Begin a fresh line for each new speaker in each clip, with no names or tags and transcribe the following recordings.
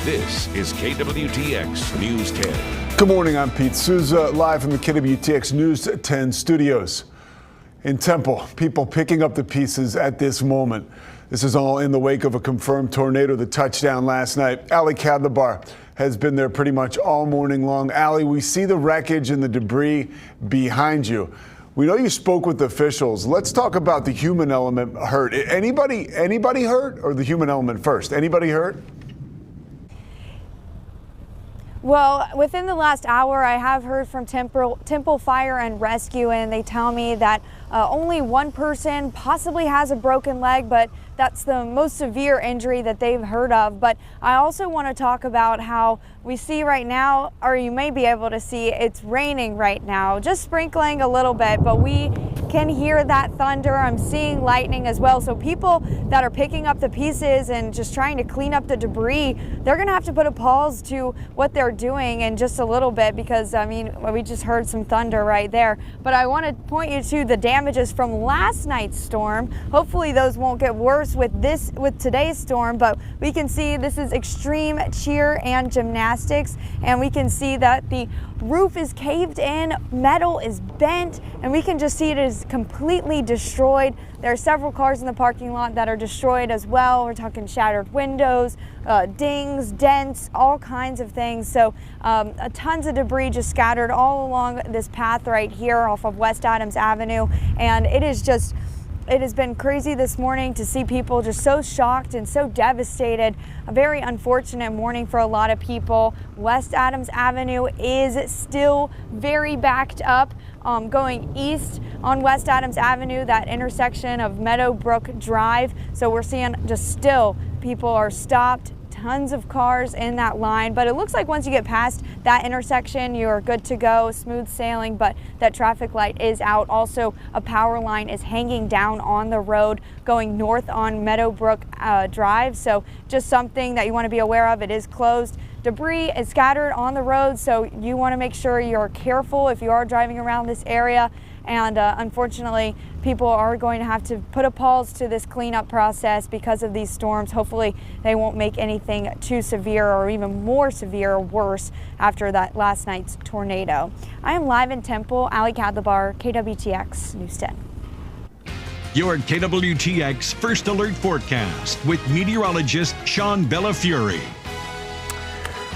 This is KWTX News 10.
Good morning, I'm Pete Souza, live from the KWTX News 10 studios. In Temple, people picking up the pieces at this moment. This is all in the wake of a confirmed tornado that touched down last night. Ali Kadlabar has been there pretty much all morning long. Ali, we see the wreckage and the debris behind you. We know you spoke with officials. Let's talk about the human element hurt. Anybody hurt, or the human element first? Anybody hurt?
Well, within the last hour, I have heard from Temple Fire and Rescue, and they tell me that only one person possibly has a broken leg, but that's the most severe injury that they've heard of. But I also want to talk about how we see right now, or you may be able to see, it's raining right now, just sprinkling a little bit, but we can hear that thunder. I'm seeing lightning as well. So people that are picking up the pieces and just trying to clean up the debris, they're going to have to put a pause to what they're doing in just a little bit, because I mean, we just heard some thunder right there. But I want to point you to the damages from last night's storm. Hopefully those won't get worse with today's storm, but we can see this is extreme cheer and gymnastics, and we can see that the roof is caved in, metal is bent, and we can just see it is completely destroyed. There are several cars in the parking lot that are destroyed as well. We're talking shattered windows, dings, dents, all kinds of things. So tons of debris just scattered all along this path right here off of West Adams Avenue, and it has been crazy this morning to see people just so shocked and so devastated. A very unfortunate morning for a lot of people. West Adams Avenue is still very backed up. Going east on West Adams Avenue, that intersection of Meadowbrook Drive. So we're seeing just still people are stopped. Tons of cars in that line, but it looks like once you get past that intersection, you're good to go, smooth sailing, but that traffic light is out. Also, a power line is hanging down on the road going north on Meadowbrook Drive, so just something that you want to be aware of. It is closed. Debris is scattered on the road, so you want to make sure you're careful if you are driving around this area. And unfortunately, people are going to have to put a pause to this cleanup process because of these storms. Hopefully they won't make anything too severe or even more severe or worse after that last night's tornado. I am live in Temple, Ali Kadlabar, KWTX News 10.
Your KWTX First Alert Forecast with meteorologist Sean Bellafury.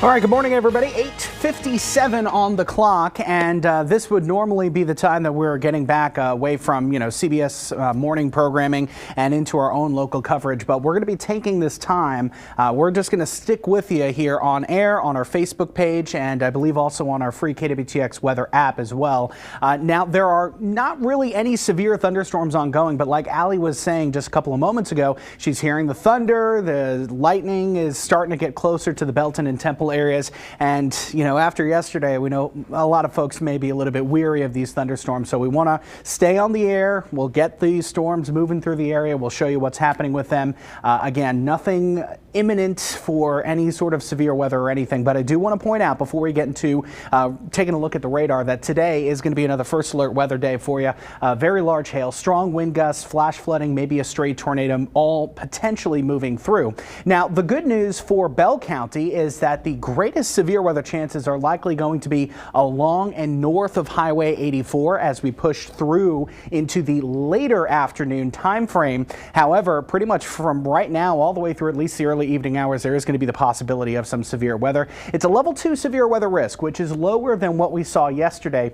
All right, good morning, everybody. 8:57 on the clock, and this would normally be the time that we're getting back away from, CBS morning programming and into our own local coverage. But we're going to be taking this time. We're just going to stick with you here on air on our Facebook page, and I believe also on our free KWTX weather app as well. Now, there are not really any severe thunderstorms ongoing, but like Ali was saying just a couple of moments ago, she's hearing the thunder, the lightning is starting to get closer to the Belton and Temple areas. And, after yesterday, we know a lot of folks may be a little bit weary of these thunderstorms. So we want to stay on the air. We'll get these storms moving through the area. We'll show you what's happening with them. Again, nothing imminent for any sort of severe weather or anything. But I do want to point out before we get into taking a look at the radar that today is going to be another first alert weather day for you. Very large hail, strong wind gusts, flash flooding, maybe a stray tornado, all potentially moving through. Now, the good news for Bell County is that the greatest severe weather chances are likely going to be along and north of Highway 84 as we push through into the later afternoon time frame. However, pretty much from right now all the way through at least the early evening hours, there is going to be the possibility of some severe weather. It's a level 2 severe weather risk, which is lower than what we saw yesterday.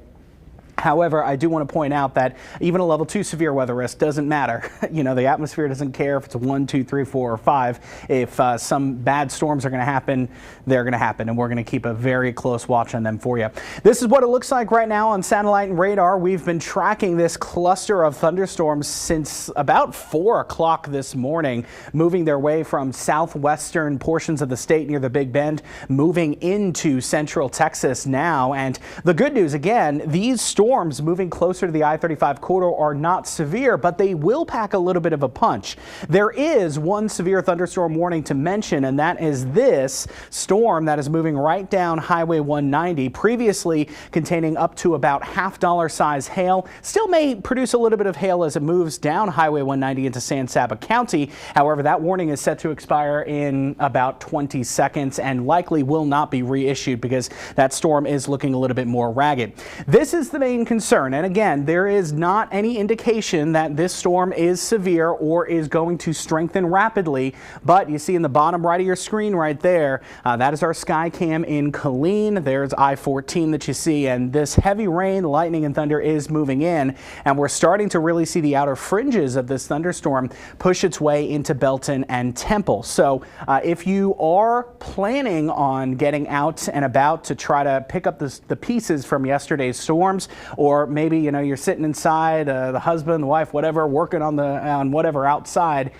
However, I do want to point out that even a level 2 severe weather risk doesn't matter. The atmosphere doesn't care if it's a 1, 2, 3, 4, or 5. If some bad storms are going to happen, they're going to happen, and we're going to keep a very close watch on them for you. This is what it looks like right now on satellite and radar. We've been tracking this cluster of thunderstorms since about 4 o'clock this morning, moving their way from southwestern portions of the state near the Big Bend, moving into central Texas now. And the good news, again, these storms storms moving closer to the I-35 corridor are not severe, but they will pack a little bit of a punch. There is one severe thunderstorm warning to mention, and that is this storm that is moving right down Highway 190, previously containing up to about $half size hail. Still may produce a little bit of hail as it moves down Highway 190 into San Saba County. However, that warning is set to expire in about 20 seconds and likely will not be reissued because that storm is looking a little bit more ragged. This is the main concern. And again, there is not any indication that this storm is severe or is going to strengthen rapidly. But you see in the bottom right of your screen right there, that is our sky cam in Killeen. There's I-14 that you see, and this heavy rain, lightning and thunder is moving in, and we're starting to really see the outer fringes of this thunderstorm push its way into Belton and Temple. So if you are planning on getting out and about to try to pick up the pieces from yesterday's storms, or maybe you're sitting inside, the husband, the wife, whatever, working on whatever outside,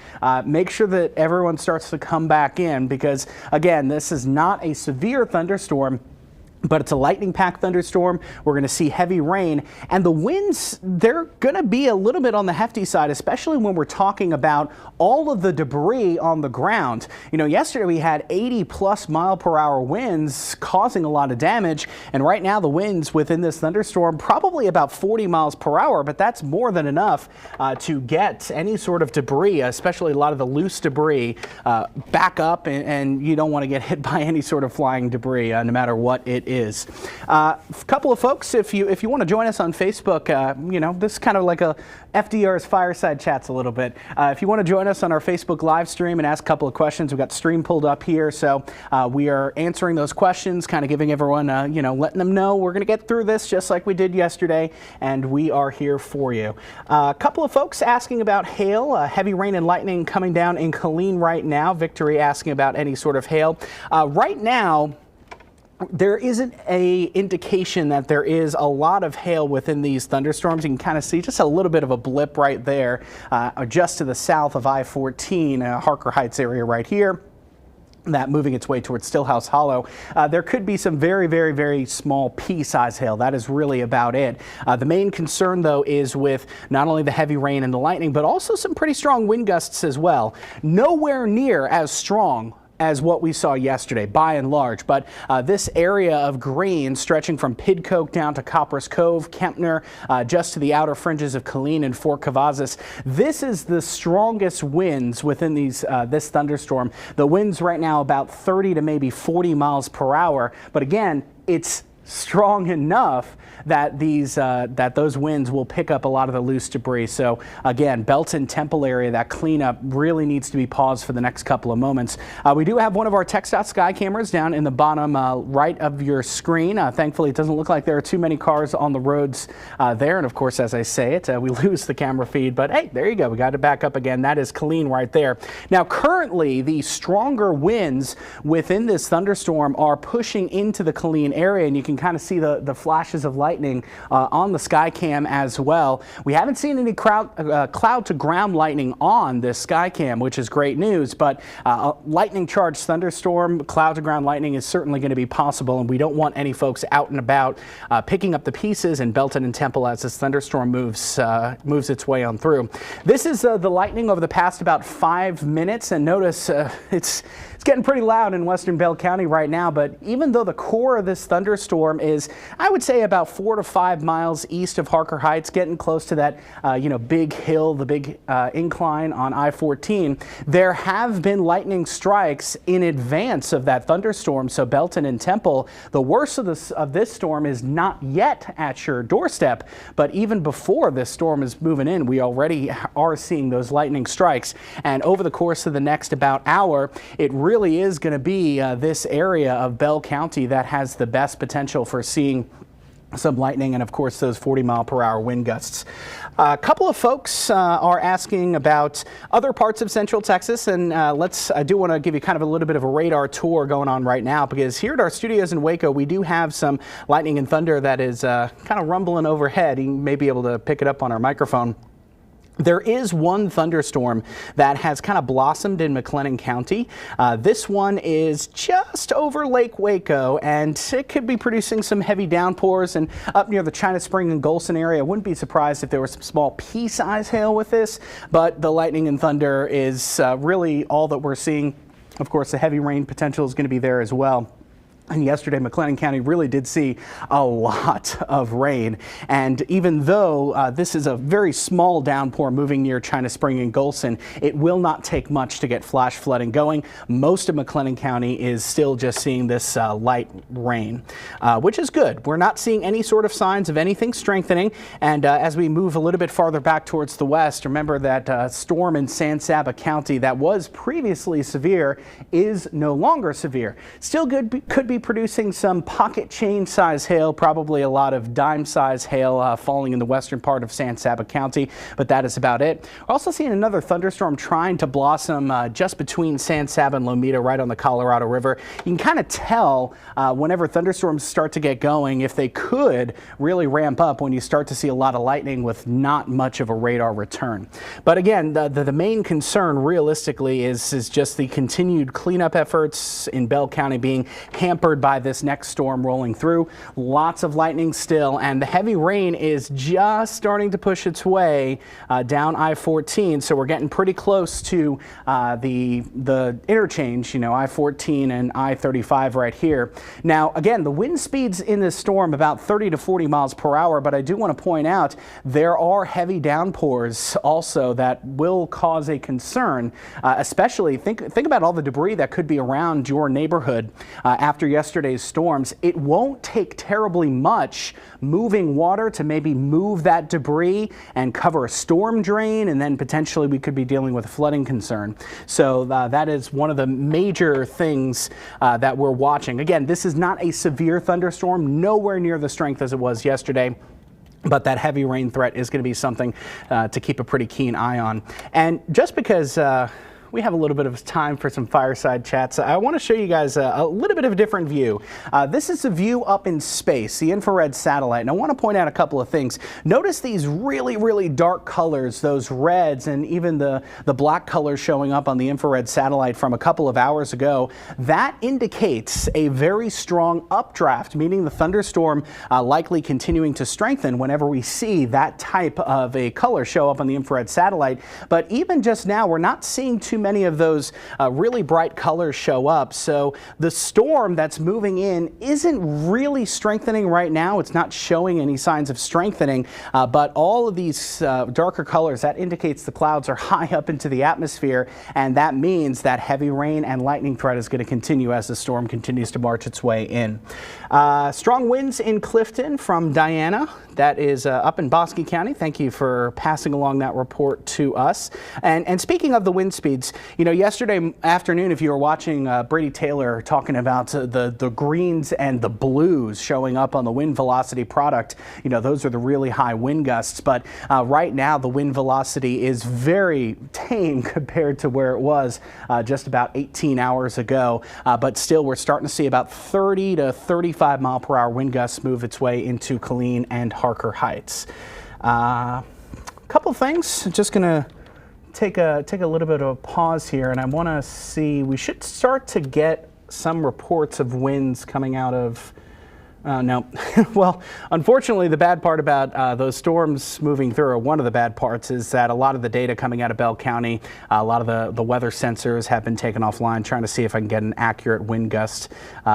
make sure that everyone starts to come back in, because again, this is not a severe thunderstorm, but it's a lightning-packed thunderstorm. We're going to see heavy rain, and the winds, they're going to be a little bit on the hefty side, especially when we're talking about all of the debris on the ground. Yesterday we had 80+ mile-per-hour winds causing a lot of damage, and right now the winds within this thunderstorm probably about 40 miles per hour, but that's more than enough to get any sort of debris, especially a lot of the loose debris, back up, and you don't want to get hit by any sort of flying debris, no matter what it is. A couple of folks, if you want to join us on Facebook, this is kind of like a FDR's Fireside Chats a little bit. If you want to join us on our Facebook live stream and ask a couple of questions, we've got stream pulled up here, so we are answering those questions, kind of giving everyone, letting them know we're going to get through this just like we did yesterday, and we are here for you. A couple of folks asking about hail, heavy rain and lightning coming down in Killeen right now. Victory asking about any sort of hail. Right now, there isn't a indication that there is a lot of hail within these thunderstorms. You can kind of see just a little bit of a blip right there, just to the south of I-14, Harker Heights area right here. That moving its way towards Stillhouse Hollow. There could be some very, very, very small pea-size hail. That is really about it. The main concern, though, is with not only the heavy rain and the lightning, but also some pretty strong wind gusts as well. Nowhere near as strong as what we saw yesterday, by and large. But this area of green stretching from Pidcoke down to Copperas Cove, Kempner, just to the outer fringes of Killeen and Fort Cavazos, this is the strongest winds within this thunderstorm. The winds right now about 30 to maybe 40 miles per hour. But again, it's strong enough that those winds will pick up a lot of the loose debris. So again, Belton Temple area, that cleanup really needs to be paused for the next couple of moments. We do have one of our TxDOT sky cameras down in the bottom right of your screen. Thankfully, it doesn't look like there are too many cars on the roads there. And of course, as I say it, we lose the camera feed. But hey, there you go. We got it back up again. That is Killeen right there. Now, currently, the stronger winds within this thunderstorm are pushing into the Killeen area, and you can kind of see the flashes of lightning on the sky cam as well. We haven't seen any cloud to ground lightning on this sky cam, which is great news, but lightning charged thunderstorm, cloud to ground lightning is certainly going to be possible, and we don't want any folks out and about picking up the pieces in Belton and Temple as this thunderstorm moves its way on through. This is the lightning over the past about 5 minutes, and notice it's getting pretty loud in western Bell County right now, but even though the core of this thunderstorm is, I would say, about 4 to 5 miles east of Harker Heights, getting close to that big hill, the big incline on I-14, there have been lightning strikes in advance of that thunderstorm. So Belton and Temple, the worst of this storm is not yet at your doorstep, but even before this storm is moving in, we already are seeing those lightning strikes. And over the course of the next about hour, it really is going to be this area of Bell County that has the best potential for seeing some lightning and, of course, those 40-mile-per-hour wind gusts. A couple of folks are asking about other parts of Central Texas, and I do want to give you kind of a little bit of a radar tour going on right now, because here at our studios in Waco, we do have some lightning and thunder that is kind of rumbling overhead. You may be able to pick it up on our microphone. There is one thunderstorm that has kind of blossomed in McLennan County. This one is just over Lake Waco, and it could be producing some heavy downpours. And up near the China Spring and Golson area, I wouldn't be surprised if there was some small pea-sized hail with this, but the lightning and thunder is really all that we're seeing. Of course, the heavy rain potential is going to be there as well. And yesterday, McLennan County really did see a lot of rain. And even though this is a very small downpour moving near China Spring and Golson, it will not take much to get flash flooding going. Most of McLennan County is still just seeing this light rain, which is good. We're not seeing any sort of signs of anything strengthening. And as we move a little bit farther back towards the west, remember that storm in San Saba County that was previously severe is no longer severe. Still good, could be producing some pocket change size hail, probably a lot of dime size hail falling in the western part of San Saba County, but that is about it. We're also seeing another thunderstorm trying to blossom just between San Saba and Lomita, right on the Colorado River. You can kind of tell whenever thunderstorms start to get going if they could really ramp up when you start to see a lot of lightning with not much of a radar return. But again, the main concern realistically is just the continued cleanup efforts in Bell County being hampered by this next storm rolling through. Lots of lightning still, and the heavy rain is just starting to push its way down I-14. So we're getting pretty close to the interchange, you know, I-14 and I-35 right here. Now, again, the wind speeds in this storm about 30 to 40 miles per hour, but I do want to point out there are heavy downpours also that will cause a concern, especially think about all the debris that could be around your neighborhood after yesterday's storms. It won't take terribly much moving water to maybe move that debris and cover a storm drain, and then potentially we could be dealing with a flooding concern. So that is one of the major things that we're watching. Again, this is not a severe thunderstorm, nowhere near the strength as it was yesterday. But that heavy rain threat is going to be something to keep a pretty keen eye on. And just because we have a little bit of time for some fireside chats, I want to show you guys a little bit of a different view. This is a view up in space, the infrared satellite. And I want to point out a couple of things. Notice these really, really dark colors, those reds and even the black colors showing up on the infrared satellite from a couple of hours ago. That indicates a very strong updraft, meaning the thunderstorm likely continuing to strengthen whenever we see that type of a color show up on the infrared satellite. But even just now, we're not seeing too many of those really bright colors show up. So the storm that's moving in isn't really strengthening right now. It's not showing any signs of strengthening, but all of these darker colors, that indicates the clouds are high up into the atmosphere, and that means that heavy rain and lightning threat is going to continue as the storm continues to march its way in. Strong winds in Clifton from Diana. That is up in Bosque County. Thank you for passing along that report to us. And speaking of the wind speeds, you know, yesterday afternoon, if you were watching Brady Taylor talking about the greens and the blues showing up on the wind velocity product, you know, those are the really high wind gusts. But right now, the wind velocity is very tame compared to where it was just about 18 hours ago. But still, we're starting to see about 30 to 35 mile per hour wind gusts move its way into Killeen and Harker Heights. Couple things, just gonna take a little bit of a pause here, and I want to see, we should start to get some reports of winds coming out of no. Well, unfortunately, the bad part about those storms moving through, or one of the bad parts, is that a lot of the data coming out of Bell County, a lot of the weather sensors have been taken offline, trying to see if I can get an accurate wind gust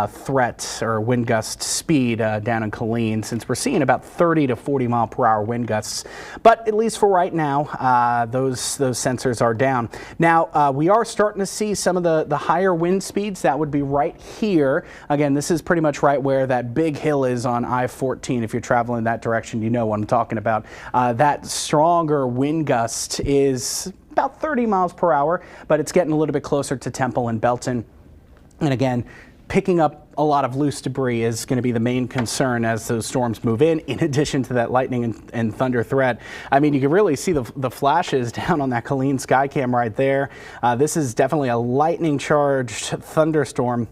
threat or wind gust speed down in Killeen, since we're seeing about 30 to 40 mile per hour wind gusts. But at least for right now, those sensors are down. Now, we are starting to see some of the higher wind speeds. That would be right here. Again, this is pretty much right where that big hill is on I-14. If you're traveling that direction, you know what I'm talking about. That stronger wind gust is about 30 miles per hour, but it's getting a little bit closer to Temple and Belton. And again, picking up a lot of loose debris is going to be the main concern as those storms move in addition to that lightning and thunder threat. I mean, you can really see the flashes down on that Killeen Skycam right there. This is definitely a lightning-charged thunderstorm.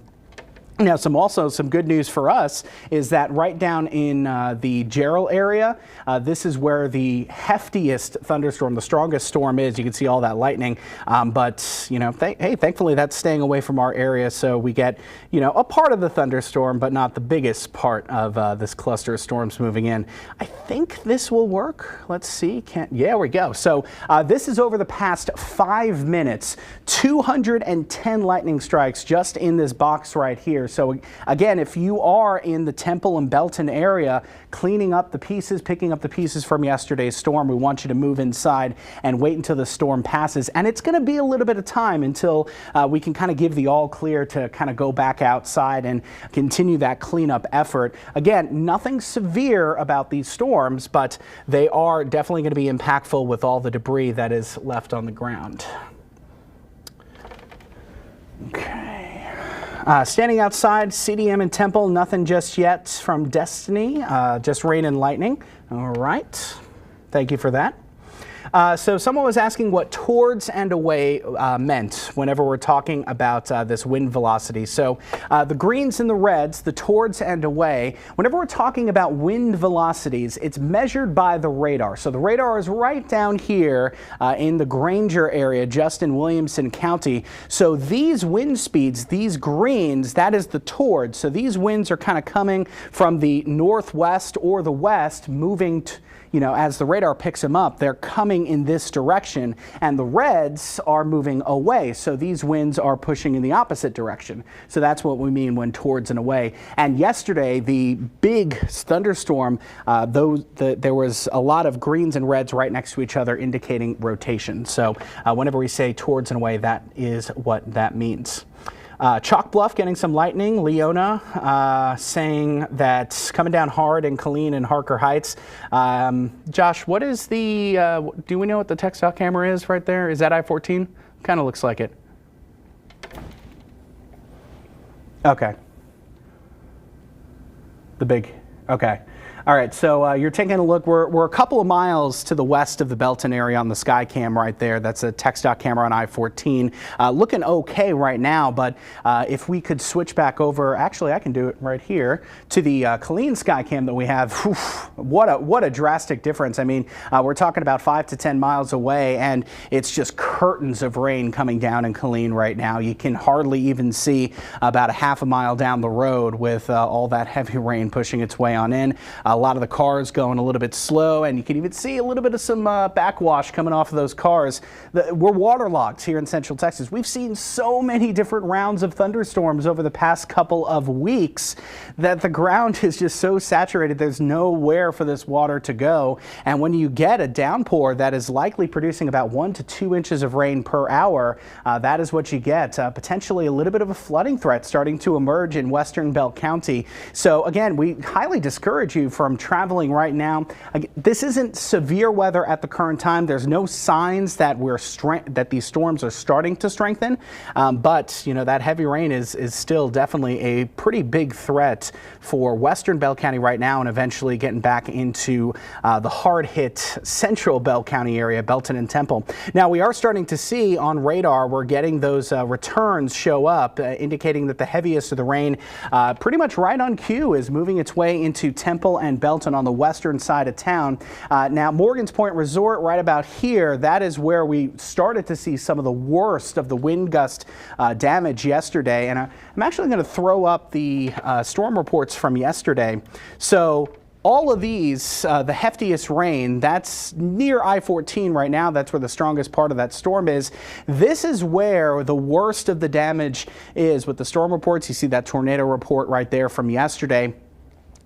Now, some good news for us is that right down in the Gerald area, this is where the heftiest thunderstorm, the strongest storm is. You can see all that lightning, but you know, thankfully that's staying away from our area, so we get, you know, a part of the thunderstorm, but not the biggest part of this cluster of storms moving in. I think this will work. Let's see. Yeah, we go. So this is over the past 5 minutes, 210 lightning strikes just in this box right here. So again, if you are in the Temple and Belton area, cleaning up the pieces, picking up the pieces from yesterday's storm, we want you to move inside and wait until the storm passes. And it's going to be a little bit of time until we can kind of give the all clear to kind of go back outside and continue that cleanup effort. Again, nothing severe about these storms, but they are definitely going to be impactful with all the debris that is left on the ground. Okay. Standing outside, CDM and Temple, nothing just yet from Destiny, just rain and lightning. All right. Thank you for that. So someone was asking what towards and away meant whenever we're talking about this wind velocity. So the greens and the reds, the towards and away, whenever we're talking about wind velocities, it's measured by the radar. So the radar is right down here in the Granger area, just in Williamson County. So these wind speeds, these greens, that is the towards. So these winds are kind of coming from the northwest or the west, moving you know, as the radar picks them up, they're coming in this direction, and the reds are moving away. So these winds are pushing in the opposite direction. So that's what we mean when towards and away. And yesterday, the big thunderstorm, there was a lot of greens and reds right next to each other, indicating rotation. So whenever we say towards and away, that is what that means. Chalk Bluff getting some lightning. Leona saying that coming down hard in Killeen and Harker Heights. Josh, what is the, do we know what the textile camera is right there? Is that I-14? Kind of looks like it. Okay. The big, okay. All right, so you're taking a look. We're a couple of miles to the west of the Belton area on the sky cam right there. That's a TxDOT camera on I-14. Looking okay right now, but if we could switch back over, actually I can do it right here, to the Killeen sky cam that we have. Whew, what a drastic difference. I mean, we're talking about 5 to 10 miles away, and it's just curtains of rain coming down in Killeen right now. You can hardly even see about a half a mile down the road with all that heavy rain pushing its way on in. A lot of the cars going a little bit slow, and you can even see a little bit of some backwash coming off of those cars. We're waterlogged here in Central Texas. We've seen so many different rounds of thunderstorms over the past couple of weeks that the ground is just so saturated. There's nowhere for this water to go. And when you get a downpour that is likely producing about 1 to 2 inches of rain per hour, that is what you get. Potentially a little bit of a flooding threat starting to emerge in western Bell County. So again, we highly discourage you from traveling right now. This isn't severe weather at the current time. There's no signs that that these storms are starting to strengthen, but you know, that heavy rain is still definitely a pretty big threat for western Bell County right now, and eventually getting back into the hard-hit central Bell County area, Belton and Temple. Now we are starting to see on radar, we're getting those returns show up, indicating that the heaviest of the rain, pretty much right on cue, is moving its way into Temple and Belton on the western side of town. Now Morgan's Point Resort right about here, that is where we started to see some of the worst of the wind gust damage yesterday. And I'm actually going to throw up the storm reports from yesterday. So all of these, the heftiest rain, that's near I-14 right now. That's where the strongest part of that storm is. This is where the worst of the damage is with the storm reports. You see that tornado report right there from yesterday.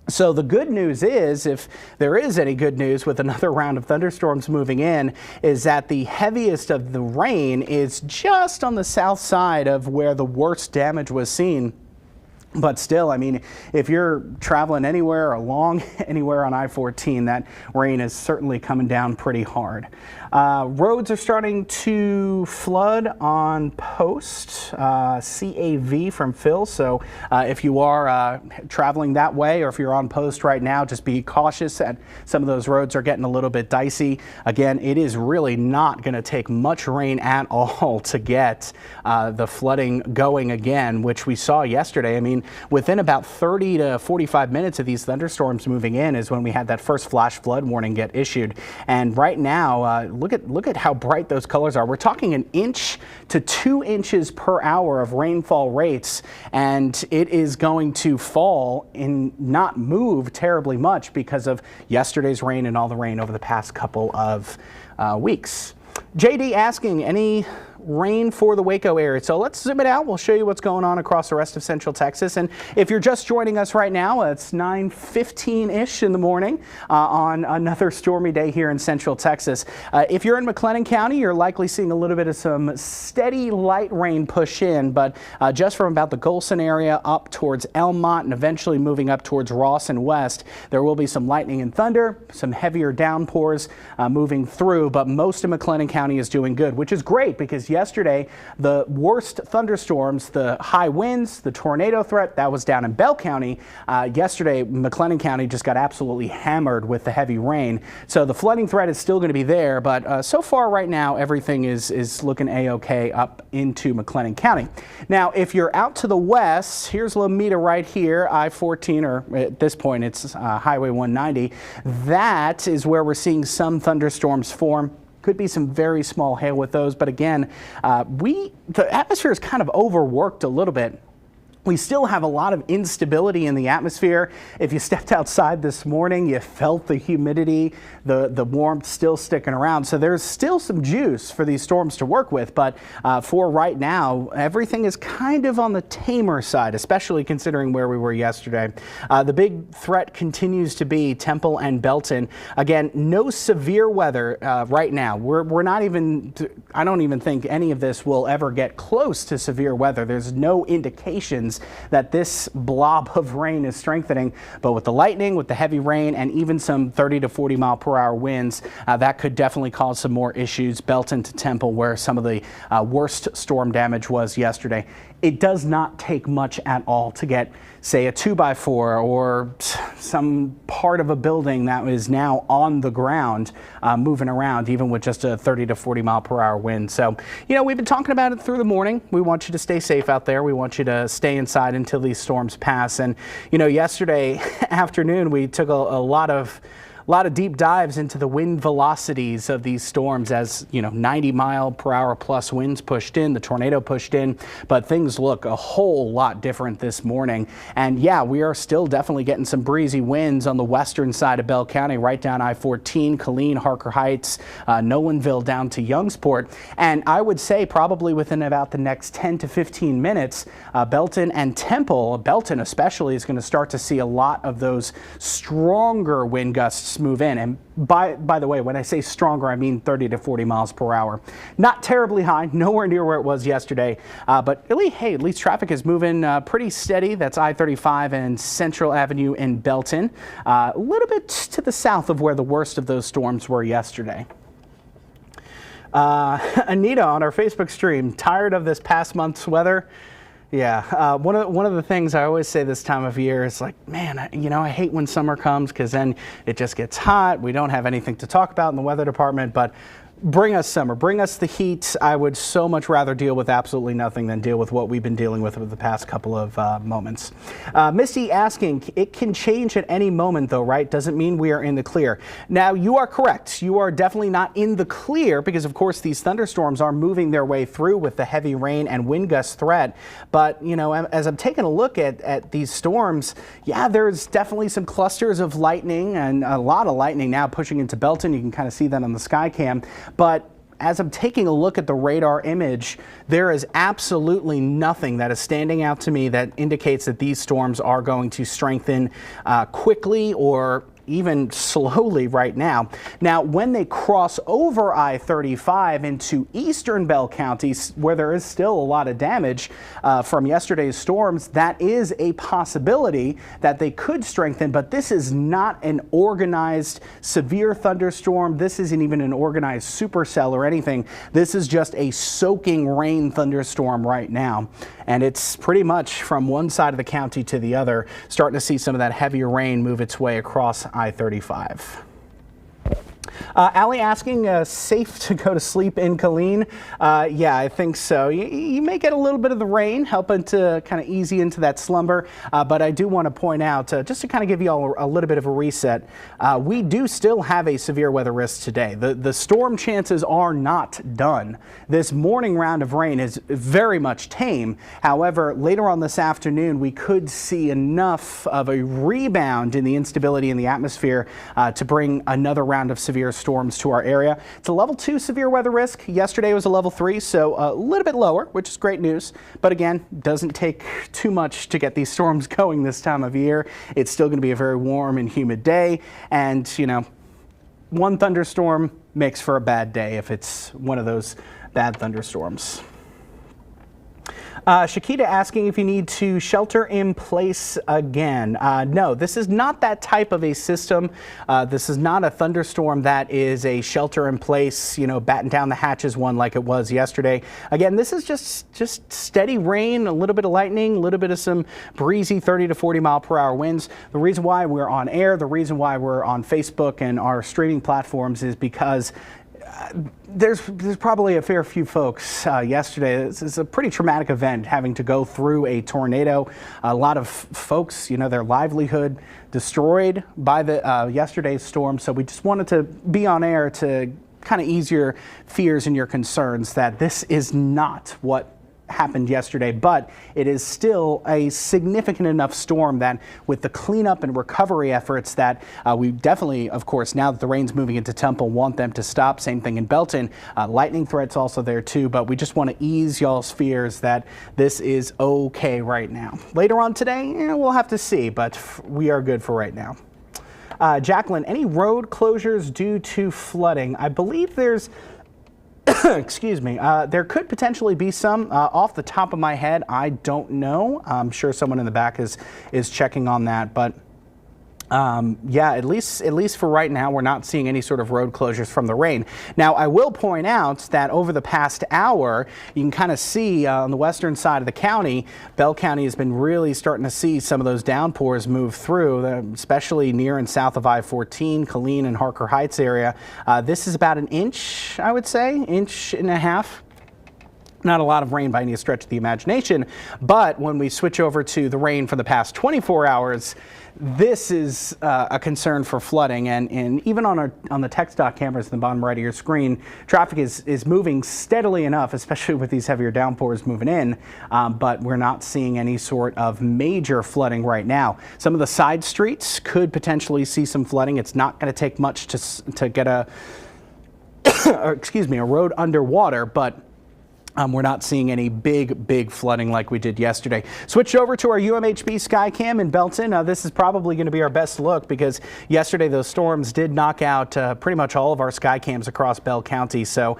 So the good news is, if there is any good news with another round of thunderstorms moving in, is that the heaviest of the rain is just on the south side of where the worst damage was seen. But still, I mean, if you're traveling anywhere along anywhere on I-14, that rain is certainly coming down pretty hard. Roads are starting to flood on Post, CAV from Phil. So if you are traveling that way, or if you're on Post right now, just be cautious. And some of those roads are getting a little bit dicey. Again, it is really not going to take much rain at all to get the flooding going again, which we saw yesterday. I mean, within about 30 to 45 minutes of these thunderstorms moving in is when we had that first flash flood warning get issued. And right now, look at how bright those colors are. We're talking 1 inch to 2 inches per hour of rainfall rates, and it is going to fall and not move terribly much because of yesterday's rain and all the rain over the past couple of weeks. JD asking, any rain for the Waco area? So let's zoom it out. We'll show you what's going on across the rest of Central Texas. And if you're just joining us right now, it's 9:15-ish in the morning on another stormy day here in Central Texas. If you're in McLennan County, you're likely seeing a little bit of some steady light rain push in, but just from about the Golson area up towards Elmont and eventually moving up towards Ross and West, there will be some lightning and thunder, some heavier downpours moving through, but most of McLennan County is doing good, which is great because yesterday, the worst thunderstorms, the high winds, the tornado threat, that was down in Bell County. Yesterday, McLennan County just got absolutely hammered with the heavy rain. So the flooding threat is still going to be there, but so far right now, everything is looking a-okay up into McLennan County. Now, if you're out to the west, here's Lomita right here, I-14, or at this point, it's Highway 190. That is where we're seeing some thunderstorms form. Could be some very small hail with those, but again, the atmosphere is kind of overworked a little bit. We still have a lot of instability in the atmosphere. If you stepped outside this morning, you felt the humidity, the warmth still sticking around. So there's still some juice for these storms to work with. But for right now, everything is kind of on the tamer side, especially considering where we were yesterday. The big threat continues to be Temple and Belton. Again, no severe weather right now. We're not even, I don't even think any of this will ever get close to severe weather. There's no indications that this blob of rain is strengthening, but with the lightning, with the heavy rain, and even some 30 to 40 mile per hour winds, that could definitely cause some more issues. Belton to Temple, where some of the worst storm damage was yesterday. It does not take much at all to get, say, a 2x4 or some part of a building that is now on the ground moving around, even with just a 30 to 40 mile per hour wind. So, we've been talking about it through the morning. We want you to stay safe out there. We want you to stay inside until these storms pass. And, yesterday afternoon, we took a lot of deep dives into the wind velocities of these storms as, 90 mile per hour plus winds pushed in, the tornado pushed in, but things look a whole lot different this morning. And yeah, we are still definitely getting some breezy winds on the western side of Bell County, right down I-14, Killeen, Harker Heights, Nolanville down to Youngsport. And I would say probably within about the next 10 to 15 minutes, Belton and Temple, Belton especially, is going to start to see a lot of those stronger wind gusts move in. And by the way, when I say stronger, I mean 30 to 40 miles per hour. Not terribly high, nowhere near where it was yesterday, but really, hey, at least traffic is moving pretty steady. That's I-35 and Central Avenue in Belton, a little bit to the south of where the worst of those storms were yesterday. Anita on our Facebook stream, tired of this past month's weather? Yeah, one of the things I always say this time of year is like, man, I hate when summer comes because then it just gets hot. We don't have anything to talk about in the weather department, but bring us summer, bring us the heat. I would so much rather deal with absolutely nothing than deal with what we've been dealing with over the past couple of moments. Misty asking, it can change at any moment though, right? Doesn't mean we are in the clear. Now, you are correct. You are definitely not in the clear because, of course, these thunderstorms are moving their way through with the heavy rain and wind gust threat. But, as I'm taking a look at these storms, yeah, there's definitely some clusters of lightning and a lot of lightning now pushing into Belton. You can kind of see that on the sky cam. But as I'm taking a look at the radar image, there is absolutely nothing that is standing out to me that indicates that these storms are going to strengthen quickly or even slowly right now. Now, when they cross over I-35 into eastern Bell County, where there is still a lot of damage from yesterday's storms, that is a possibility that they could strengthen, but this is not an organized severe thunderstorm. This isn't even an organized supercell or anything. This is just a soaking rain thunderstorm right now. And it's pretty much from one side of the county to the other, starting to see some of that heavier rain move its way across I-35. Allie asking, safe to go to sleep in Killeen? Yeah, I think so. You may get a little bit of the rain helping to kind of ease you into that slumber, but I do want to point out, just to kind of give you all a little bit of a reset, we do still have a severe weather risk today. The storm chances are not done. This morning round of rain is very much tame. However, later on this afternoon, we could see enough of a rebound in the instability in the atmosphere to bring another round of severe storms to our area. It's a level 2 severe weather risk. Yesterday was a level 3, so a little bit lower, which is great news. But again, doesn't take too much to get these storms going this time of year. It's still going to be a very warm and humid day. And, you know, one thunderstorm makes for a bad day if it's one of those bad thunderstorms. Shakita asking if you need to shelter in place again. No, this is not that type of a system. This is not a thunderstorm that is a shelter in place, you know, batten down the hatches one like it was yesterday. Again, this is just steady rain, a little bit of lightning, a little bit of some breezy 30 to 40 mile per hour winds. The reason why we're on air, the reason why we're on Facebook and our streaming platforms is because there's probably a fair few folks yesterday. This is a pretty traumatic event, having to go through a tornado. A lot of folks, you know, their livelihood destroyed by the yesterday's storm. So we just wanted to be on air to kind of ease your fears and your concerns that this is not what happened yesterday, but it is still a significant enough storm that with the cleanup and recovery efforts that we definitely, of course, now that the rain's moving into Temple, want them to stop. Same thing in Belton. Lightning threats also there too, but we just want to ease y'all's fears that this is okay right now. Later on today, we'll have to see, but we are good for right now. Jacqueline, any road closures due to flooding? I believe there's excuse me, there could potentially be some. Off the top of my head, I don't know. I'm sure someone in the back is checking on that, but yeah, at least for right now, we're not seeing any sort of road closures from the rain. Now, I will point out that over the past hour, you can kind of see on the western side of the county, Bell County has been really starting to see some of those downpours move through, especially near and south of I-14, Killeen and Harker Heights area. This is about an inch, I would say, inch and a half. Not a lot of rain by any stretch of the imagination, but when we switch over to the rain for the past 24 hours, this is a concern for flooding, and even on the text dot cameras in the bottom right of your screen, traffic is moving steadily enough, especially with these heavier downpours moving in, but we're not seeing any sort of major flooding right now. Some of the side streets could potentially see some flooding. It's not going to take much to get a excuse me, a road underwater, but we're not seeing any big flooding like we did yesterday. Switch over to our UMHB Skycam in Belton. This is probably going to be our best look because yesterday those storms did knock out pretty much all of our Skycams across Bell County. So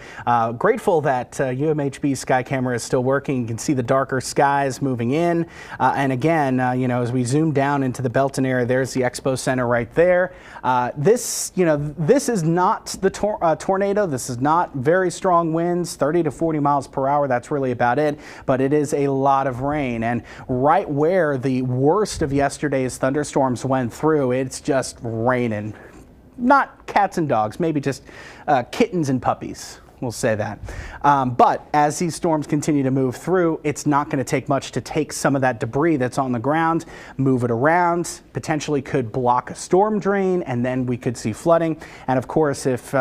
grateful that UMHB Sky Camera is still working. You can see the darker skies moving in. And again, you know, as we zoom down into the Belton area, there's the Expo Center right there. This is not the tornado. This is not very strong winds, 30 to 40 miles per hour. That's really about it, but it is a lot of rain, and right where the worst of yesterday's thunderstorms went through, it's just raining. Not cats and dogs, maybe just kittens and puppies. We'll say that. But as these storms continue to move through, it's not going to take much to take some of that debris that's on the ground, move it around, potentially could block a storm drain, and then we could see flooding. And of course, if,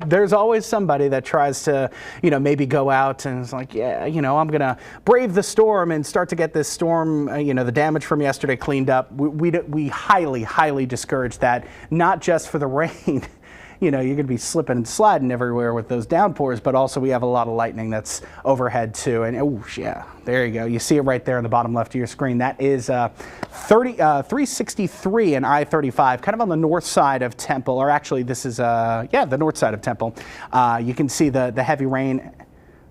there's always somebody that tries to, maybe go out and it's like, yeah, I'm going to brave the storm and start to get this storm, the damage from yesterday cleaned up. We highly discourage that, not just for the rain. You're going to be slipping and sliding everywhere with those downpours, but also we have a lot of lightning that's overhead too. And oh yeah, there you go. You see it right there in the bottom left of your screen. That is 363 and I-35, kind of on the north side of Temple, or actually this is, the north side of Temple. You can see the heavy rain,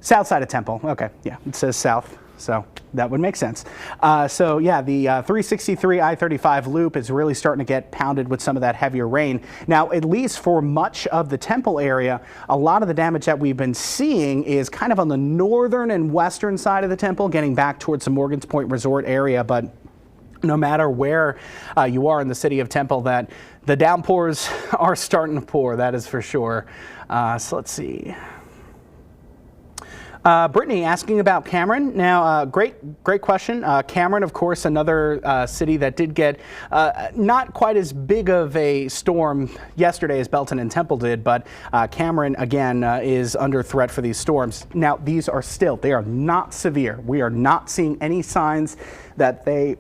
south side of Temple. Okay, yeah, it says south. So that would make sense. The 363 I-35 loop is really starting to get pounded with some of that heavier rain. Now, at least for much of the Temple area, a lot of the damage that we've been seeing is kind of on the northern and western side of the Temple, getting back towards the Morgan's Point Resort area. But no matter where you are in the city of Temple, that the downpours are starting to pour, that is for sure. So let's see. Brittany asking about Cameron. Now, great question. Cameron, of course, another city that did get not quite as big of a storm yesterday as Belton and Temple did, but Cameron, again, is under threat for these storms. Now, they are not severe. We are not seeing any signs that they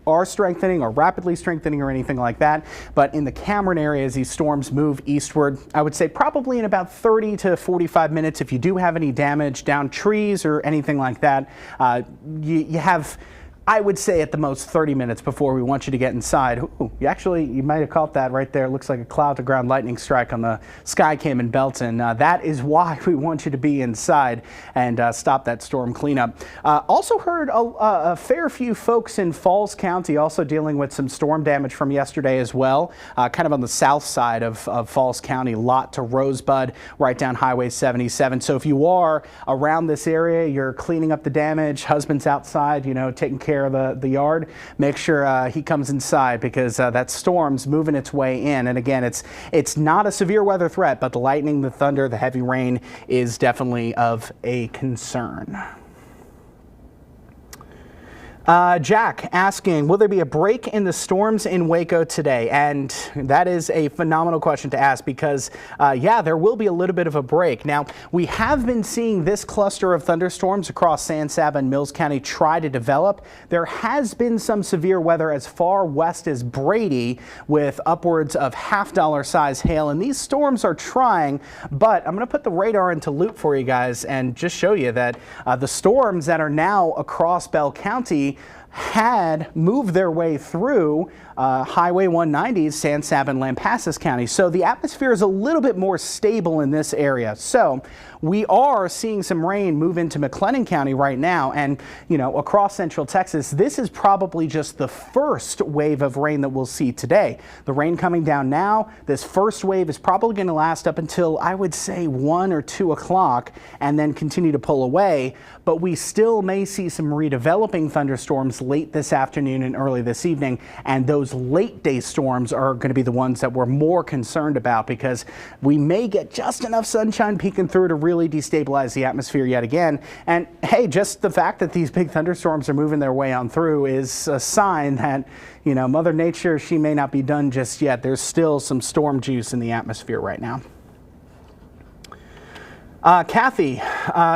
are strengthening or rapidly strengthening or anything like that. But in the Cameron area, as these storms move eastward, I would say probably in about 30 to 45 minutes, if you do have any damage down trees or anything like that, you have, I would say, at the most 30 minutes before we want you to get inside. Ooh, you might have caught that right there. It looks like a cloud to ground lightning strike on the sky cam in Belton. That is why we want you to be inside and stop that storm cleanup. Also heard a fair few folks in Falls County also dealing with some storm damage from yesterday as well, kind of on the south side of Falls County, Lot to Rosebud, right down Highway 77. So if you are around this area, you're cleaning up the damage, husband's outside, taking care of the yard, make sure he comes inside, because that storm's moving its way in. And again, it's not a severe weather threat, but the lightning, the thunder, the heavy rain is definitely of a concern. Jack asking, will there be a break in the storms in Waco today? And that is a phenomenal question to ask, because yeah, there will be a little bit of a break. Now, we have been seeing this cluster of thunderstorms across San Saba and Mills County try to develop. There has been some severe weather as far west as Brady with upwards of $half size hail, and these storms are trying, but I'm going to put the radar into loop for you guys and just show you that the storms that are now across Bell County had moved their way through Highway 190's San Saba and Lampasas County. So the atmosphere is a little bit more stable in this area. So we are seeing some rain move into McLennan County right now, and across central Texas. This is probably just the first wave of rain that we'll see today. The rain coming down now, this first wave is probably going to last up until, I would say, 1 or 2 o'clock and then continue to pull away. But we still may see some redeveloping thunderstorms late this afternoon and early this evening, and those late day storms are going to be the ones that we're more concerned about, because we may get just enough sunshine peeking through to really destabilize the atmosphere yet again. And hey, just the fact that these big thunderstorms are moving their way on through is a sign that, Mother Nature, she may not be done just yet. There's still some storm juice in the atmosphere right now. Kathy,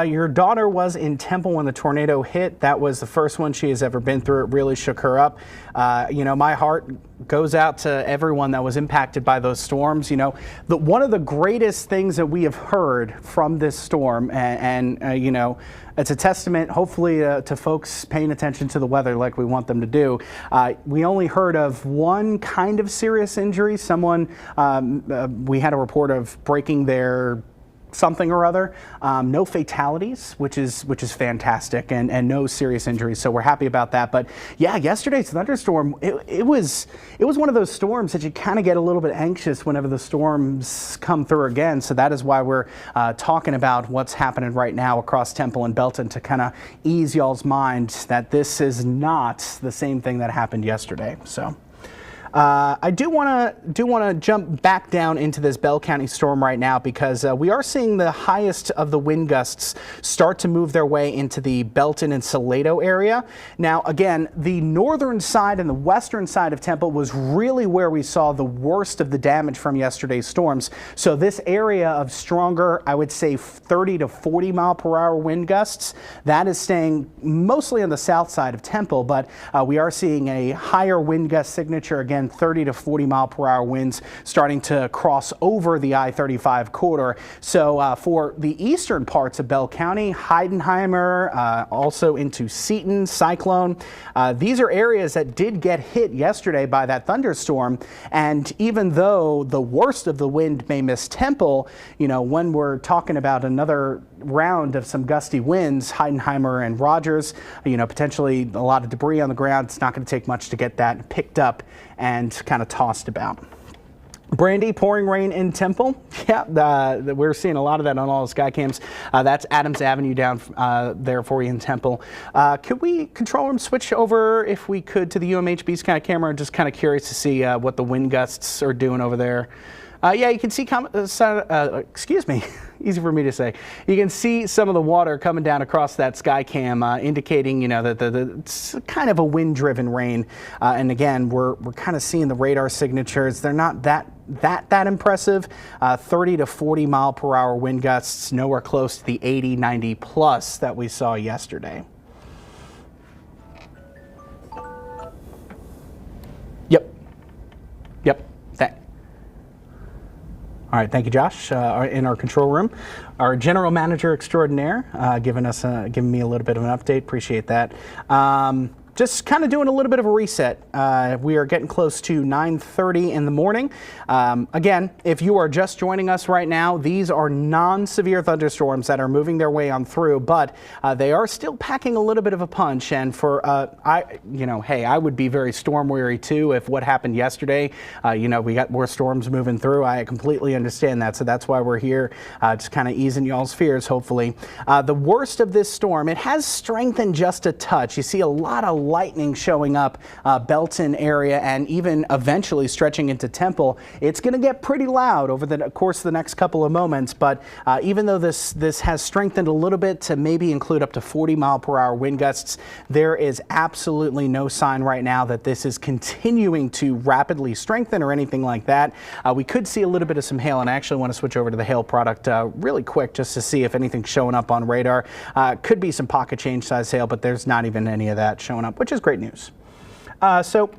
your daughter was in Temple when the tornado hit. That was the first one she has ever been through. It really shook her up. My heart goes out to everyone that was impacted by those storms. One of the greatest things that we have heard from this storm, and it's a testament, hopefully, to folks paying attention to the weather like we want them to do. We only heard of one kind of serious injury. Someone, we had a report of breaking their something or other. No fatalities, which is fantastic, and no serious injuries. So we're happy about that. But yeah, yesterday's thunderstorm, it was one of those storms that you kind of get a little bit anxious whenever the storms come through again. So that is why we're talking about what's happening right now across Temple and Belton, to kind of ease y'all's mind that this is not the same thing that happened yesterday. So. I do want to jump back down into this Bell County storm right now, because we are seeing the highest of the wind gusts start to move their way into the Belton and Salado area. Now, again, the northern side and the western side of Temple was really where we saw the worst of the damage from yesterday's storms. So this area of stronger, I would say 30 to 40 mile per hour wind gusts, that is staying mostly on the south side of Temple, but we are seeing a higher wind gust signature again. 30 to 40 mile per hour winds starting to cross over the I-35 corridor. So for the eastern parts of Bell County, Heidenheimer, also into Seton, Cyclone, these are areas that did get hit yesterday by that thunderstorm. And even though the worst of the wind may miss Temple, when we're talking about another round of some gusty winds, Heidenheimer and Rogers, potentially a lot of debris on the ground, it's not going to take much to get that picked up and kind of tossed about. Brandy, pouring rain in Temple. Yeah, we're seeing a lot of that on all the sky cams. That's Adams Avenue down there for you in Temple. Could we, control room, switch over, if we could, to the UMHB sky camera? Just kind of curious to see what the wind gusts are doing over there. Yeah, you can see, excuse me, easy for me to say. You can see some of the water coming down across that sky cam, indicating, you know, that it's kind of a wind-driven rain. And again, we're kind of seeing the radar signatures. They're not that impressive. 30 to 40 mile per hour wind gusts, nowhere close to the 80, 90 plus that we saw yesterday. Yep. All right, thank you, Josh. In our control room, our general manager extraordinaire, giving me a little bit of an update. Appreciate that. Just kind of doing a little bit of a reset. We are getting close to 9:30 in the morning. Again, if you are just joining us right now, these are non-severe thunderstorms that are moving their way on through, but they are still packing a little bit of a punch. And for hey, I would be very storm weary too if what happened yesterday. We got more storms moving through. I completely understand that, so that's why we're here, just kind of easing y'all's fears. Hopefully, the worst of this storm, it has strengthened just a touch. You see a lot of lightning showing up Belton area and even eventually stretching into Temple. It's going to get pretty loud over the course of the next couple of moments, but even though this has strengthened a little bit to maybe include up to 40 mile per hour wind gusts, there is absolutely no sign right now that this is continuing to rapidly strengthen or anything like that. We could see a little bit of some hail, and I actually want to switch over to the hail product really quick just to see if anything's showing up on radar. Could be some pocket change size hail, but there's not even any of that showing up, which is great news. So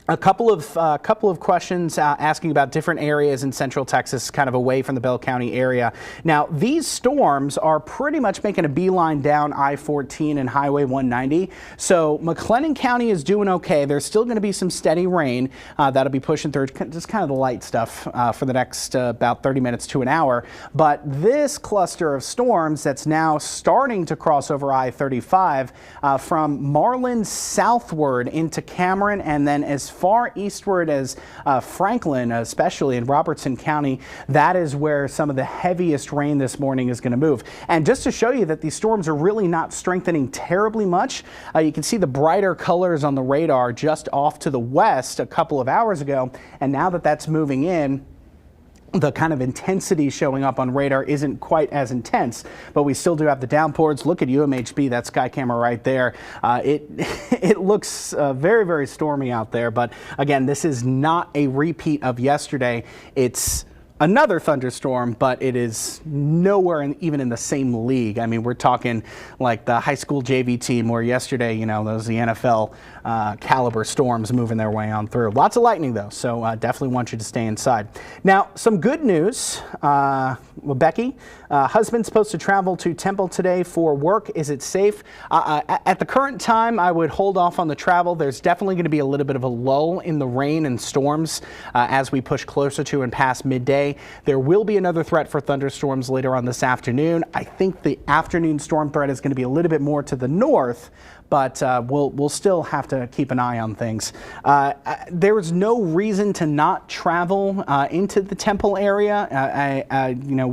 a couple of questions asking about different areas in central Texas, kind of away from the Bell County area. Now, these storms are pretty much making a beeline down I-14 and Highway 190. So McLennan County is doing okay. There's still going to be some steady rain that'll be pushing through, just kind of the light stuff for the next about 30 minutes to an hour. But this cluster of storms that's now starting to cross over I-35 from Marlin southward into Cameron, and then as far eastward as Franklin, especially in Robertson County, that is where some of the heaviest rain this morning is going to move. And just to show you that these storms are really not strengthening terribly much, you can see the brighter colors on the radar just off to the west a couple of hours ago. And now that that's moving in, the kind of intensity showing up on radar isn't quite as intense, but we still do have the downpours. Look at UMHB, that sky camera right there. It looks very, very stormy out there. But again, this is not a repeat of yesterday. It's another thunderstorm, but it is nowhere even in the same league. I mean, we're talking like the high school JV team where yesterday, those the NFL caliber storms moving their way on through. Lots of lightning though, so definitely want you to stay inside. Now, some good news. Becky, husband's supposed to travel to Temple today for work. Is it safe? At the current time, I would hold off on the travel. There's definitely going to be a little bit of a lull in the rain and storms as we push closer to and past midday. There will be another threat for thunderstorms later on this afternoon. I think the afternoon storm threat is going to be a little bit more to the north, but we'll still have to keep an eye on things. There's no reason to not travel into the Temple area.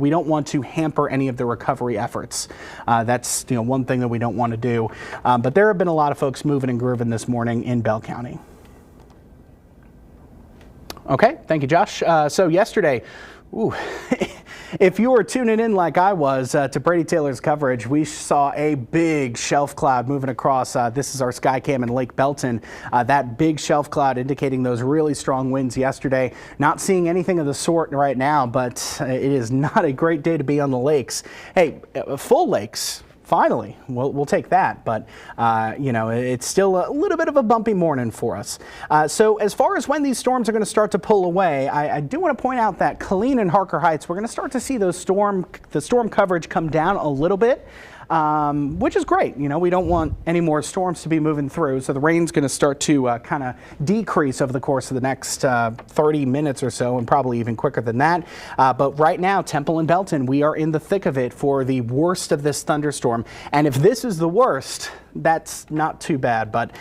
We don't want to hamper any of the recovery efforts. That's one thing that we don't want to do. But there have been a lot of folks moving and grooving this morning in Bell County. Okay, thank you, Josh. So yesterday, if you were tuning in like I was to Brady Taylor's coverage, we saw a big shelf cloud moving across. This is our sky cam in Lake Belton. That big shelf cloud indicating those really strong winds yesterday. Not seeing anything of the sort right now, but it is not a great day to be on the lakes. Hey, full lakes. Finally, we'll take that, but it's still a little bit of a bumpy morning for us. So as far as when these storms are going to start to pull away, I do want to point out that Killeen and Harker Heights, we're going to start to see the storm coverage come down a little bit. Which is great. We don't want any more storms to be moving through, so the rain's going to start to kind of decrease over the course of the next 30 minutes or so, and probably even quicker than that. But right now, Temple and Belton, we are in the thick of it for the worst of this thunderstorm. And if this is the worst, that's not too bad. But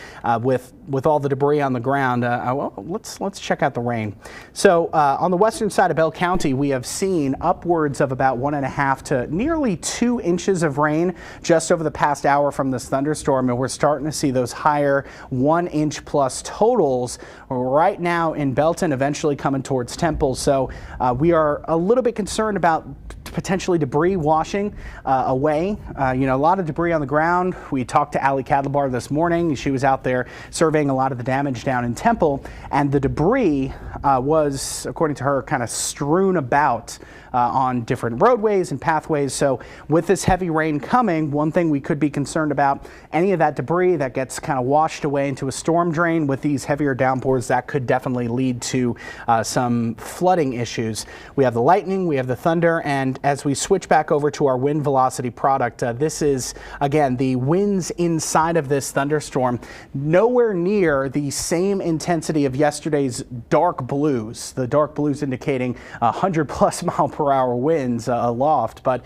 with all the debris on the ground, well, let's check out the rain. So on the western side of Bell County, we have seen upwards of about 1.5 to nearly 2 inches of rain just over the past hour from this thunderstorm, and we're starting to see those higher 1 inch plus totals right now in Belton, eventually coming towards Temple. So we are a little bit concerned about potentially debris washing away. A lot of debris on the ground. We talked to Allie Cadlebar this morning. She was out there surveying a lot of the damage down in Temple, and the debris was, according to her, kind of strewn about on different roadways and pathways. So with this heavy rain coming, one thing we could be concerned about, any of that debris that gets kind of washed away into a storm drain with these heavier downpours, that could definitely lead to some flooding issues. We have the lightning, we have the thunder, and as we switch back over to our wind velocity product, this is, again, the winds inside of this thunderstorm, nowhere near the same intensity of yesterday's dark blues. The dark blues indicating 100+ mile-per-hour winds aloft, but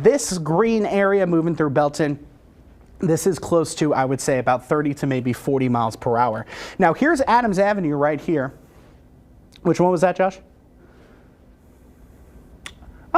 this green area moving through Belton, this is close to, I would say, about 30 to maybe 40 miles per hour. Now here's Adams Avenue right here. Which one was that, Josh?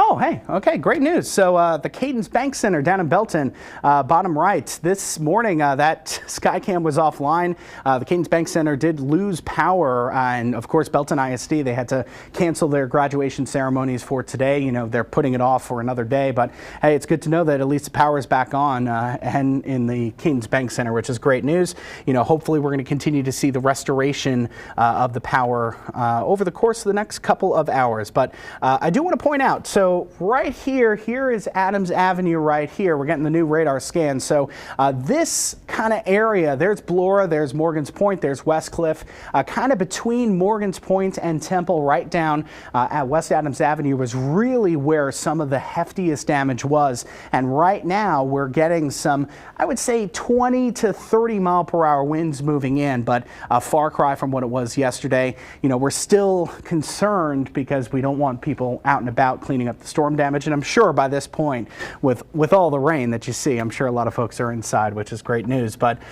Oh, hey, okay, great news. So the Cadence Bank Center down in Belton, bottom right, this morning that Skycam was offline. The Cadence Bank Center did lose power, and of course Belton ISD, they had to cancel their graduation ceremonies for today. They're putting it off for another day, but hey, it's good to know that at least the power is back on and in the Cadence Bank Center, which is great news. Hopefully we're going to continue to see the restoration of the power over the course of the next couple of hours. But I do want to point out, so right here is Adams Avenue right here. We're getting the new radar scan. So this kind of area, there's Blora, there's Morgan's Point, there's Westcliff, kind of between Morgan's Point and Temple, right down at West Adams Avenue was really where some of the heftiest damage was. And right now we're getting some, I would say, 20 to 30 mile per hour winds moving in, but a far cry from what it was yesterday. We're still concerned because we don't want people out and about cleaning up the storm damage, and I'm sure by this point, with all the rain that you see, I'm sure a lot of folks are inside, which is great news. But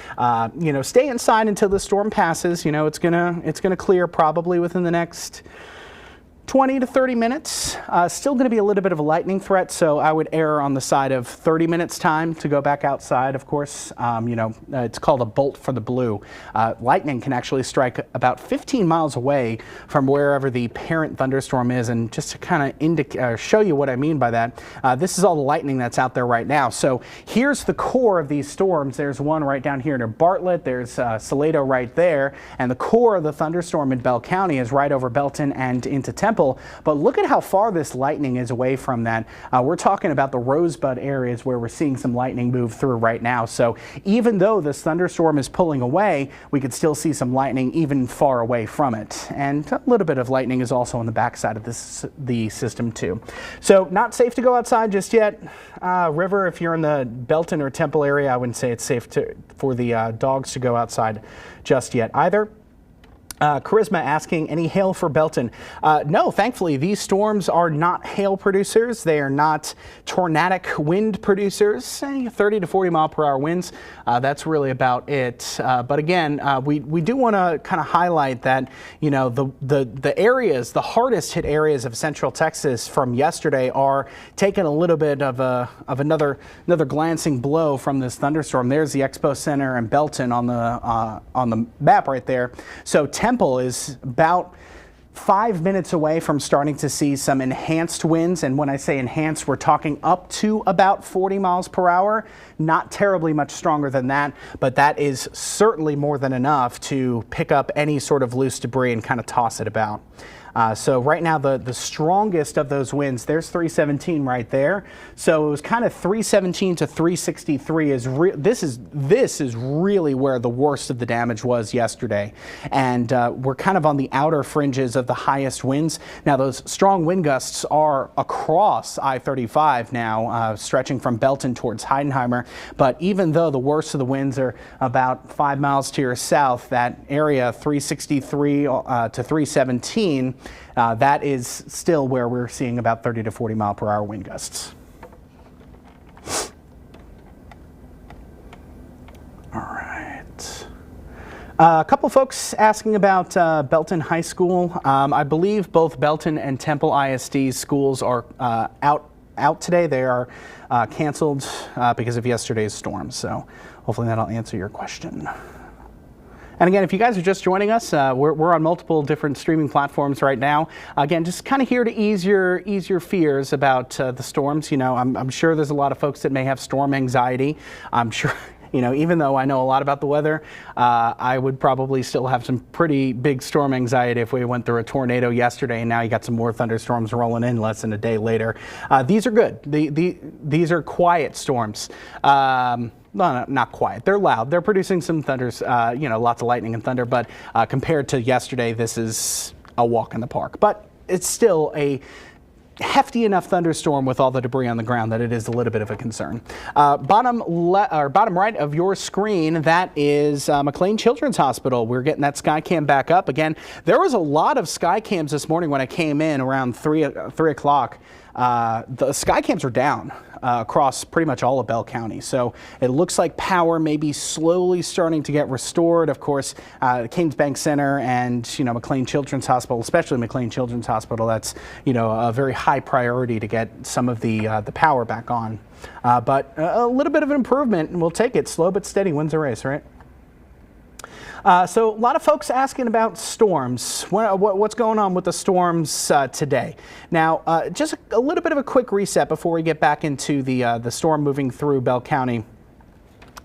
stay inside until the storm passes. It's gonna clear probably within the next 20 to 30 minutes. Still going to be a little bit of a lightning threat, so I would err on the side of 30 minutes time to go back outside, of course. It's called a bolt for the blue. Lightning can actually strike about 15 miles away from wherever the parent thunderstorm is, and just to kind of show you what I mean by that, this is all the lightning that's out there right now. So here's the core of these storms. There's one right down here near Bartlett, there's Salado right there, and the core of the thunderstorm in Bell County is right over Belton and into Temple. But look at how far this lightning is away from that. We're talking about the Rosebud areas where we're seeing some lightning move through right now. So even though this thunderstorm is pulling away, we could still see some lightning even far away from it. And a little bit of lightning is also on the backside of the system too. So not safe to go outside just yet. River, if you're in the Belton or Temple area, I wouldn't say it's safe for the dogs to go outside just yet either. Charisma asking, any hail for Belton? No, thankfully, these storms are not hail producers. They are not tornadic wind producers. 30 to 40 mile per hour winds. That's really about it. But again, we do want to kind of highlight that, the areas, the hardest hit areas of Central Texas from yesterday are taking a little bit of another glancing blow from this thunderstorm. There's the Expo Center and Belton on the map right there. So Temple is about 5 minutes away from starting to see some enhanced winds. And when I say enhanced, we're talking up to about 40 miles per hour. Not terribly much stronger than that, but that is certainly more than enough to pick up any sort of loose debris and kind of toss it about. So right now, the strongest of those winds, there's 317 right there. So it was kind of 317 to 363 this is really where the worst of the damage was yesterday. And we're kind of on the outer fringes of the highest winds. Now those strong wind gusts are across I-35 now, stretching from Belton towards Heidenheimer. But even though the worst of the winds are about 5 miles to your south, that area 363 to 317, that is still where we're seeing about 30 to 40 mile per hour wind gusts. A couple folks asking about Belton High School. I believe both Belton and Temple ISD schools are out today. They are canceled because of yesterday's storm. So hopefully that'll answer your question. And again, if you guys are just joining us, we're on multiple different streaming platforms right now. Again, just kind of here to ease your fears about the storms. You know, I'm sure there's a lot of folks that may have storm anxiety. I'm sure. You know, even though I know a lot about the weather, I would probably still have some pretty big storm anxiety if we went through a tornado yesterday and now you got some more thunderstorms rolling in less than a day later. These are good. These are quiet storms. No, not quiet. They're loud. They're producing some thunders, you know, lots of lightning and thunder. But compared to yesterday, this is a walk in the park. But it's still a hefty enough thunderstorm with all the debris on the ground that it is a little bit of a concern. Bottom right of your screen, that is McLean Children's Hospital. We're getting that Skycam back up again. There was a lot of Skycams this morning when I came in around 3 o'clock. The Skycams are down across pretty much all of Bell County. So it looks like power may be slowly starting to get restored. Of course, Canes Bank Center and, you know, McLean Children's Hospital, especially McLean Children's Hospital, that's, you know, a very high priority to get some of the power back on. But a little bit of an improvement, and we'll take it. Slow but steady wins the race, right? So a lot of folks asking about storms. What's going on with the storms today? Now, just a little bit of a quick reset before we get back into the storm moving through Bell County.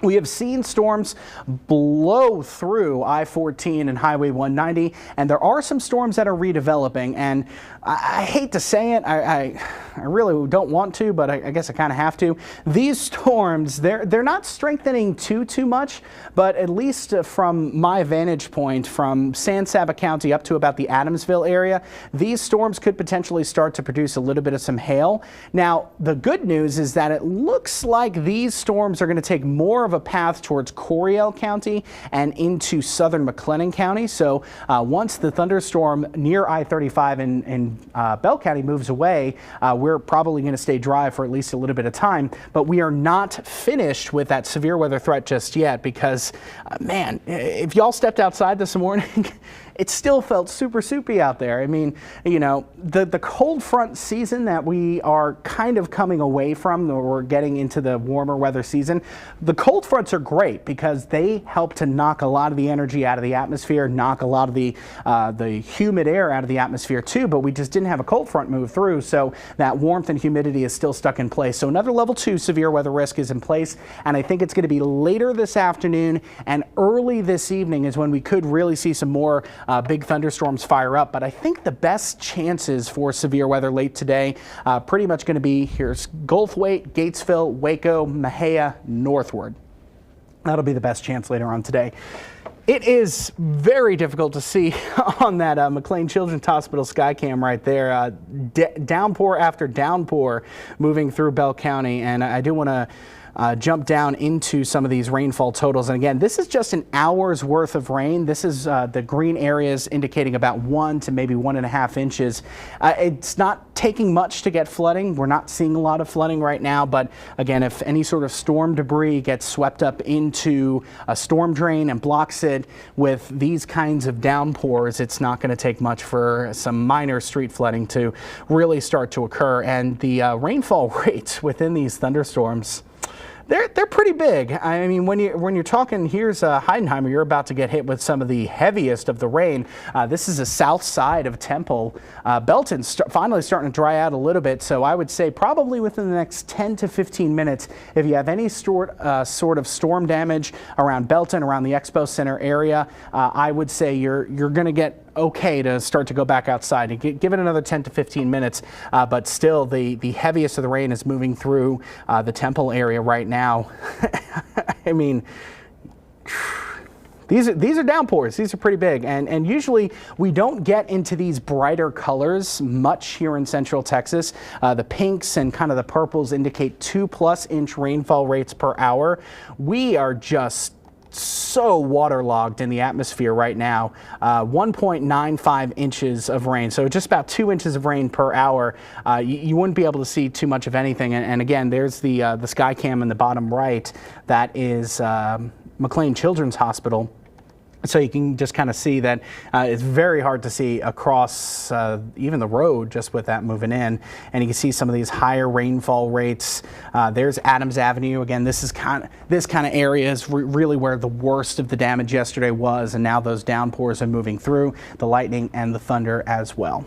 We have seen storms blow through I-14 and Highway 190, and there are some storms that are redeveloping. And I hate to say it, I really don't want to, but I guess I kind of have to. These storms, they're not strengthening too much, but at least from my vantage point, from San Saba County up to about the Adamsville area, these storms could potentially start to produce a little bit of some hail. Now, the good news is that it looks like these storms are going to take more of a path towards Coryell County and into southern McLennan County. So once the thunderstorm near I-35 in Bell County moves away, we're probably going to stay dry for at least a little bit of time. But we are not finished with that severe weather threat just yet because, man, if y'all stepped outside this morning, it still felt super soupy out there. I mean, you know, the cold front season that we are kind of coming away from, or we're getting into the warmer weather season, the cold fronts are great because they help to knock a lot of the energy out of the atmosphere, knock a lot of the humid air out of the atmosphere too, but we just didn't have a cold front move through, so that warmth and humidity is still stuck in place. So another level 2 severe weather risk is in place, and I think it's going to be later this afternoon and early this evening is when we could really see some more big thunderstorms fire up. But I think the best chances for severe weather late today pretty much going to be here's Gulfway, Gatesville, Waco, Mejia, northward. That'll be the best chance later on today. It is very difficult to see on that McLean Children's Hospital Skycam right there. Downpour after downpour moving through Bell County, and I do want to jump down into some of these rainfall totals. And again, this is just an hour's worth of rain. This is the green areas indicating about 1 to maybe 1.5 inches. It's not taking much to get flooding. We're not seeing a lot of flooding right now, but again, if any sort of storm debris gets swept up into a storm drain and blocks it with these kinds of downpours, it's not going to take much for some minor street flooding to really start to occur. And the rainfall rates within these thunderstorms, they're pretty big. I mean, when you're talking, here's Heidenheimer, you're about to get hit with some of the heaviest of the rain. This is the south side of Temple. Belton's finally starting to dry out a little bit, so I would say probably within the next 10 to 15 minutes, if you have any sort of storm damage around Belton, around the Expo Center area, I would say you're going to get okay to start to go back outside and give it another 10 to 15 minutes. But still, the heaviest of the rain is moving through the Temple area right now. I mean, these are downpours. These are pretty big, and usually we don't get into these brighter colors much here in Central Texas. The pinks and kind of the purples indicate 2+ inch rainfall rates per hour. We are just so waterlogged in the atmosphere right now. 1.95 inches of rain, so just about 2 inches of rain per hour. You wouldn't be able to see too much of anything. And again, there's the Skycam in the bottom right. That is McLean Children's Hospital. So you can just kind of see that it's very hard to see across even the road just with that moving in. And you can see some of these higher rainfall rates. There's Adams Avenue. Again, this kind of area is really where the worst of the damage yesterday was. And now those downpours are moving through, the lightning and the thunder as well.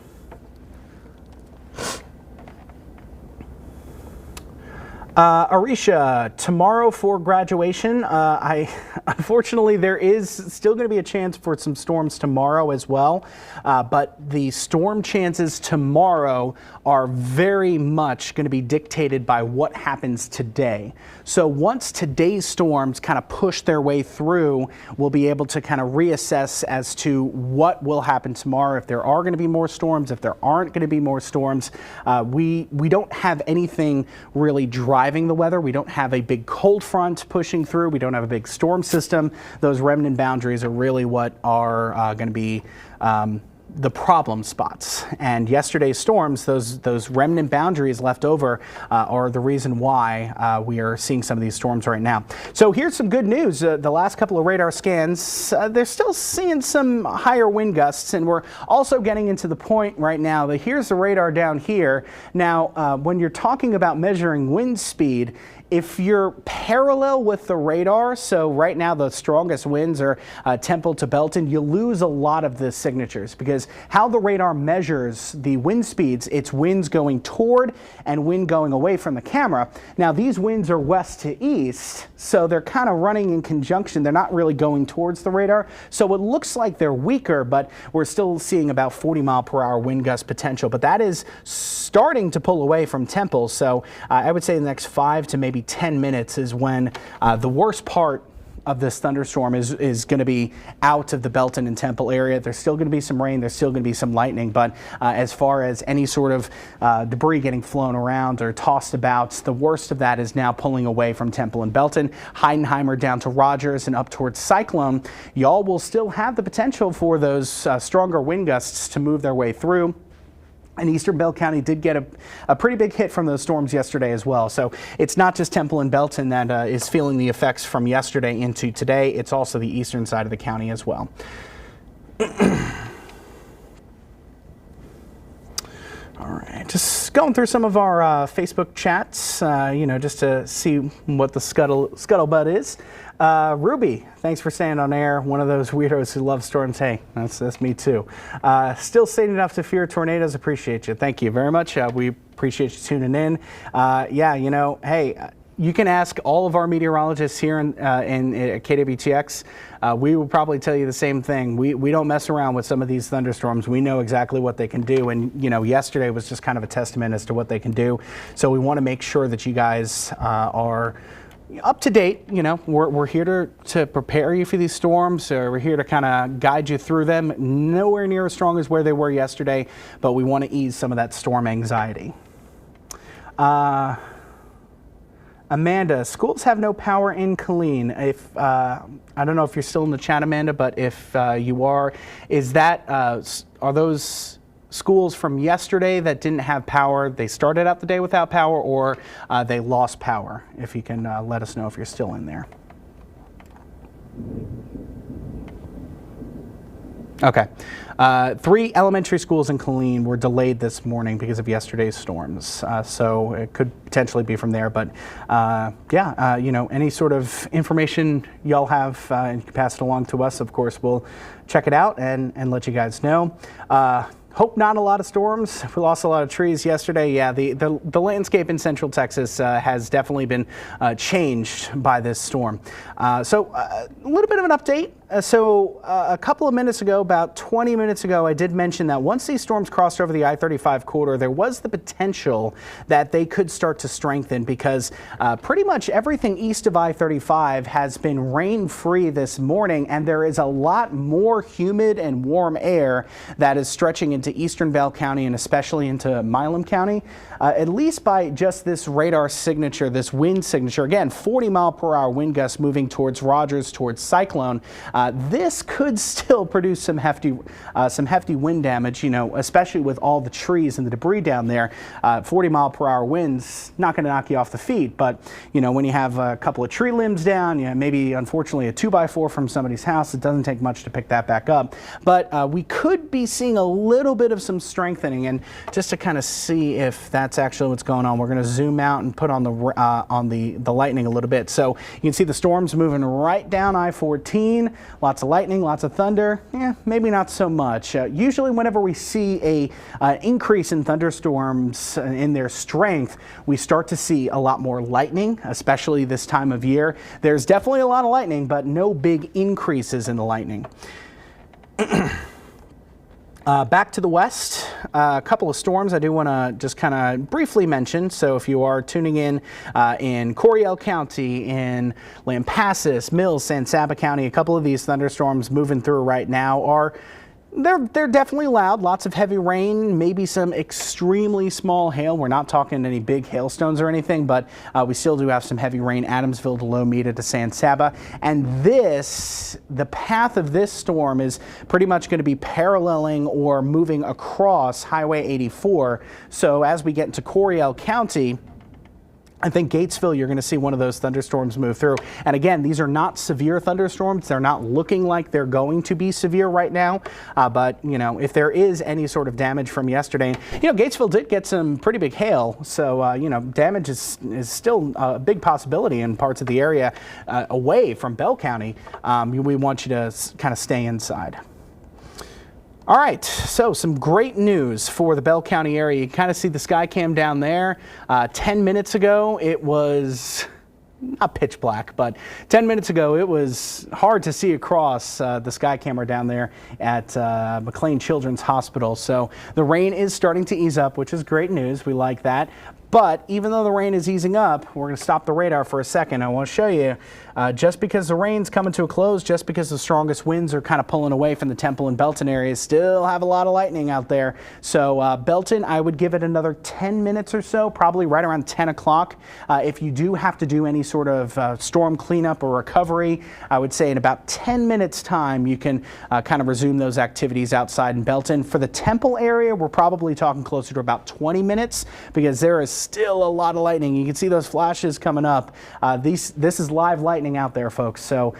Arisha, tomorrow for graduation, unfortunately there is still going to be a chance for some storms tomorrow as well, but the storm chances tomorrow are very much going to be dictated by what happens today. So once today's storms kind of push their way through, we'll be able to kind of reassess as to what will happen tomorrow, if there are going to be more storms, if there aren't going to be more storms. We don't have anything really driving the weather. We don't have a big cold front pushing through. We don't have a big storm system. Those remnant boundaries are really what are going to be the problem spots. And yesterday's storms, those remnant boundaries left over are the reason why we are seeing some of these storms right now. So here's some good news. The last couple of radar scans, they're still seeing some higher wind gusts, and we're also getting into the point right now that here's the radar down here. Now, when you're talking about measuring wind speed, if you're parallel with the radar, so right now the strongest winds are Temple to Belton, you lose a lot of the signatures because how the radar measures the wind speeds, it's winds going toward and wind going away from the camera. Now these winds are west to east, so they're kind of running in conjunction. They're not really going towards the radar, so it looks like they're weaker, but we're still seeing about 40-mile-per-hour wind gust potential, but that is starting to pull away from Temple. So I would say the next 5 to maybe 10 minutes is when the worst part of this thunderstorm is going to be out of the Belton and Temple area. There's still going to be some rain, there's still going to be some lightning, but as far as any sort of debris getting flown around or tossed about, the worst of that is now pulling away from Temple and Belton. Heidenheimer down to Rogers and up towards Cyclone. Y'all will still have the potential for those stronger wind gusts to move their way through. And Eastern Bell County did get a pretty big hit from those storms yesterday as well. So it's not just Temple and Belton that is feeling the effects from yesterday into today. It's also the eastern side of the county as well. All right, just going through some of our Facebook chats, just to see what the scuttlebutt is. Ruby, thanks for staying on air. One of those weirdos who love storms. Hey, that's me too. Still sane enough to fear tornadoes. Appreciate you. Thank you very much. We appreciate you tuning in. Hey, you can ask all of our meteorologists here in KWTX. We will probably tell you the same thing. We don't mess around with some of these thunderstorms. We know exactly what they can do. And, yesterday was just kind of a testament as to what they can do. So we want to make sure that you guys are up to date. We're here to prepare you for these storms. We're here to kind of guide you through them. Nowhere near as strong as where they were yesterday, but we want to ease some of that storm anxiety. Amanda, schools have no power in Killeen. If I don't know if you're still in the chat, Amanda, but if you are those schools from yesterday that didn't have power, they started out the day without power, or they lost power? If you can let us know if you're still in there. Okay. 3 elementary schools in Killeen were delayed this morning because of yesterday's storms. So it could potentially be from there. But any sort of information y'all have and you can pass it along to us, of course, we'll check it out and let you guys know. Hope not a lot of storms. We lost a lot of trees yesterday. Yeah, the landscape in Central Texas has definitely been changed by this storm. So a little bit of an update. A couple of minutes ago, about 20 minutes ago, I did mention that once these storms crossed over the I-35 corridor, there was the potential that they could start to strengthen because pretty much everything east of I-35 has been rain-free this morning, and there is a lot more humid and warm air that is stretching into eastern Bell County and especially into Milam County, at least by just this radar signature, this wind signature. Again, 40-mile-per-hour wind gusts moving towards Rogers, towards Cyclone. this could still produce some hefty wind damage, especially with all the trees and the debris down there. 40-mile-per-hour winds, not going to knock you off the feet, but when you have a couple of tree limbs down, maybe unfortunately a 2x4 from somebody's house, it doesn't take much to pick that back up. But we could be seeing a little bit of some strengthening, and just to kind of see if that's actually what's going on, we're going to zoom out and put on the lightning a little bit. So you can see the storms moving right down I-14. Lots of lightning, lots of thunder. Maybe not so much. Usually whenever we see a increase in thunderstorms in their strength, we start to see a lot more lightning, especially this time of year. There's definitely a lot of lightning, but no big increases in the lightning. Back to the west, a couple of storms I do want to just kind of briefly mention. So if you are tuning in Coryell County, in Lampasas, Mills, San Saba County, a couple of these thunderstorms moving through right now are they're definitely loud. Lots of heavy rain, maybe some extremely small hail. We're not talking any big hailstones or anything, but we still do have some heavy rain. Adamsville to Lomita to San Saba. And the path of this storm is pretty much going to be paralleling or moving across Highway 84. So as we get into Coryell County, I think Gatesville, you're going to see one of those thunderstorms move through. And again, these are not severe thunderstorms. They're not looking like they're going to be severe right now. But, if there is any sort of damage from yesterday, Gatesville did get some pretty big hail. So, damage is still a big possibility in parts of the area away from Bell County. We want you to kind of stay inside. All right, so some great news for the Bell County area. You kind of see the sky cam down there. 10 minutes ago, it was not pitch black, but 10 minutes ago, it was hard to see across the sky camera down there at McLean Children's Hospital. So the rain is starting to ease up, which is great news. We like that. But even though the rain is easing up, we're going to stop the radar for a second. I want to show you, just because the rain's coming to a close, just because the strongest winds are kind of pulling away from the Temple and Belton areas, still have a lot of lightning out there. So Belton, I would give it another 10 minutes or so, probably right around 10 o'clock. If you do have to do any sort of storm cleanup or recovery, I would say in about 10 minutes time, you can kind of resume those activities outside in Belton. For the Temple area, we're probably talking closer to about 20 minutes because there is still a lot of lightning. You can see those flashes coming up. This is live lightning out there, folks. So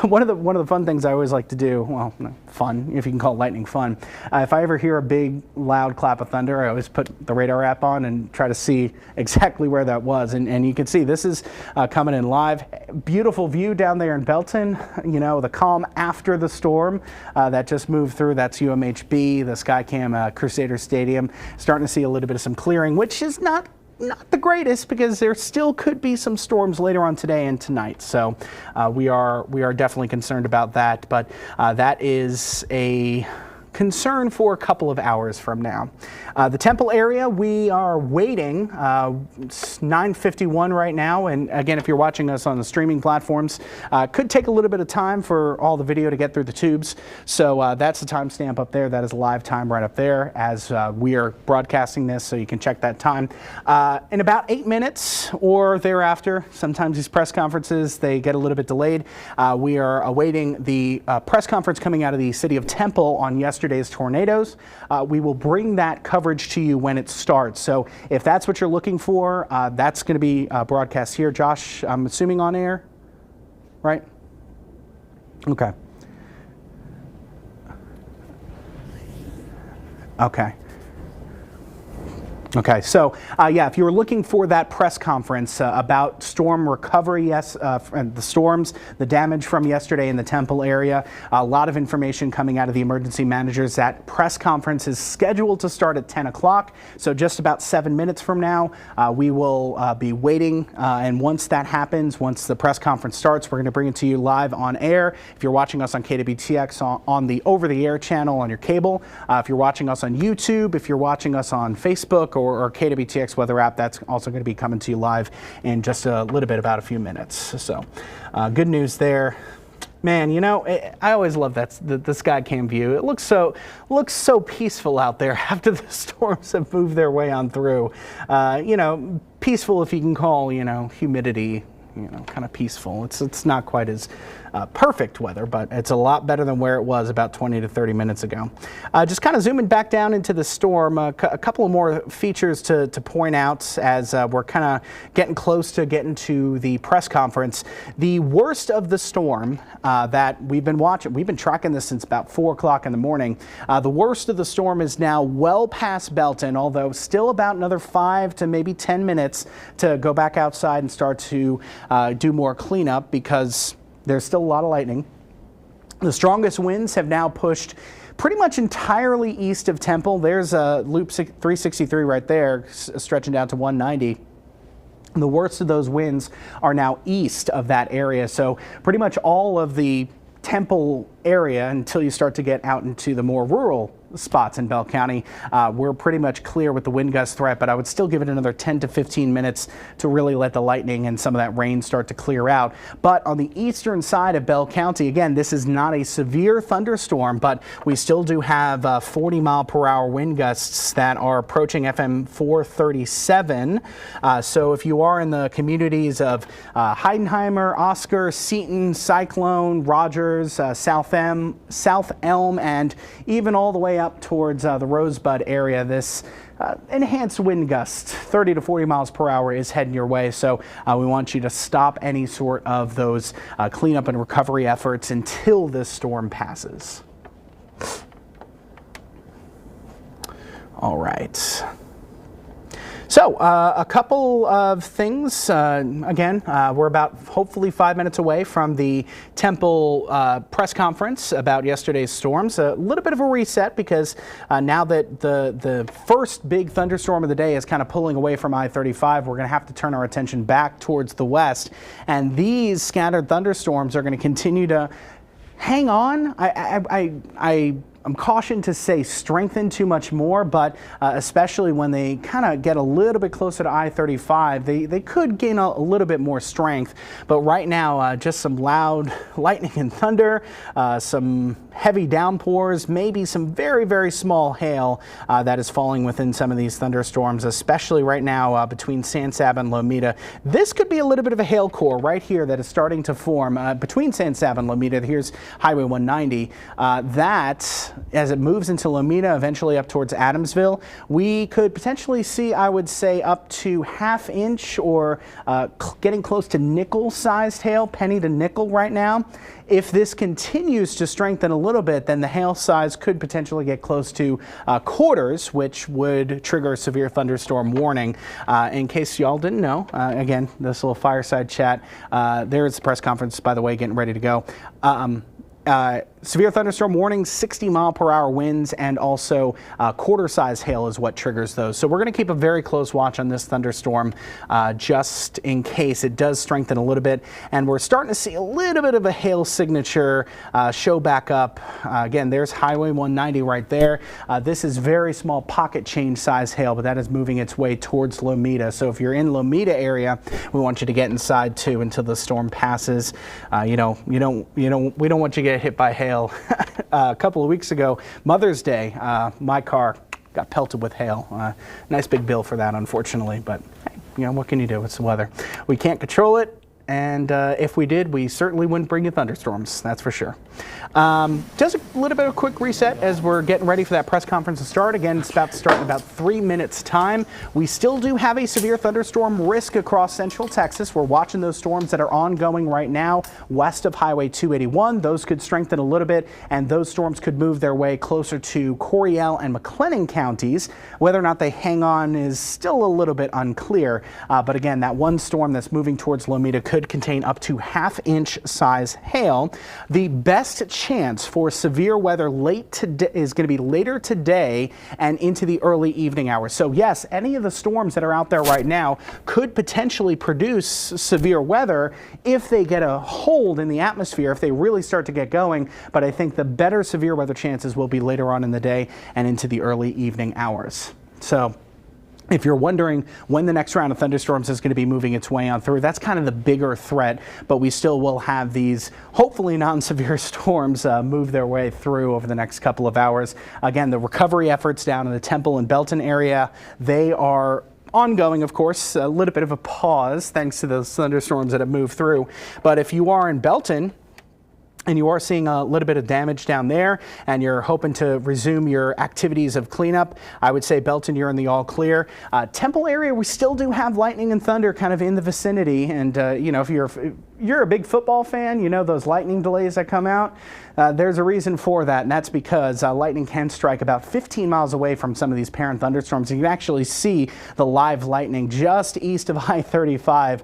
one of the fun things I always like to do, well, fun, if you can call lightning fun, if I ever hear a big loud clap of thunder, I always put the radar app on and try to see exactly where that was. And you can see this is coming in live. Beautiful view down there in Belton. The calm after the storm that just moved through. That's UMHB, the Skycam Crusader Stadium. Starting to see a little bit of some clearing, which is not the greatest because there still could be some storms later on today and tonight. So we are definitely concerned about that, but that is a concern for a couple of hours from now. The Temple area, we are waiting. It's 9:51 right now, and again, if you're watching us on the streaming platforms, could take a little bit of time for all the video to get through the tubes. So that's the timestamp up there. That is live time right up there as we are broadcasting this, so you can check that time. In about 8 minutes or thereafter, sometimes these press conferences, they get a little bit delayed. We are awaiting the press conference coming out of the city of Temple on yesterday's tornadoes. We will bring that coverage to you when it starts. So if that's what you're looking for, that's going to be broadcast here. Josh, I'm assuming on air, right? Okay. Okay. Okay, so yeah, if you were looking for that press conference about storm recovery, yes, and the storms, the damage from yesterday in the Temple area, a lot of information coming out of the emergency managers. That press conference is scheduled to start at 10 o'clock, so just about 7 minutes from now, we will be waiting, and once that happens, once the press conference starts, we're going to bring it to you live on air. If you're watching us on KWTX on the over-the-air channel on your cable, if you're watching us on YouTube, if you're watching us on Facebook or KWTX weather app, that's also going to be coming to you live in just a little bit, about a few minutes. So good news there. Man, I always love that the Skycam view. It looks so peaceful out there after the storms have moved their way on through. Peaceful, if you can call humidity kind of peaceful. It's not quite as perfect weather, but it's a lot better than where it was about 20 to 30 minutes ago. Just kind of zooming back down into the storm, a couple of more features to point out as we're kind of getting close to getting to the press conference. The worst of the storm that we've been watching, we've been tracking this since about 4 o'clock in the morning. The worst of the storm is now well past Belton, although still about another 5 to maybe 10 minutes to go back outside and start to do more cleanup because there's still a lot of lightning. The strongest winds have now pushed pretty much entirely east of Temple. There's Loop 363 right there, stretching down to 190. The worst of those winds are now east of that area. So pretty much all of the Temple area, until you start to get out into the more rural spots in Bell County, we're pretty much clear with the wind gust threat, but I would still give it another 10 to 15 minutes to really let the lightning and some of that rain start to clear out. But on the eastern side of Bell County, again, this is not a severe thunderstorm, but we still do have 40-mile-per-hour wind gusts that are approaching FM 437. So if you are in the communities of Heidenheimer, Oscar, Seton, Cyclone, Rogers, South Elm, and even all the way up towards the Rosebud area, this enhanced wind gust, 30 to 40 miles per hour, is heading your way. So we want you to stop any sort of those cleanup and recovery efforts until this storm passes. All right. So a couple of things. Again, we're about hopefully 5 minutes away from the Temple press conference about yesterday's storms. A little bit of a reset because now that the first big thunderstorm of the day is kind of pulling away from I-35, we're going to have to turn our attention back towards the west. And these scattered thunderstorms are going to continue to hang on. I'm cautioned to say strengthen too much more, but especially when they kind of get a little bit closer to I-35, they could gain a little bit more strength. But right now, just some loud lightning and thunder, some heavy downpours, maybe some very, very small hail that is falling within some of these thunderstorms, especially right now between San Sab and Lomita. This could be a little bit of a hail core right here that is starting to form between San Sab and Lomita. Here's Highway 190. That, as it moves into Lomita, eventually up towards Adamsville, we could potentially see, I would say, up to ½ inch or getting close to nickel-sized hail, penny to nickel right now. If this continues to strengthen a little bit, then the hail size could potentially get close to quarters, which would trigger a severe thunderstorm warning. In case y'all didn't know, again, this little fireside chat, there is the press conference, by the way, getting ready to go. Severe thunderstorm warning, 60-mile-per-hour winds, and also quarter-size hail is what triggers those. So we're going to keep a very close watch on this thunderstorm just in case it does strengthen a little bit. And we're starting to see a little bit of a hail signature show back up. Again, there's Highway 190 right there. This is very small pocket change size hail, but that is moving its way towards Lomita. So if you're in Lomita area, we want you to get inside too until the storm passes. We don't want you to get hit by hail. A couple of weeks ago, Mother's Day, my car got pelted with hail. Nice big bill for that, unfortunately, but hey, what can you do? It's the weather. We can't control it, and if we did, we certainly wouldn't bring you thunderstorms, that's for sure. Just a little bit of a quick reset as we're getting ready for that press conference to start. Again, it's about to start in about 3 minutes time. We still do have a severe thunderstorm risk across central Texas. We're watching those storms that are ongoing right now west of Highway 281. Those could strengthen a little bit, and those storms could move their way closer to Coryell and McLennan counties. Whether or not they hang on is still a little bit unclear. But again, that one storm that's moving towards Lomita could contain up to ½ inch size hail. The best chance for severe weather late today is going to be later today and into the early evening hours. So yes, any of the storms that are out there right now could potentially produce severe weather if they get a hold in the atmosphere, if they really start to get going. But I think the better severe weather chances will be later on in the day and into the early evening hours. So if you're wondering when the next round of thunderstorms is going to be moving its way on through, that's kind of the bigger threat, but we still will have these hopefully non-severe storms move their way through over the next couple of hours. Again, the recovery efforts down in the Temple and Belton area, they are ongoing, of course. A little bit of a pause thanks to those thunderstorms that have moved through. But if you are in Belton, and you are seeing a little bit of damage down there, and you're hoping to resume your activities of cleanup, I would say Belton, you're in the all clear. Temple area, we still do have lightning and thunder kind of in the vicinity, and if you're a big football fan, you know those lightning delays that come out. There's a reason for that, and that's because lightning can strike about 15 miles away from some of these parent thunderstorms. You can actually see the live lightning just east of I-35.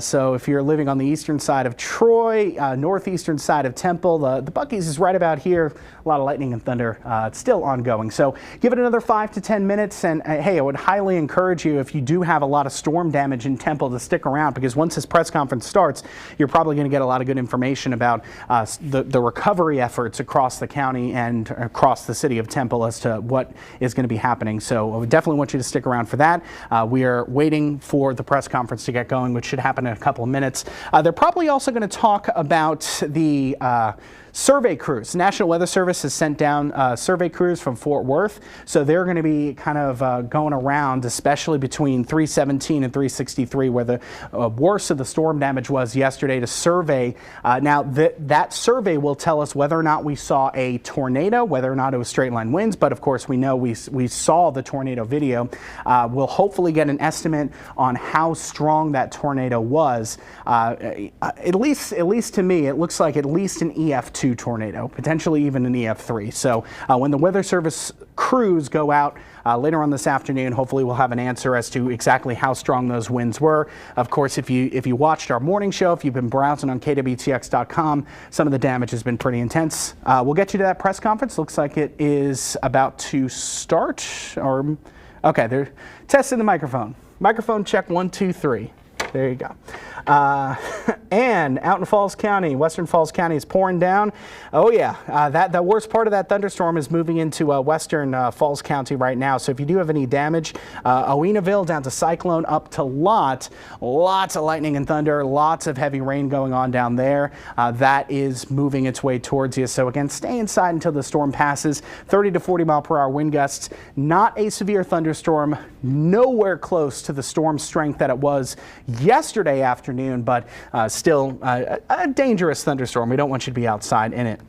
So if you're living on the eastern side of Troy, northeastern side of Temple, the Buc-ee's is right about here. A lot of lightning and thunder still ongoing. So give it another 5 to 10 minutes, and hey, I would highly encourage you, if you do have a lot of storm damage in Temple, to stick around, because once this press conference starts, you're probably going to get a lot of good information about the recovery efforts across the county and across the city of Temple as to what is going to be happening. So I would definitely want you to stick around for that. We are waiting for the press conference to get going, which should happen in a couple of minutes. They're probably also going to talk about the survey crews. The National Weather Service has sent down survey crews from Fort Worth, so they're going to be kind of going around, especially between 317 and 363, where the worst of the storm damage was yesterday, to survey. Now, that survey will tell us whether or not we saw a tornado, whether or not it was straight line winds, but of course we know we saw the tornado video. We'll hopefully get an estimate on how strong that tornado was. At least to me, it looks like at least an EF2 tornado, potentially even an EF3. So when the Weather Service crews go out later on this afternoon, hopefully we'll have an answer as to exactly how strong those winds were. Of course, if you watched our morning show, if you've been browsing on KWTX.com, some of the damage has been pretty intense. We'll get you to that press conference. Looks like it is about to start. Okay, they're testing the microphone. Microphone check 1, 2, 3. There you go. And out in Falls County, Western Falls County is pouring down. Oh yeah, the worst part of that thunderstorm is moving into Western Falls County right now. So if you do have any damage, Owenaville down to Cyclone up to lots of lightning and thunder, lots of heavy rain going on down there. That is moving its way towards you. So again, stay inside until the storm passes. 30 to 40 mile per hour wind gusts. Not a severe thunderstorm, nowhere close to the storm strength that it was yesterday afternoon, but still a dangerous thunderstorm. We don't want you to be outside in it.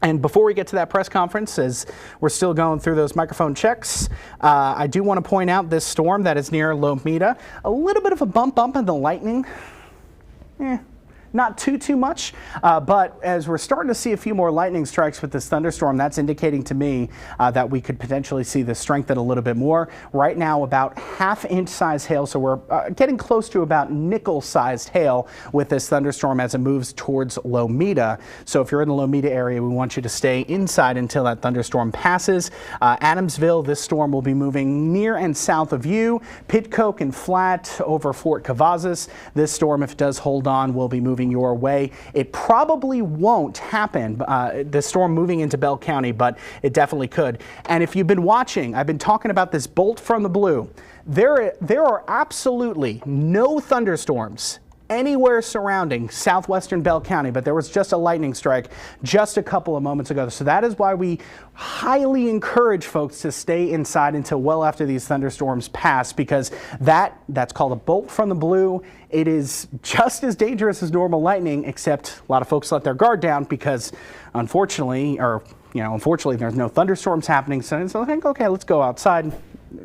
And before we get to that press conference, as we're still going through those microphone checks, I do want to point out this storm that is near Lomita. A little bit of a bump in the lightning. Not too much, but as we're starting to see a few more lightning strikes with this thunderstorm, that's indicating to me that we could potentially see this strengthen a little bit more. Right now, about half-inch size hail, so we're getting close to about nickel-sized hail with this thunderstorm as it moves towards Lomita. So if you're in the Lomita area, we want you to stay inside until that thunderstorm passes. Adamsville, this storm will be moving near and south of you. Pitcoke and Flat over Fort Cavazos. This storm, if it does hold on, will be moving your way. It probably won't happen, the storm moving into Bell County, but it definitely could. And if you've been watching, I've been talking about this bolt from the blue. There are absolutely no thunderstorms anywhere surrounding southwestern Bell County, but there was just a lightning strike just a couple of moments ago. So that is why we highly encourage folks to stay inside until well after these thunderstorms pass, because that's called a bolt from the blue. It is just as dangerous as normal lightning, except a lot of folks let their guard down because unfortunately there's no thunderstorms happening. So I think, okay, let's go outside.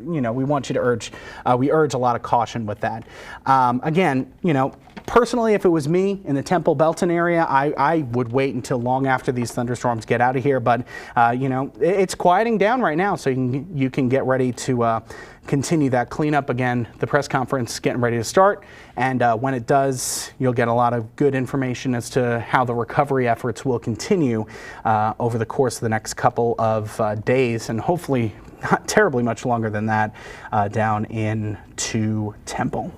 We want you to we urge a lot of caution with that. Again, personally, if it was me in the Temple Belton area, I would wait until long after these thunderstorms get out of here. But, it's quieting down right now, so you can get ready to continue that cleanup. Again, the press conference getting ready to start. And when it does, you'll get a lot of good information as to how the recovery efforts will continue over the course of the next couple of days, and hopefully not terribly much longer than that, down into Temple.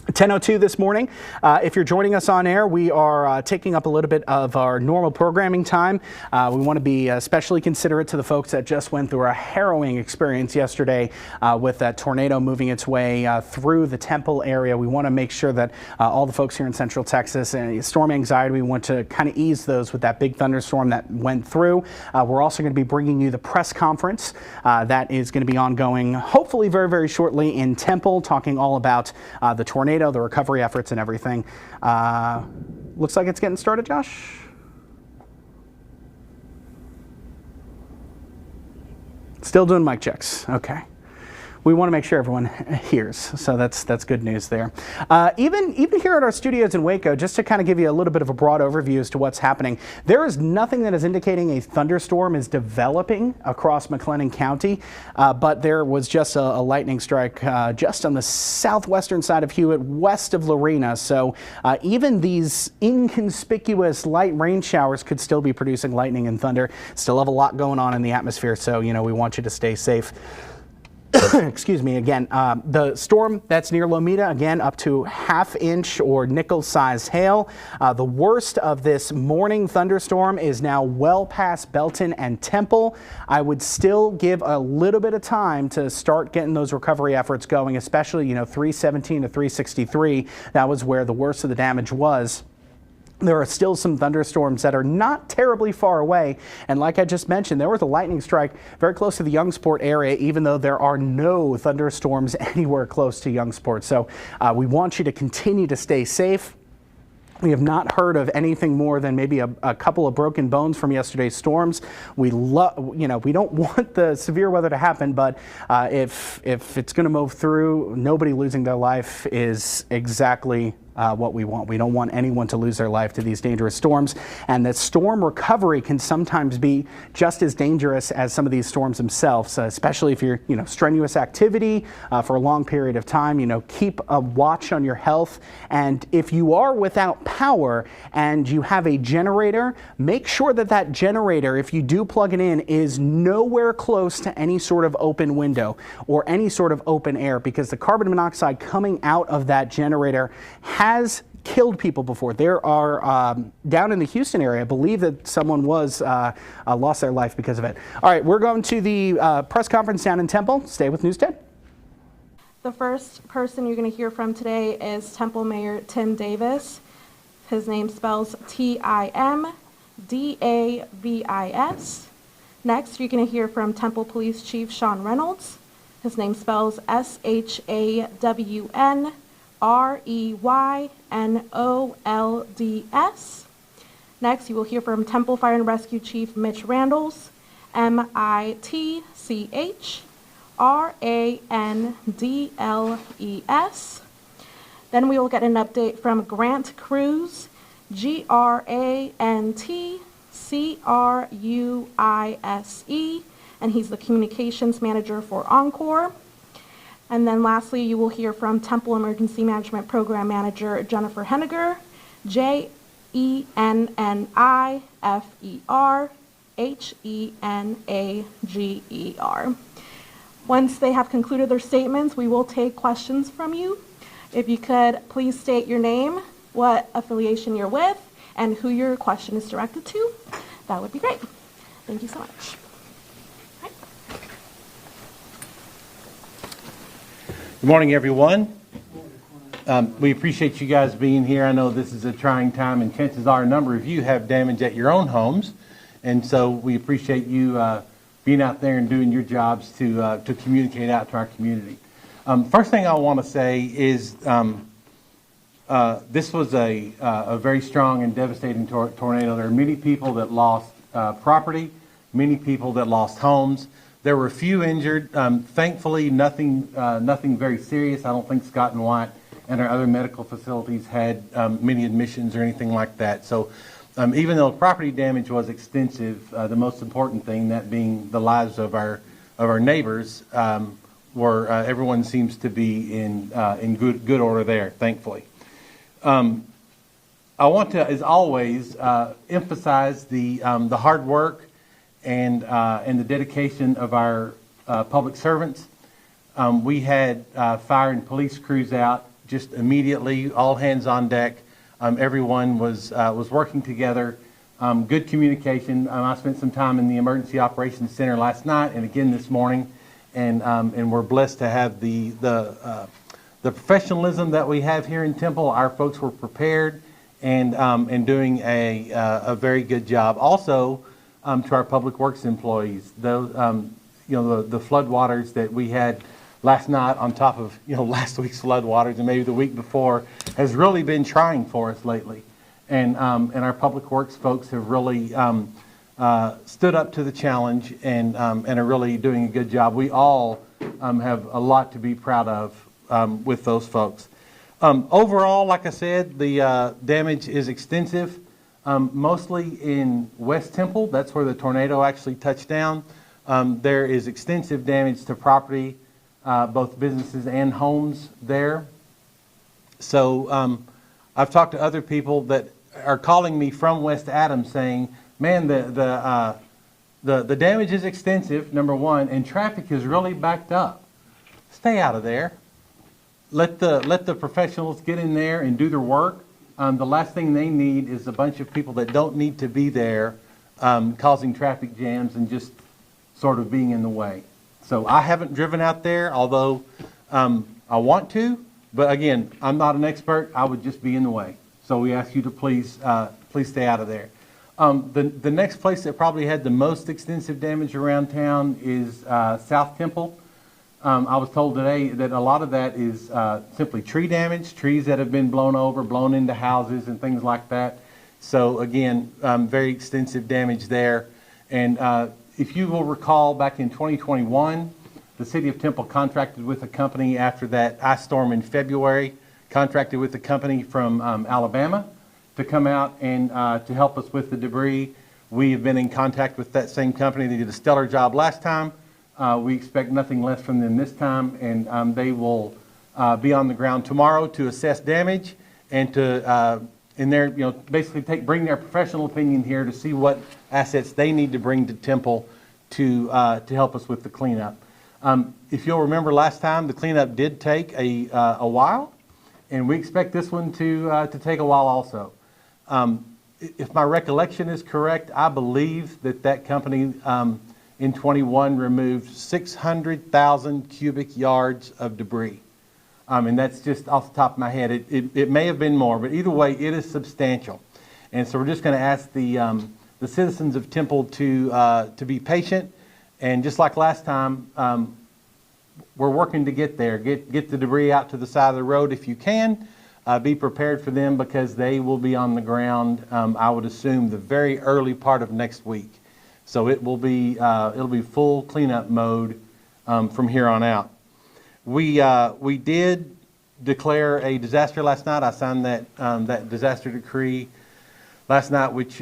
10:02 this morning. If you're joining us on air, we are taking up a little bit of our normal programming time. We want to be especially considerate to the folks that just went through a harrowing experience yesterday with that tornado moving its way through the Temple area. We want to make sure that all the folks here in Central Texas and storm anxiety, we want to kind of ease those with that big thunderstorm that went through. We're also going to be bringing you the press conference that is going to be ongoing hopefully very, very shortly in Temple, talking all about the tornado, the recovery efforts and everything. Looks like it's getting started, Josh. Still doing mic checks. Okay. We want to make sure everyone hears, so that's good news there. Even here at our studios in Waco, just to kind of give you a little bit of a broad overview as to what's happening, there is nothing that is indicating a thunderstorm is developing across McLennan County, but there was just a lightning strike just on the southwestern side of Hewitt, west of Lorena. So even these inconspicuous light rain showers could still be producing lightning and thunder. Still have a lot going on in the atmosphere, so we want you to stay safe. Excuse me again. The storm that's near Lomita, again, up to half-inch or nickel-sized hail. The worst of this morning thunderstorm is now well past Belton and Temple. I would still give a little bit of time to start getting those recovery efforts going, especially, 317 to 363. That was where the worst of the damage was. There are still some thunderstorms that are not terribly far away. And like I just mentioned, there was a lightning strike very close to the Youngsport area, even though there are no thunderstorms anywhere close to Youngsport. So we want you to continue to stay safe. We have not heard of anything more than maybe a couple of broken bones from yesterday's storms. We don't want the severe weather to happen, but if it's going to move through, nobody losing their life is exactly what we want. We don't want anyone to lose their life to these dangerous storms, and that storm recovery can sometimes be just as dangerous as some of these storms themselves, especially if you're, strenuous activity for a long period of time. Keep a watch on your health, and if you are without power and you have a generator, make sure that that generator, if you do plug it in, is nowhere close to any sort of open window or any sort of open air, because the carbon monoxide coming out of that generator has killed people before. There are, down in the Houston area, I believe that someone was lost their life because of it. All right, we're going to the press conference down in Temple. Stay with News 10.
The first person you're going to hear from today is Temple Mayor Tim Davis. His name spells Timdavis. Next, you're going to hear from Temple Police Chief Sean Reynolds. His name spells ShawnReynolds. Next, you will hear from Temple Fire and Rescue Chief Mitch Randles, MITCHRANDLES. Then we will get an update from Grant Cruz, GRANTCRUISE, and he's the Communications Manager for Encore. And then lastly, you will hear from Temple Emergency Management Program Manager Jennifer Henniger, JENNIFERHENAGER. Once they have concluded their statements, we will take questions from you. If you could please state your name, what affiliation you're with, and who your question is directed to, that would be great. Thank you so much.
Good morning, everyone. We appreciate you guys being here. I know this is a trying time, and chances are a number of you have damage at your own homes, and so we appreciate you being out there and doing your jobs to communicate out to our community. First thing I want to say is this was a very strong and devastating tornado. There are many people that lost property, many people that lost homes. There were a few injured. Thankfully, nothing very serious. I don't think Scott and White and our other medical facilities had many admissions or anything like that. So even though property damage was extensive, the most important thing, that being the lives of our neighbors, were everyone seems to be in good order there, thankfully. I want to, as always, emphasize the hard work and the dedication of our public servants. We had fire and police crews out just immediately, all hands on deck. Everyone was working together. Good communication. I spent some time in the Emergency Operations Center last night and again this morning, and we're blessed to have the professionalism that we have here in Temple. Our folks were prepared and doing a very good job. Also, to our public works employees, those the flood waters that we had last night on top of last week's flood waters and maybe the week before has really been trying for us lately, and our public works folks have really stood up to the challenge and are really doing a good job. We all have a lot to be proud of with those folks. Overall, like I said, the damage is extensive, mostly in West Temple. That's where the tornado actually touched down. There is extensive damage to property, both businesses and homes there. So I've talked to other people that are calling me from West Adams saying, man, the damage is extensive, number one, and traffic is really backed up. Stay out of there. Let the professionals get in there and do their work. The last thing they need is a bunch of people that don't need to be there causing traffic jams and just sort of being in the way. So I haven't driven out there, although I want to. But again, I'm not an expert. I would just be in the way. So we ask you to please stay out of there. The next place that probably had the most extensive damage around town is South Temple. I was told today that a lot of that is simply tree damage, trees that have been blown over, blown into houses and things like that. So again, very extensive damage there. And if you will recall, back in 2021, the City of Temple contracted with a company after that ice storm in February, contracted with a company from Alabama to come out and to help us with the debris. We have been in contact with that same company. They did a stellar job last time. We expect nothing less from them this time, and they will be on the ground tomorrow to assess damage and to, basically bring their professional opinion here to see what assets they need to bring to Temple to help us with the cleanup. If you'll remember last time, the cleanup did take a while, and we expect this one to take a while also. If my recollection is correct, I believe that company in 21 removed 600,000 cubic yards of debris. And that's just off the top of my head. It may have been more, but either way, it is substantial. And so we're just going to ask the citizens of Temple to be patient. And just like last time, we're working to get there. Get the debris out to the side of the road if you can. Be prepared for them because they will be on the ground, I would assume, the very early part of next week. So it'll be full cleanup mode from here on out. We did declare a disaster last night. I signed that disaster decree last night, which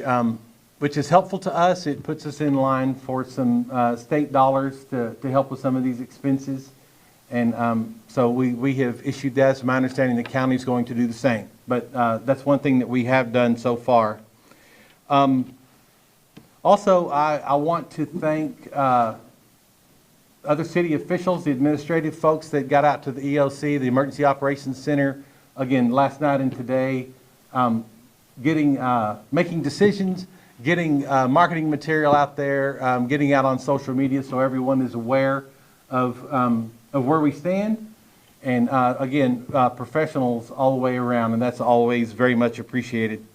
is helpful to us. It puts us in line for some state dollars to help with some of these expenses. And so we have issued that. It's my understanding the county is going to do the same. But that's one thing that we have done so far. Also, I want to thank other city officials, the administrative folks that got out to the EOC, the Emergency Operations Center, again, last night and today, making decisions, getting marketing material out there, getting out on social media so everyone is aware of where we stand. And again, professionals all the way around, and that's always very much appreciated.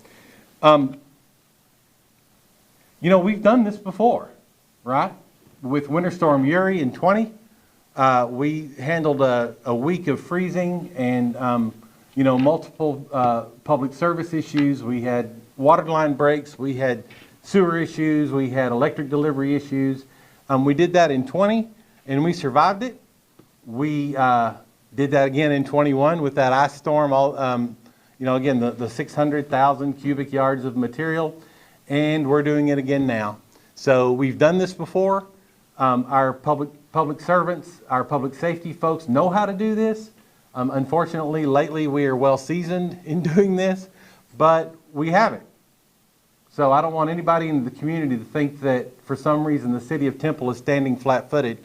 We've done this before, right? With Winter Storm Uri in 20, we handled a week of freezing and, multiple public service issues. We had water line breaks, we had sewer issues, we had electric delivery issues. We did that in 20, and we survived it. We did that again in 21 with that ice storm, again, the 600,000 cubic yards of material. And we're doing it again now. So we've done this before. Our public servants, our public safety folks know how to do this. Unfortunately, lately we are well seasoned in doing this, but we haven't. So I don't want anybody in the community to think that for some reason the city of Temple is standing flat-footed.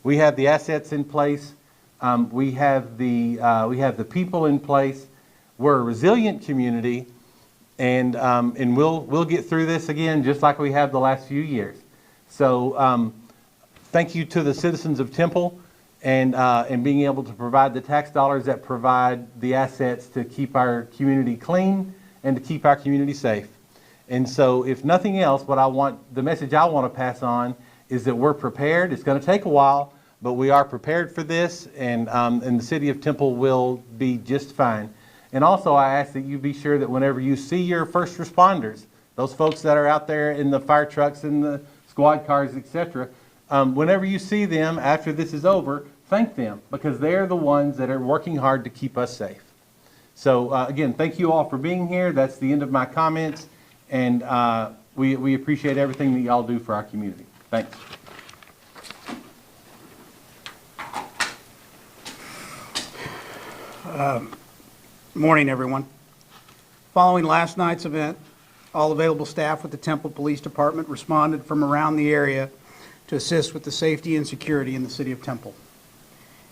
We have the assets in place. We have the people in place. We're a resilient community. And we'll get through this again just like we have the last few years. So thank you to the citizens of Temple and being able to provide the tax dollars that provide the assets to keep our community clean and to keep our community safe. And so if nothing else, the message I want to pass on is that we're prepared. It's going to take a while, but we are prepared for this, and the city of Temple will be just fine. And also, I ask that you be sure that whenever you see your first responders, those folks that are out there in the fire trucks and the squad cars, etc. Whenever you see them after this is over, thank them, because they're the ones that are working hard to keep us safe. So again, thank you all for being here. That's the end of my comments, and we appreciate everything that y'all do for our community. Thanks.
Morning, everyone. Following last night's event, all available staff with the Temple Police Department responded from around the area to assist with the safety and security in the city of Temple.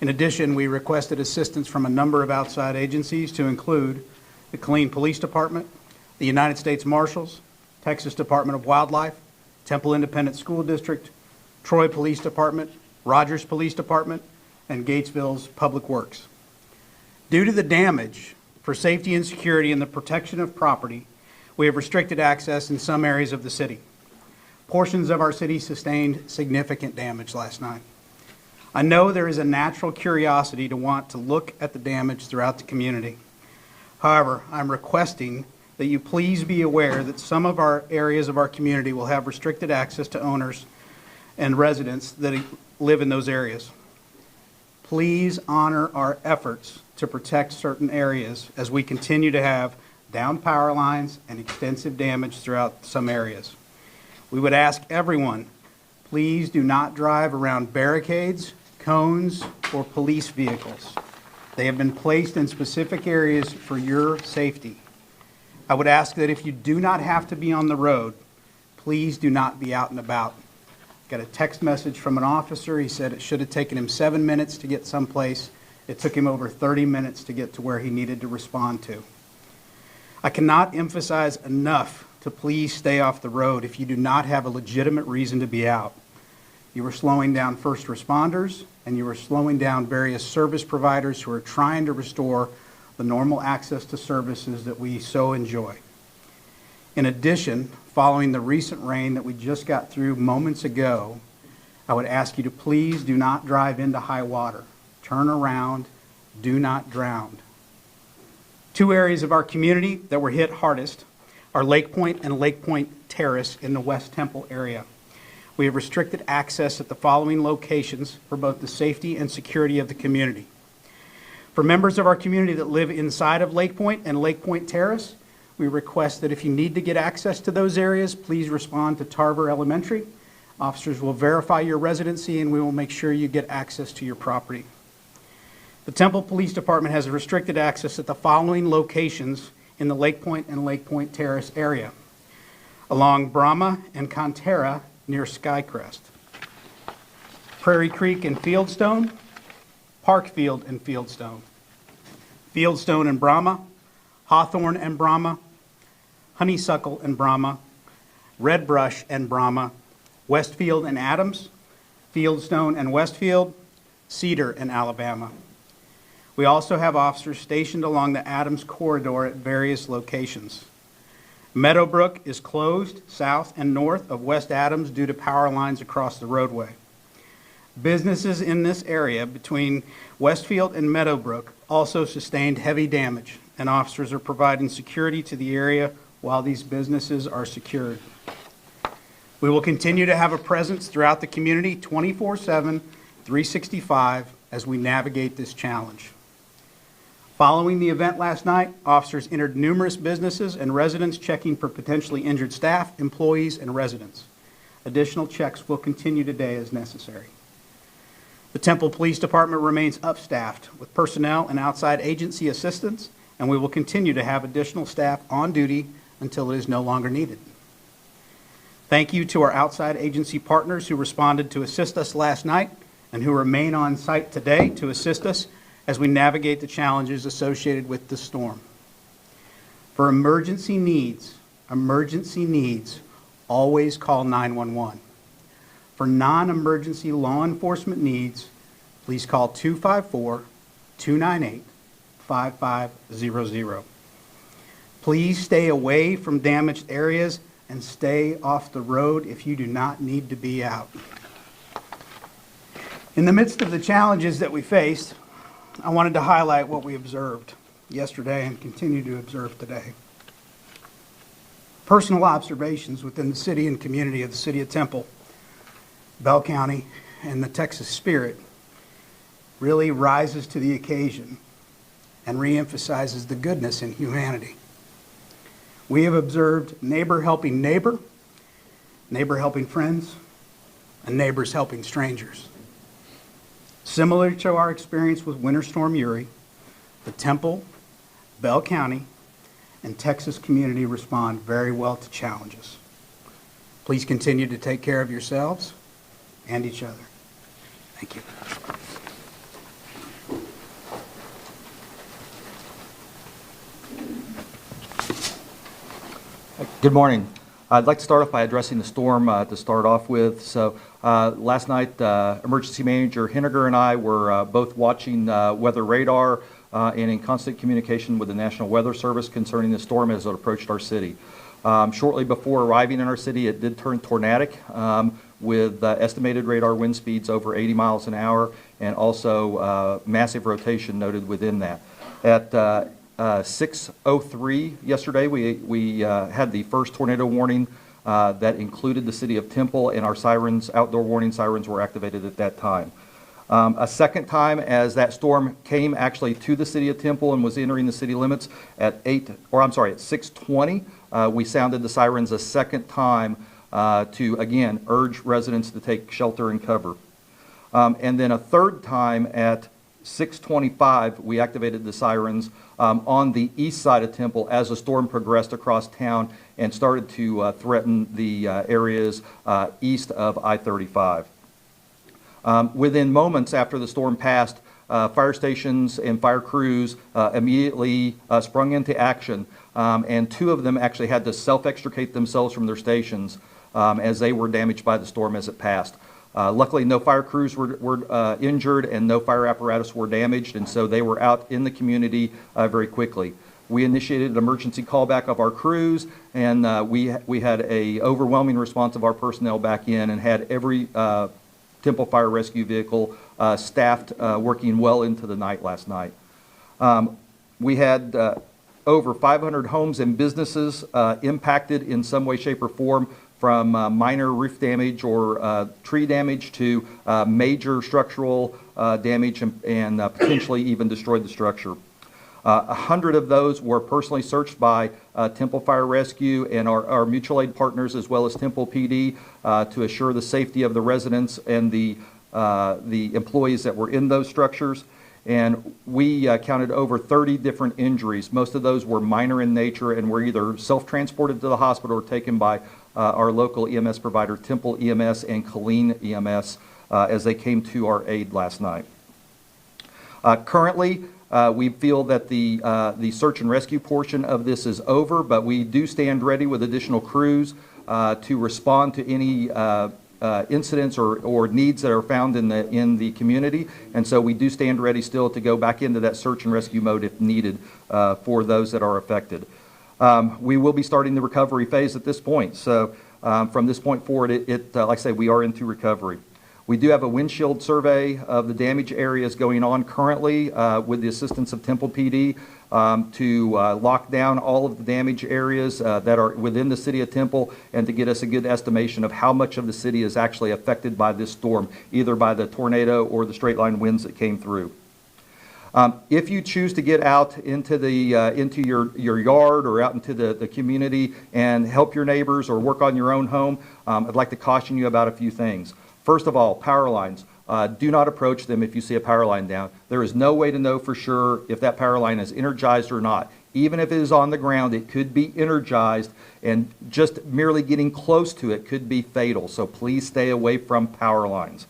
In addition, we requested assistance from a number of outside agencies to include the Killeen Police Department, the United States Marshals, Texas Department of Wildlife, Temple Independent School District, Troy Police Department, Rogers Police Department, and Gatesville's Public Works. Due to the damage for safety and security and the protection of property, we have restricted access in some areas of the city. Portions of our city sustained significant damage last night. I know there is a natural curiosity to want to look at the damage throughout the community. However, I'm requesting that you please be aware that some of our areas of our community will have restricted access to owners and residents that live in those areas. Please honor our efforts to protect certain areas as we continue to have down power lines and extensive damage throughout some areas. We would ask everyone, please do not drive around barricades, cones, or police vehicles. They have been placed in specific areas for your safety. I would ask that if you do not have to be on the road, please do not be out and about. Got a text message from an officer. He said it should have taken him 7 minutes to get someplace. It took him over 30 minutes to get to where he needed to respond to. I cannot emphasize enough to please stay off the road if you do not have a legitimate reason to be out. You are slowing down first responders, and you are slowing down various service providers who are trying to restore the normal access to services that we so enjoy. In addition, following the recent rain that we just got through moments ago, I would ask you to please do not drive into high water. Turn around, do not drown. Two areas of our community that were hit hardest are Lake Point and Lake Point Terrace in the West Temple area. We have restricted access at the following locations for both the safety and security of the community. For members of our community that live inside of Lake Point and Lake Point Terrace, we request that if you need to get access to those areas, please respond to Tarver Elementary. Officers will verify your residency and we will make sure you get access to your property. The Temple Police Department has restricted access at the following locations in the Lake Point and Lake Point Terrace area: along Brahma and Contera near Skycrest, Prairie Creek and Fieldstone, Parkfield and Fieldstone, Fieldstone and Brahma, Hawthorne and Brahma, Honeysuckle and Brahma, Red Brush and Brahma, Westfield and Adams, Fieldstone and Westfield, Cedar and Alabama. We also have officers stationed along the Adams corridor at various locations. Meadowbrook is closed south and north of West Adams due to power lines across the roadway. Businesses in this area between Westfield and Meadowbrook also sustained heavy damage, and officers are providing security to the area while these businesses are secured. We will continue to have a presence throughout the community 24/7, 365 as we navigate this challenge. Following the event last night, officers entered numerous businesses and residents checking for potentially injured staff, employees, and residents. Additional checks will continue today as necessary. The Temple Police Department remains upstaffed with personnel and outside agency assistance, and we will continue to have additional staff on duty until it is no longer needed. Thank you to our outside agency partners who responded to assist us last night and who remain on site today to assist us as we navigate the challenges associated with the storm. For emergency needs, always call 911. For non-emergency law enforcement needs, please call 254-298-5500. Please stay away from damaged areas and stay off the road if you do not need to be out. In the midst of the challenges that we faced, I wanted to highlight what we observed yesterday and continue to observe today. personal observations within the city and community of the city of Temple, Bell County, and the Texas spirit really rises to the occasion and reemphasizes the goodness in humanity. We have observed neighbor helping neighbor, neighbor helping friends, and neighbors helping strangers. Similar to our experience with Winter Storm Uri, the Temple, Bell County, and Texas community respond very well to challenges. Please continue to take care of yourselves and each other. Thank you.
Good morning. I'd like to start off by addressing the storm to start off with. So last night, Emergency Manager Henniger and I were both watching weather radar and in constant communication with the National Weather Service concerning the storm as it approached our city. Shortly before arriving in our city, it did turn tornadic with estimated radar wind speeds over 80 miles an hour and also massive rotation noted within that. At 6:03 yesterday, we had the first tornado warning that included the city of Temple, and our sirens, outdoor warning sirens, were activated at that time. A second time, as that storm came actually to the city of Temple and was entering the city limits at 6:20, we sounded the sirens a second time to again urge residents to take shelter and cover. And then a third time at 6:25, we activated the sirens on the east side of Temple as the storm progressed across town and started to threaten the areas east of I-35. Within moments after the storm passed, fire stations and fire crews immediately sprung into action, and two of them actually had to self-extricate themselves from their stations as they were damaged by the storm as it passed. Luckily, no fire crews were injured and no fire apparatus were damaged, and so they were out in the community very quickly. We initiated an emergency callback of our crews, and we had an overwhelming response of our personnel back in and had every Temple Fire Rescue vehicle staffed working well into the night last night. We had over 500 homes and businesses impacted in some way, shape, or form, from minor roof damage or tree damage to major structural damage and potentially even destroyed the structure. 100 of those were personally searched by Temple Fire Rescue and our mutual aid partners, as well as Temple PD, to assure the safety of the residents and the employees that were in those structures. And we counted over 30 different injuries. Most of those were minor in nature and were either self-transported to the hospital or taken by our local EMS provider, Temple EMS and Colleen EMS, as they came to our aid last night. Currently, we feel that the search and rescue portion of this is over, but we do stand ready with additional crews to respond to any incidents or needs that are found in the community, and so we do stand ready still to go back into that search and rescue mode if needed for those that are affected. We will be starting the recovery phase at this point, so from this point forward, like I say, we are into recovery. We do have a windshield survey of the damage areas going on currently with the assistance of Temple PD to lock down all of the damage areas that are within the city of Temple and to get us a good estimation of how much of the city is actually affected by this storm, either by the tornado or the straight line winds that came through. If you choose to get out into your yard or out into the community and help your neighbors or work on your own home, I'd like to caution you about a few things. First of all, power lines. Do not approach them if you see a power line down. There is no way to know for sure if that power line is energized or not. Even if it is on the ground, it could be energized, and just merely getting close to it could be fatal. So please stay away from power lines.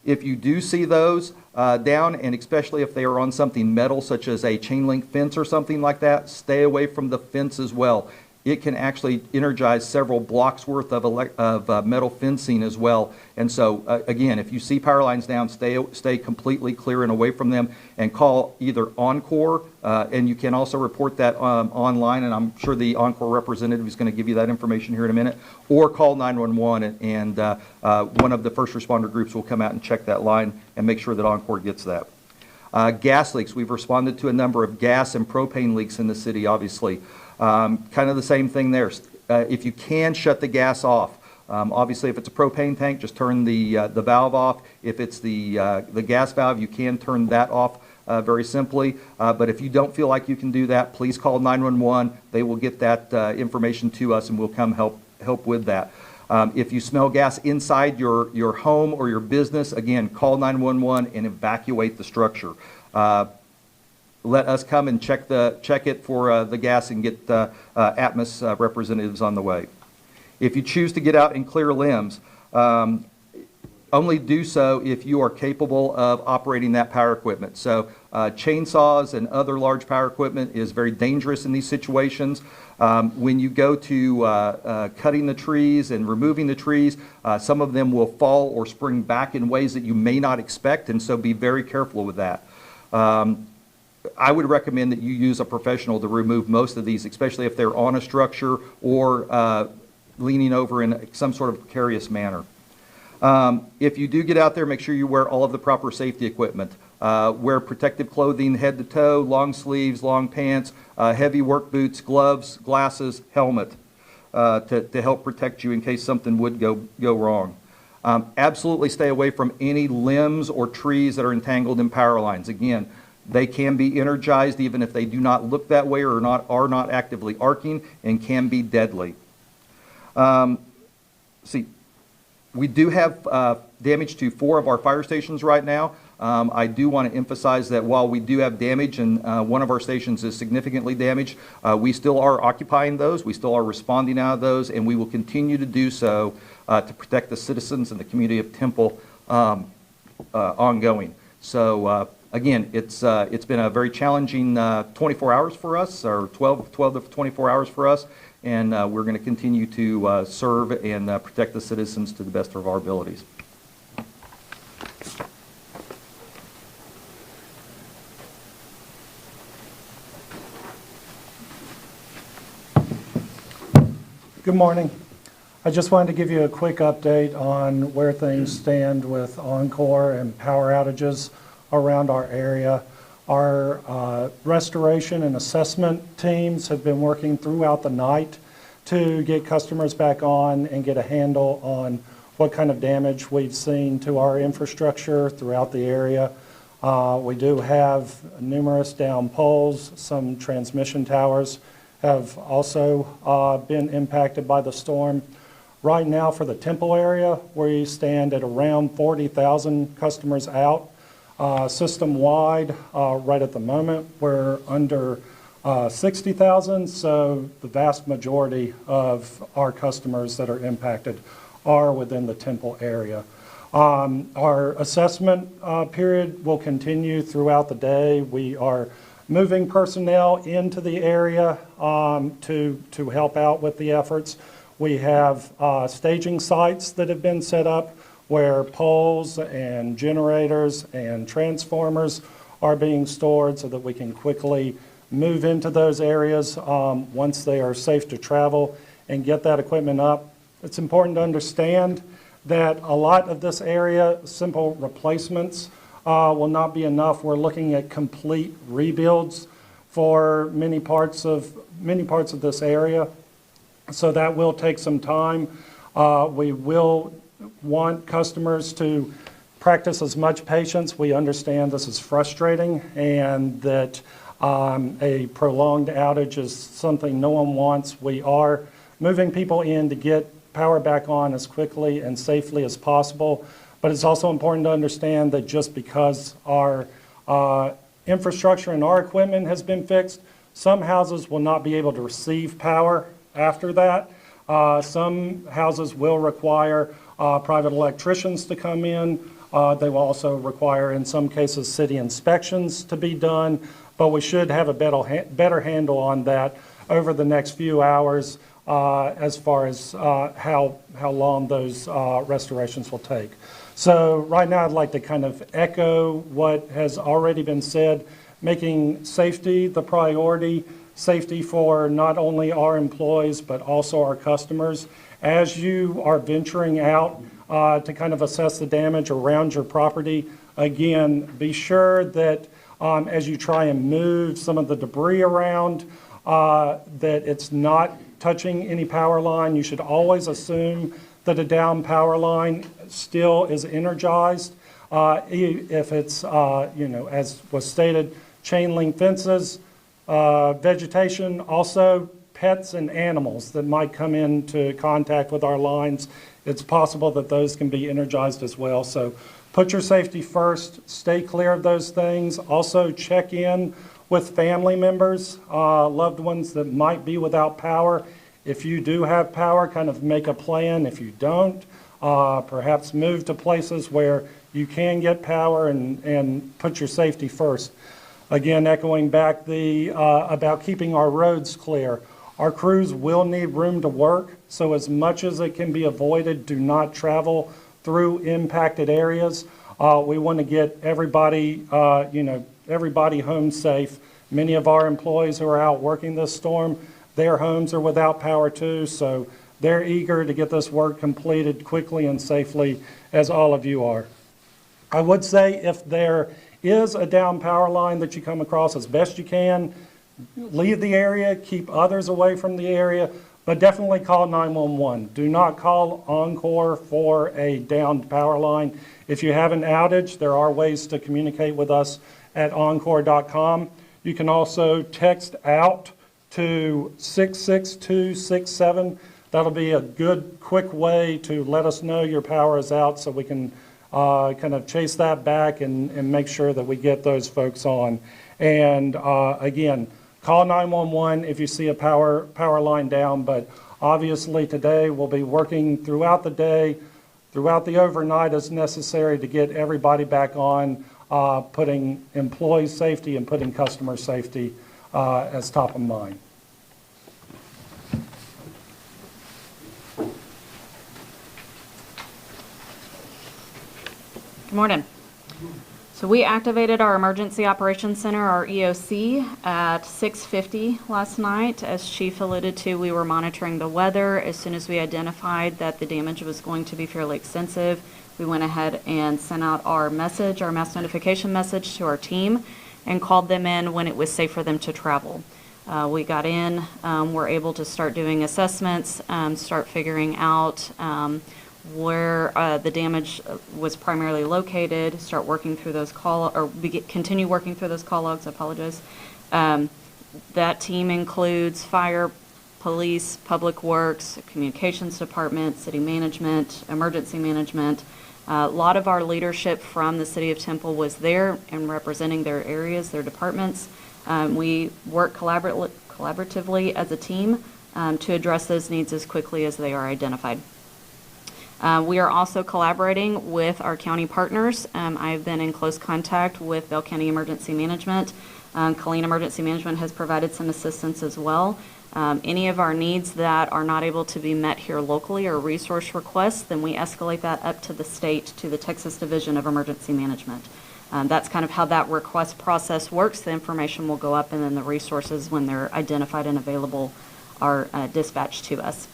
If you do see those down, and especially if they are on something metal, such as a chain link fence or something like that, stay away from the fence as well. It can actually energize several blocks worth of metal fencing as well. And so, again, if you see power lines down, stay completely clear and away from them, and call either Encore, and you can also report that online, and I'm sure the Encore representative is going to give you that information here in a minute, or call 911, and one of the first responder groups will come out and check that line and make sure that Encore gets that. Gas leaks. We've responded to a number of gas and propane leaks in the city, obviously. Kind of the same thing there. If you can, shut the gas off. Obviously, if it's a propane tank, just turn the valve off. If it's the gas valve, you can turn that off very simply. But if you don't feel like you can do that, please call 911. They will get that information to us, and we'll come help with that. If you smell gas inside your home or your business, again, call 911 and evacuate the structure. Let us come and check it for the gas and get Atmos representatives on the way. If you choose to get out and clear limbs, only do so if you are capable of operating that power equipment. So chainsaws and other large power equipment is very dangerous in these situations. When you go to cutting the trees and removing the trees, some of them will fall or spring back in ways that you may not expect, and so be very careful with that. I would recommend that you use a professional to remove most of these, especially if they're on a structure or leaning over in some sort of precarious manner. If you do get out there, make sure you wear all of the proper safety equipment. Wear protective clothing head to toe, long sleeves, long pants, heavy work boots, gloves, glasses, helmet to help protect you in case something would go wrong. Absolutely stay away from any limbs or trees that are entangled in power lines. Again, they can be energized even if they do not look that way or are not actively arcing, and can be deadly. We do have damage to 4 of our fire stations right now. I do want to emphasize that while we do have damage and one of our stations is significantly damaged, we still are occupying those, we still are responding out of those, and we will continue to do so to protect the citizens and the community of Temple ongoing. So again, it's been a very challenging 24 hours for us, or 12 to 24 hours for us, and we're going to continue to serve and protect the citizens to the best of our abilities.
Good morning. I just wanted to give you a quick update on where things stand with Encore and power outages around our area. Our restoration and assessment teams have been working throughout the night to get customers back on and get a handle on what kind of damage we've seen to our infrastructure throughout the area. We do have numerous down poles. Some transmission towers have also been impacted by the storm. Right now for the Temple area, we stand at around 40,000 customers out. System-wide, right at the moment, we're under 60,000, so the vast majority of our customers that are impacted are within the Temple area. Our assessment period will continue throughout the day. We are moving personnel into the area to help out with the efforts. We have staging sites that have been set up where poles and generators and transformers are being stored so that we can quickly move into those areas once they are safe to travel and get that equipment up. It's important to understand that a lot of this area, simple replacements, will not be enough. We're looking at complete rebuilds for many parts of this area, so that will take some time. We will want customers to practice as much patience. We understand this is frustrating and that a prolonged outage is something no one wants. We are moving people in to get power back on as quickly and safely as possible, but it's also important to understand that just because our infrastructure and our equipment has been fixed, some houses will not be able to receive power after that. Some houses will require private electricians to come in. They will also require, in some cases, city inspections to be done, but we should have a better handle on that over the next few hours as far as how long those restorations will take. So right now I'd like to kind of echo what has already been said, making safety the priority, safety for not only our employees but also our customers. As you are venturing out to kind of assess the damage around your property, again, be sure that as you try and move some of the debris around, that it's not touching any power line. You should always assume that a down power line still is energized. If it's, as was stated, chain link fences, vegetation, also pets and animals that might come into contact with our lines, it's possible that those can be energized as well. So put your safety first, stay clear of those things. Also check in with family members, loved ones that might be without power. If you do have power, kind of make a plan. If you don't, perhaps move to places where you can get power and put your safety first. Again, echoing back about keeping our roads clear. Our crews will need room to work, so as much as it can be avoided, do not travel through impacted areas. We want to get everybody, everybody home safe. Many of our employees who are out working this storm, their homes are without power too, so they're eager to get this work completed quickly and safely, as all of you are. I would say if there is a down power line that you come across, as best you can, leave the area, keep others away from the area, but definitely call 911. Do not call Encore for a downed power line. If you have an outage, there are ways to communicate with us at encore.com. You can also text out to 66267. That'll be a good, quick way to let us know your power is out so we can kind of chase that back and make sure that we get those folks on. And again, call 911 if you see a power line down, but obviously today we'll be working throughout the day, throughout the overnight as necessary to get everybody back on, putting employee safety and putting customer safety as top of mind.
Good morning. So we activated our Emergency Operations Center, our EOC, at 6:50 last night. As Chief alluded to, we were monitoring the weather. As soon as we identified that the damage was going to be fairly extensive, we went ahead and sent out our message, our mass notification message to our team, and called them in when it was safe for them to travel. We got in, were able to start doing assessments, start figuring out where the damage was primarily located, start working through those continue working through those call logs. I apologize. That team includes fire, police, public works, communications department, city management, emergency management. A lot of our leadership from the city of Temple was there and representing their areas, their departments. We work collaboratively as a team to address those needs as quickly as they are identified. We are also collaborating with our county partners. I've been in close contact with Bell County Emergency Management. Colleen Emergency Management has provided some assistance as well. Any of our needs that are not able to be met here locally or resource requests, then we escalate that up to the state, to the Texas Division of Emergency Management. That's kind of how that request process works. The information will go up and then the resources, when they're identified and available, are dispatched to us.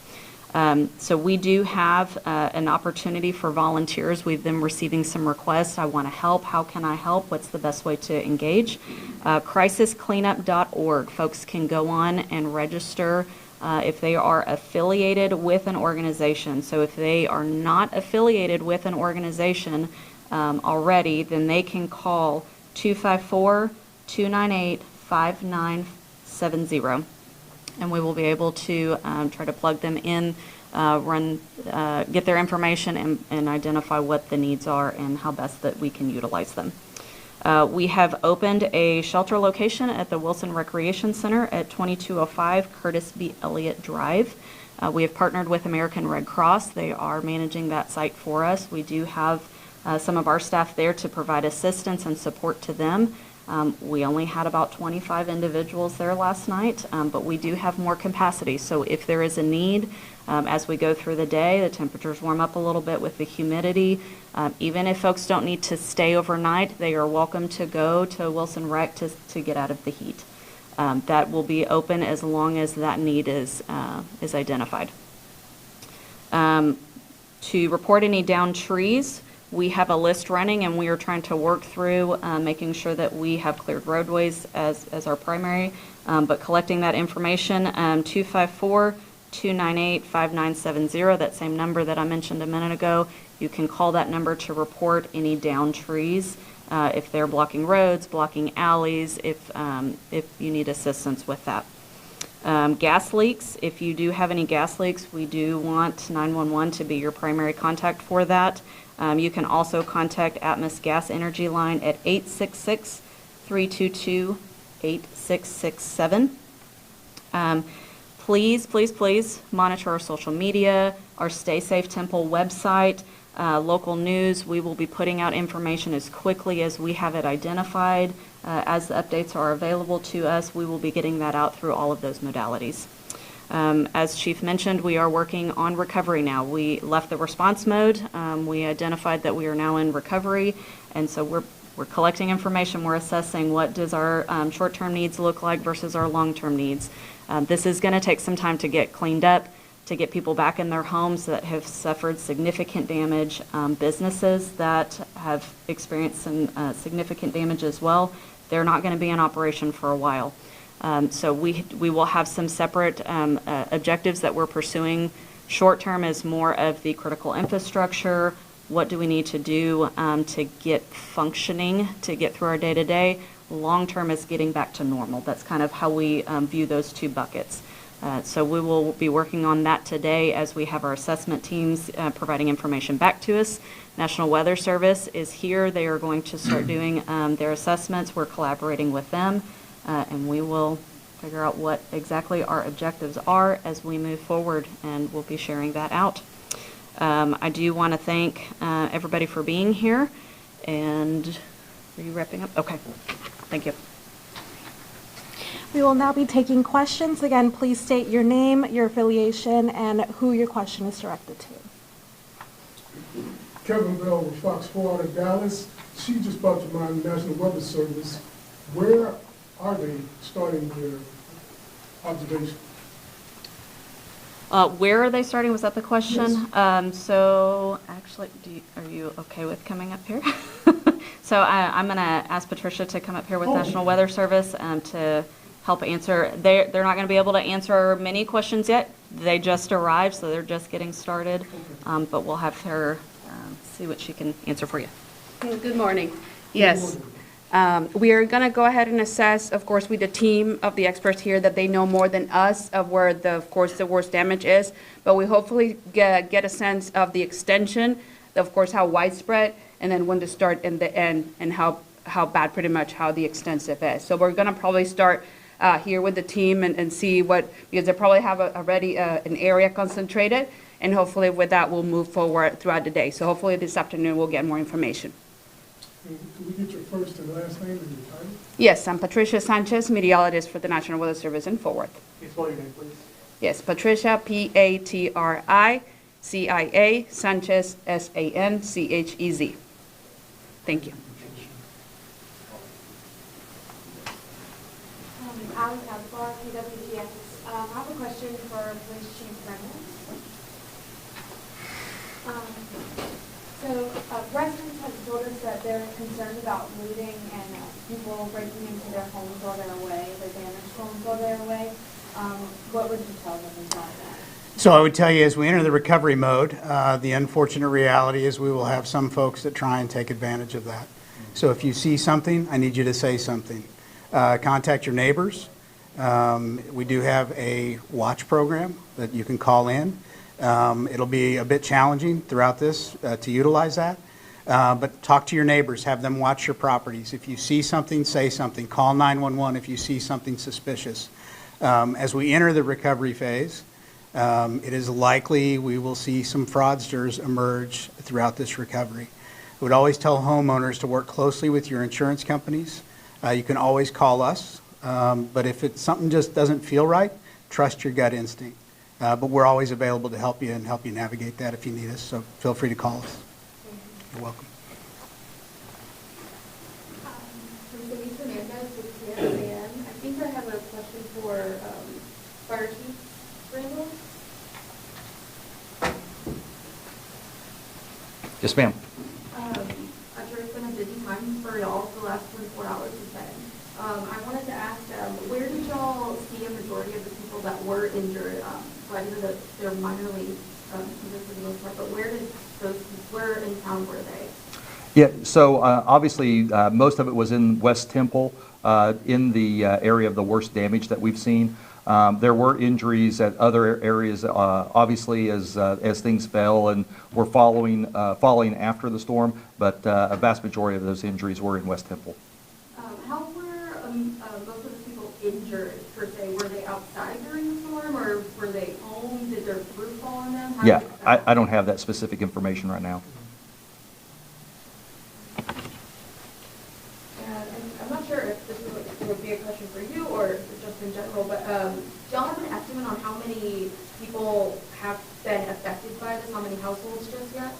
So we do have an opportunity for volunteers. We've been receiving some requests. I want to help. How can I help? What's the best way to engage? Crisiscleanup.org. Folks can go on and register if they are affiliated with an organization. So if they are not affiliated with an organization already, then they can call 254-298-5970. And we will be able to try to plug them in, get their information and identify what the needs are and how best that we can utilize them. We have opened a shelter location at the Wilson Recreation Center at 2205 Curtis B. Elliott Drive. We have partnered with American Red Cross. They are managing that site for us. We do have some of our staff there to provide assistance and support to them. We only had about 25 individuals there last night, but we do have more capacity. So if there is a need, as we go through the day, the temperatures warm up a little bit with the humidity. Even if folks don't need to stay overnight, they are welcome to go to Wilson Rec to get out of the heat. That will be open as long as that need is identified. To report any downed trees, We have a list running, and we are trying to work through making sure that we have cleared roadways as our primary, but collecting that information. 254-298-5970, that same number that I mentioned a minute ago. You can call that number to report any downed trees, if they're blocking roads, blocking alleys, if you need assistance with that. Gas leaks, if you do have any gas leaks, we do want 911 to be your primary contact for that. You can also contact Atmos Gas Energy Line at 866-322-8667. Please, please, please monitor our social media, our Stay Safe Temple website, local news. We will be putting out information as quickly as we have it identified. As the updates are available to us, we will be getting that out through all of those modalities. As Chief mentioned, we are working on recovery now. We left the response mode. We identified that we are now in recovery, and so we're collecting information. We're assessing what does our short-term needs look like versus our long-term needs. This is going to take some time to get cleaned up, to get people back in their homes that have suffered significant damage, businesses that have experienced some significant damage as well. They're not going to be in operation for a while. So we will have some separate objectives that we're pursuing. Short-term is more of the critical infrastructure. What do we need to do to get functioning, to get through our day-to-day? Long-term is getting back to normal. That's kind of how we view those two buckets. So we will be working on that today as we have our assessment teams providing information back to us. National Weather Service is here. They are going to start doing their assessments. We're collaborating with them, and we will figure out what exactly our objectives are as we move forward, and we'll be sharing that out. I do want to thank everybody for being here. And are you wrapping up? Okay. Thank you.
We will now be taking questions. Again, please state your name, your affiliation, and who your question is directed to.
Kevin Bell with Fox 4 out of Dallas. She just brought to mind National Weather Service. Where are they starting their observation?
Where are they starting? Was that the question?
Yes.
So actually, are you okay with coming up here? So I'm going to ask Patricia to come up here with National Weather Service to help answer. They're not going to be able to answer many questions yet. They just arrived, so they're just getting started. But we'll have her see what she can answer for you.
Good morning. Yes. We are going to go ahead and assess, of course, with the team of the experts here that they know more than us of where, of course, the worst damage is. But we hopefully get a sense of the extension, of course, how widespread, and then when to start and the end, and how bad, pretty much, how the extensive is. So we're going to probably start here with the team and see what, because they probably have already an area concentrated, and hopefully with that we'll move forward throughout the day. So hopefully this afternoon we'll get more information.
Could we get your first and last name and your title?
Yes, I'm Patricia Sanchez, meteorologist for the National Weather Service in Fort Worth.
Can you spell your name, please?
Yes, Patricia, Patricia, Sanchez, Sanchez. Thank you.
Alex Alvar, KWTX. I have a question for Police Chief Remnant. Residents have told us that they're concerned about looting and people breaking into their homes while they're away, their damaged homes while they're away. What would you tell them about that?
So I would tell you, as we enter the recovery mode, the unfortunate reality is we will have some folks that try and take advantage of that. So if you see something, I need you to say something. Contact your neighbors. We do have a watch program that you can call in. It'll be a bit challenging throughout this to utilize that. But talk to your neighbors, have them watch your properties. If you see something, say something. Call 911 if you see something suspicious. As we enter the recovery phase, it is likely we will see some fraudsters emerge throughout this recovery. I would always tell homeowners to work closely with your insurance companies. You can always call us, but if something just doesn't feel right, trust your gut instinct. But we're always available to help you and help you navigate that if you need us, so feel free to call us. You're welcome.
I think I have a question for Fire Chief Randall.
Yes, ma'am.
Montreal for the last 24 hours has been. I wanted to ask, where did y'all see a majority of the people that were injured? So I know that they're minorly injured for the most part, but where in town were they?
Yeah, so obviously most of it was in West Temple, in the area of the worst damage that we've seen. There were injuries at other areas, obviously, as things fell and were falling after the storm, but a vast majority of those injuries were in West Temple.
How were most of the people injured, per se? Were they outside during the storm, or were they home? Did their roof fall on them?
Yeah, I don't have that specific information right now.
And I'm not sure if this would be a question for you or just in general, but do y'all have an estimate on how many people have been affected by this? How many households just yet?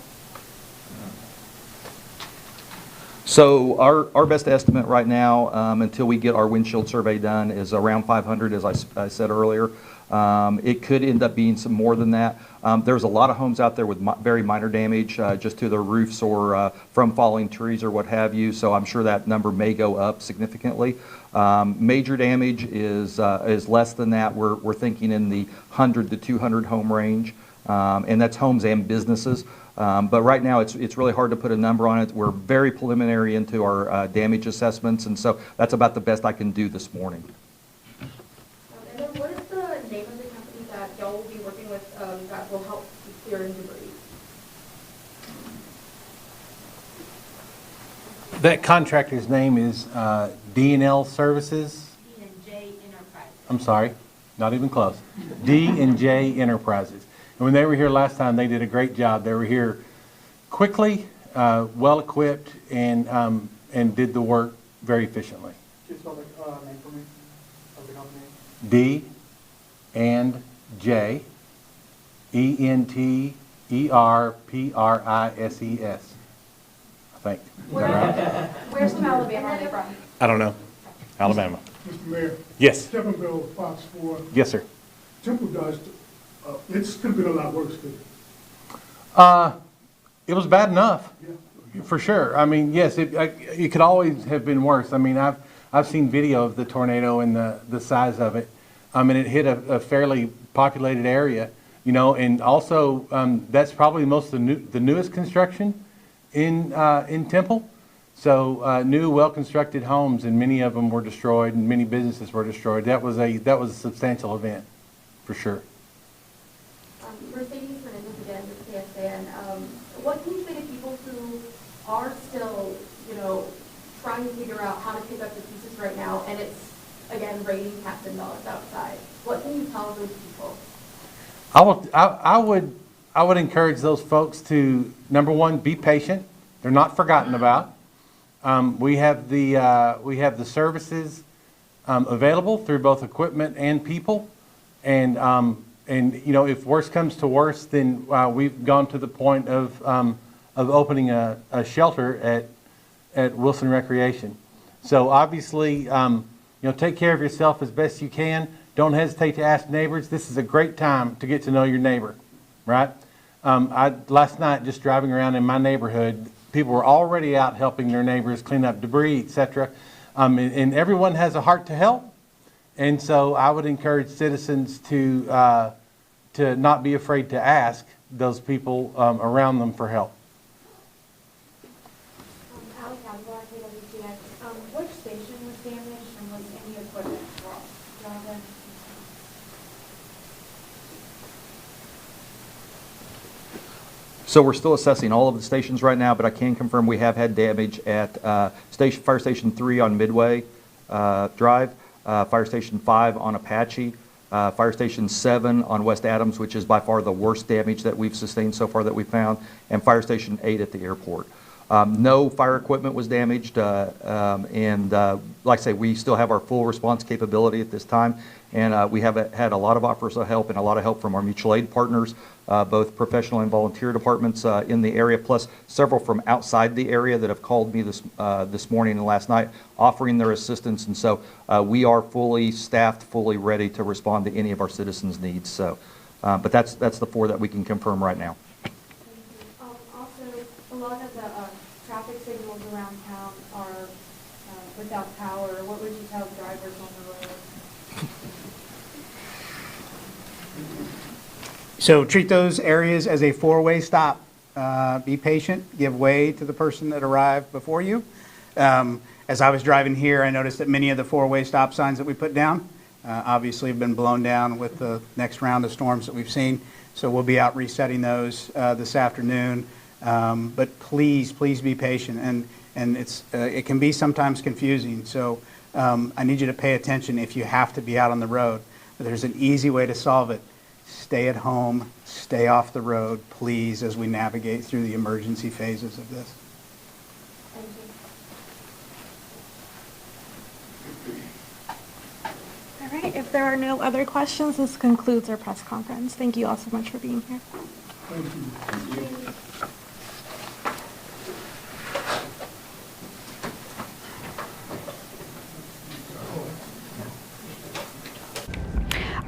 So our best estimate right now, until we get our windshield survey done, is around 500, as I said earlier. It could end up being some more than that. There's a lot of homes out there with very minor damage, just to their roofs or from falling trees or what have you. So I'm sure that number may go up significantly. Major damage is less than that. We're thinking in the 100 to 200 home range, and that's homes and businesses. But right now, it's really hard to put a number on it. We're very preliminary into our damage assessments, and so that's about the best I can do this morning.
And then what is the name of the company that y'all will be working with that will help clearing debris?
That contractor's name is D&L Services.
D&J Enterprises.
I'm sorry, not even close. D&J Enterprises. And when they were here last time, they did a great job. They were here quickly, well-equipped, and did the work very efficiently.
Can you spell the name for me of the company?
D and J, ENTERPRISES, I think.
Where's from Alabama are they from?
I don't know. Alabama.
Mr. Mayor?
Yes.
Stephenville, Fox 4.
Yes, sir.
Temple dodged. It could have been a lot worse, could it?
It was bad enough,
Yeah.
for sure. I mean, yes, it could always have been worse. I mean, I've seen video of the tornado and the size of it. And it hit a fairly populated area, you know, and also that's probably most of the newest construction in Temple. So new, well-constructed homes, and many of them were destroyed, and many businesses were destroyed. That was a substantial event, for sure.
Mercedes Fernandez again with KSAN. What can you say to people who are still, trying to figure out how to pick up the pieces right now, and it's, again, raining cats and dogs outside? What can you tell those people?
I would encourage those folks to, number one, be patient. They're not forgotten about. We have the services available through both equipment and people, and if worse comes to worse, then we've gone to the point of opening a shelter at Wilson Recreation. So obviously, take care of yourself as best you can. Don't hesitate to ask neighbors. This is a great time to get to know your neighbor, right? Last night, just driving around in my neighborhood, people were already out helping their neighbors clean up debris, etc. And everyone has a heart to help. And so I would encourage citizens to not be afraid to ask those people around them for help.
Which station was damaged and was any equipment lost? Jonathan?
So we're still assessing all of the stations right now, but I can confirm we have had damage at Fire Station 3 on Midway Drive, Fire Station 5 on Apache, Fire Station 7 on West Adams, which is by far the worst damage that we've sustained so far that we found, and Fire Station 8 at the airport. No fire equipment was damaged, and like I say, we still have our full response capability at this time, and we have had a lot of offers of help and a lot of help from our mutual aid partners, both professional and volunteer departments in the area, plus several from outside the area that have called me this morning and last night offering their assistance, and so we are fully staffed, fully ready to respond to any of our citizens' needs. So, but that's the four that we can confirm right now.
Also, a lot of the traffic signals around town are without power, what would you tell drivers on the road?
So treat those areas as a four-way stop. Be patient, give way to the person that arrived before you. As I was driving here, I noticed that many of the four-way stop signs that we put down obviously have been blown down with the next round of storms that we've seen. So we'll be out resetting those this afternoon. But please be patient. And it can be sometimes confusing. So I need you to pay attention if you have to be out on the road. There's an easy way to solve it. Stay at home, stay off the road, please, as we navigate through the emergency phases of this.
Thank you.
All right, if there are no other questions, this concludes our press conference. Thank you all so much for being here.
Thank you.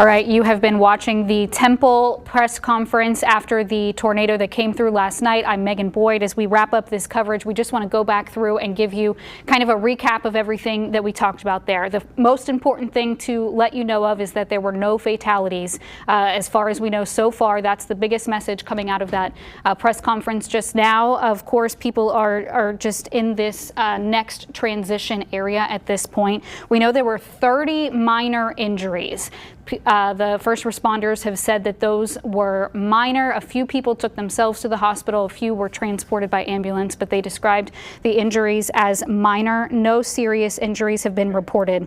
All right, you have been watching the Temple press conference after the tornado that came through last night. I'm Megan Boyd. As we wrap up this coverage, we just want to go back through and give you kind of a recap of everything that we talked about there. The most important thing to let you know of is that there were no fatalities as far as we know so far. That's the biggest message coming out of that press conference just now. Of course, people are just in this next transition area at this point. We know there were 30 minor injuries. The first responders have said that those were minor. A few people took themselves to the hospital. A few were transported by ambulance, but they described the injuries as minor. No serious injuries have been reported.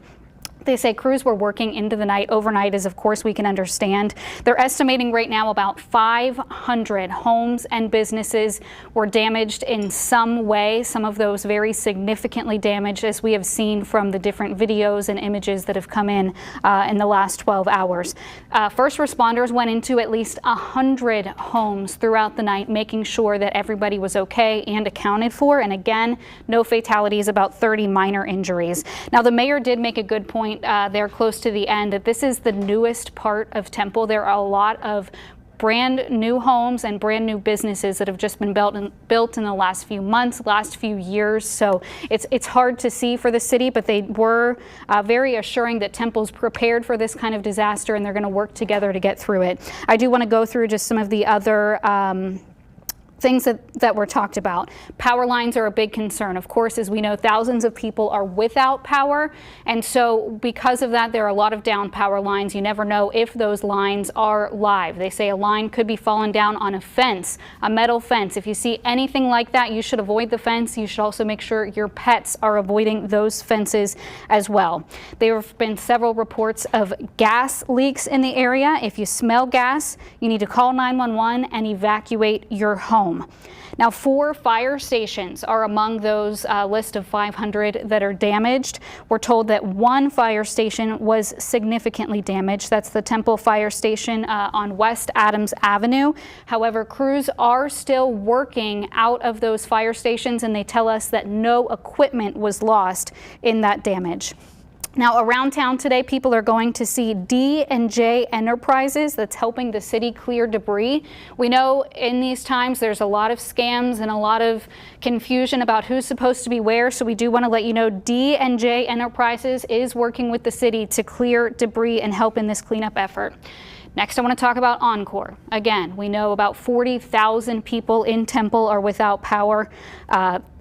They say crews were working into the night. Overnight, as of course we can understand. They're estimating right now about 500 homes and businesses were damaged in some way. Some of those very significantly damaged, as we have seen from the different videos and images that have come in the last 12 hours. First responders went into at least 100 homes throughout the night, making sure that everybody was okay and accounted for. And again, no fatalities, about 30 minor injuries. Now, the mayor did make a good point there close to the end that this is the newest part of Temple. There are a lot of brand new homes and brand new businesses that have just been built in the last few months, last few years. So it's hard to see for the city, but they were very assuring that Temple's prepared for this kind of disaster and they're going to work together to get through it. I do want to go through just some of the other things that were talked about. Power lines are a big concern. Of course, as we know, thousands of people are without power. And so because of that, there are a lot of down power lines. You never know if those lines are live. They say a line could be fallen down on a fence, a metal fence. If you see anything like that, you should avoid the fence. You should also make sure your pets are avoiding those fences as well. There have been several reports of gas leaks in the area. If you smell gas, you need to call 911 and evacuate your home. Now, 4 fire stations are among those list of 500 that are damaged. We're told that 1 fire station was significantly damaged. That's the Temple Fire Station on West Adams Avenue. However, crews are still working out of those fire stations, and they tell us that no equipment was lost in that damage. Now, around town today, people are going to see D&J Enterprises that's helping the city clear debris. We know in these times there's a lot of scams and a lot of confusion about who's supposed to be where, so we do want to let you know D&J Enterprises is working with the city to clear debris and help in this cleanup effort. Next, I want to talk about Encore. Again, we know about 40,000 people in Temple are without power.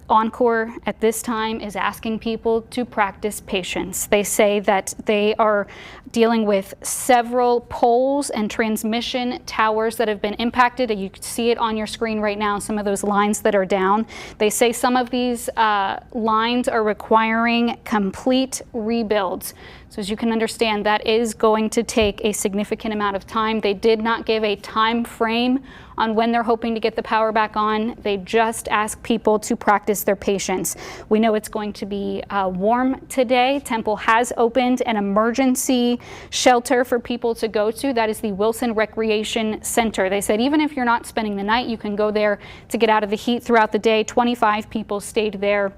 Encore at this time is asking people to practice patience. They say that they are dealing with several poles and transmission towers that have been impacted. You can see it on your screen right now, some of those lines that are down. They say some of these lines are requiring complete rebuilds. So as you can understand, that is going to take a significant amount of time. They did not give a time frame on when they're hoping to get the power back on. They just ask people to practice their patience. We know it's going to be warm today. Temple has opened an emergency shelter for people to go to. That is the Wilson Recreation Center. They said even if you're not spending the night, you can go there to get out of the heat throughout the day. 25 people stayed there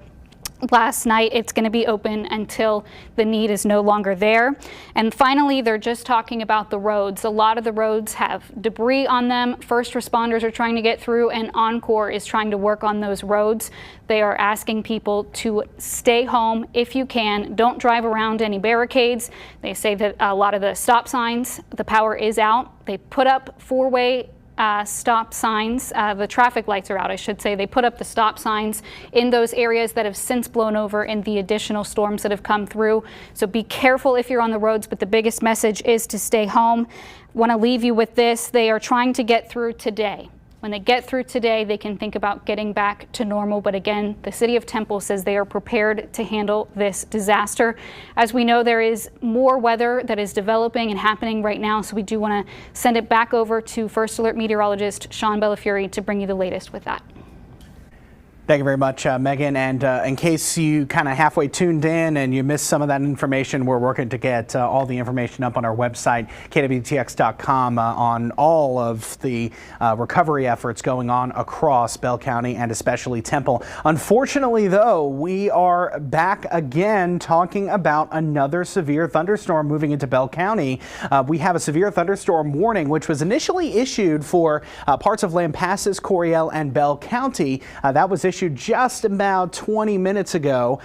last night. It's going to be open until the need is no longer there. And finally, they're just talking about the roads. A lot of the roads have debris on them. First responders are trying to get through, and Encore is trying to work on those roads. They are asking people to stay home if you can. Don't drive around any barricades. They say that a lot of the stop signs, the power is out. They put up four-way stop signs. The traffic lights are out, I should say. They put up the stop signs in those areas that have since blown over in the additional storms that have come through. So be careful if you're on the roads, but the biggest message is to stay home. Want to leave you with this. They are trying to get through today. When they get through today, they can think about getting back to normal. But again, the city of Temple says they are prepared to handle this disaster. As we know, there is more weather that is developing and happening right now. So we do want to send it back over to First Alert meteorologist Sean Bellafiore to bring you the latest with that.
Thank you very much, Megan. And in case you kind of halfway tuned in and you missed some of that information, we're working to get all the information up on our website, kwtx.com, on all of the recovery efforts going on across Bell County and especially Temple. Unfortunately, though, we are back again talking about another severe thunderstorm moving into Bell County. We have a severe thunderstorm warning, which was initially issued for parts of Lampasas, Coryell, and Bell County. That was issued just about 20 minutes ago.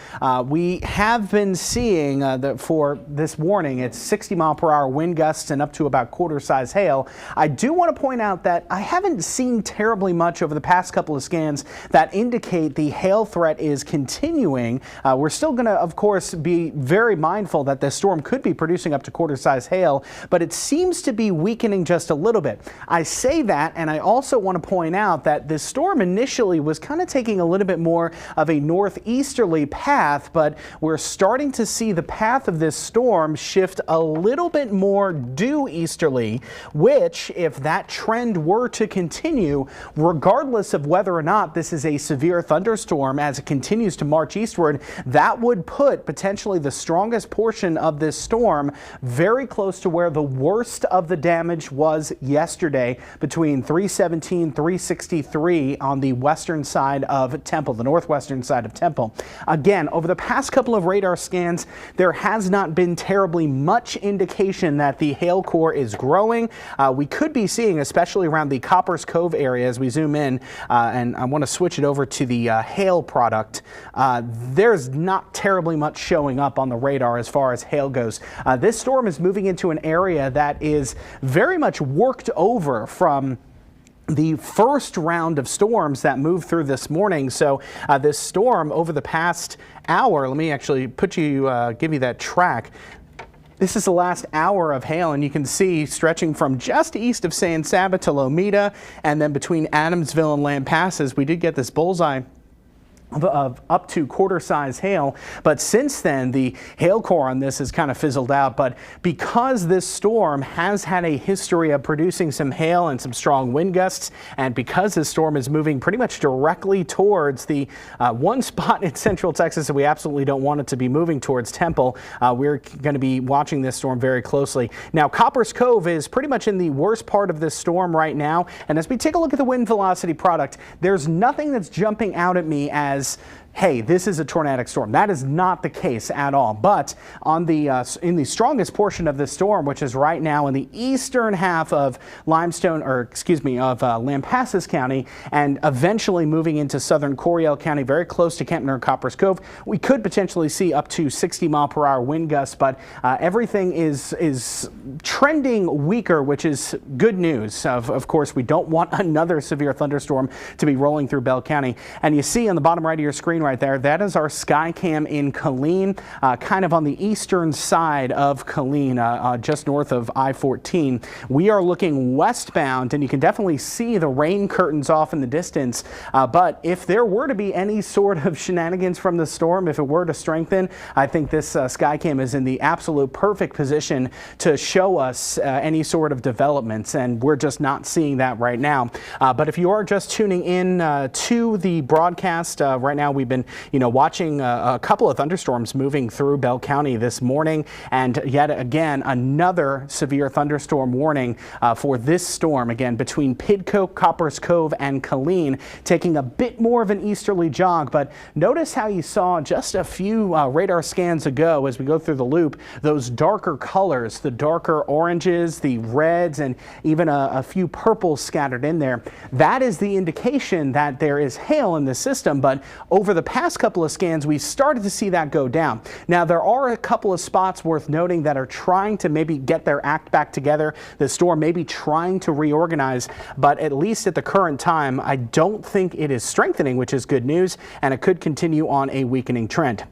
We have been seeing for this warning, it's 60-mile-per-hour wind gusts and up to about quarter-size hail. I do want to point out that I haven't seen terribly much over the past couple of scans that indicate the hail threat is continuing. We're still going to, of course, be very mindful that this storm could be producing up to quarter-size hail, but it seems to be weakening just a little bit. I say that, and I also want to point out that this storm initially was kind of taking a little bit more of a northeasterly path, but we're starting to see the path of this storm shift a little bit more due easterly, which, if that trend were to continue, regardless of whether or not this is a severe thunderstorm as it continues to march eastward, that would put potentially the strongest portion of this storm very close to where the worst of the damage was yesterday, between 317, 363 on the western side of Temple, the northwestern side of Temple. Again, over the past couple of radar scans, there has not been terribly much indication that the hail core is growing. We could be seeing, especially around the Coppers Cove area, as we zoom in, and I want to switch it over to the hail product. There's not terribly much showing up on the radar as far as hail goes. This storm is moving into an area that is very much worked over from the first round of storms that moved through this morning. So this storm over the past hour, let me actually give you that track. This is the last hour of hail, and you can see stretching from just east of San Saba to Lomita, and then between Adamsville and Lampasas, we did get this bullseye of up to quarter-size hail, but since then the hail core on this has kind of fizzled out. But because this storm has had a history of producing some hail and some strong wind gusts, and because this storm is moving pretty much directly towards the one spot in central Texas that we absolutely don't want it to be moving towards, Temple, we're going to be watching this storm very closely. Now, Coppers Cove is pretty much in the worst part of this storm right now, and as we take a look at the wind velocity product, there's nothing that's jumping out at me as hey, this is a tornadic storm. That is not the case at all. But on the in the strongest portion of this storm, which is right now in the eastern half of Lampasas County, and eventually moving into southern Coryell County, very close to Kempner and Coppers Cove, we could potentially see up to 60-mile-per-hour wind gusts. But everything is trending weaker, which is good news. Of course, we don't want another severe thunderstorm to be rolling through Bell County. And you see on the bottom right of your screen right there, that is our Skycam in Killeen, kind of on the eastern side of Killeen, just north of I-14. We are looking westbound, and you can definitely see the rain curtains off in the distance. But if there were to be any sort of shenanigans from the storm, if it were to strengthen, I think this Skycam is in the absolute perfect position to show us any sort of developments, and we're just not seeing that right now. But if you are just tuning in to the broadcast, right now we've We've been, watching a couple of thunderstorms moving through Bell County this morning, and yet again another severe thunderstorm warning for this storm, again between Pidcoke, Coppers Cove, and Killeen, taking a bit more of an easterly jog. But notice how you saw just a few radar scans ago, as we go through the loop, those darker colors, the darker oranges, the reds, and even a few purples scattered in there. That is the indication that there is hail in the system, but over the past couple of scans, we've started to see that go down. Now, there are a couple of spots worth noting that are trying to maybe get their act back together. The storm may be trying to reorganize, but at least at the current time, I don't think it is strengthening, which is good news, and it could continue on a weakening trend.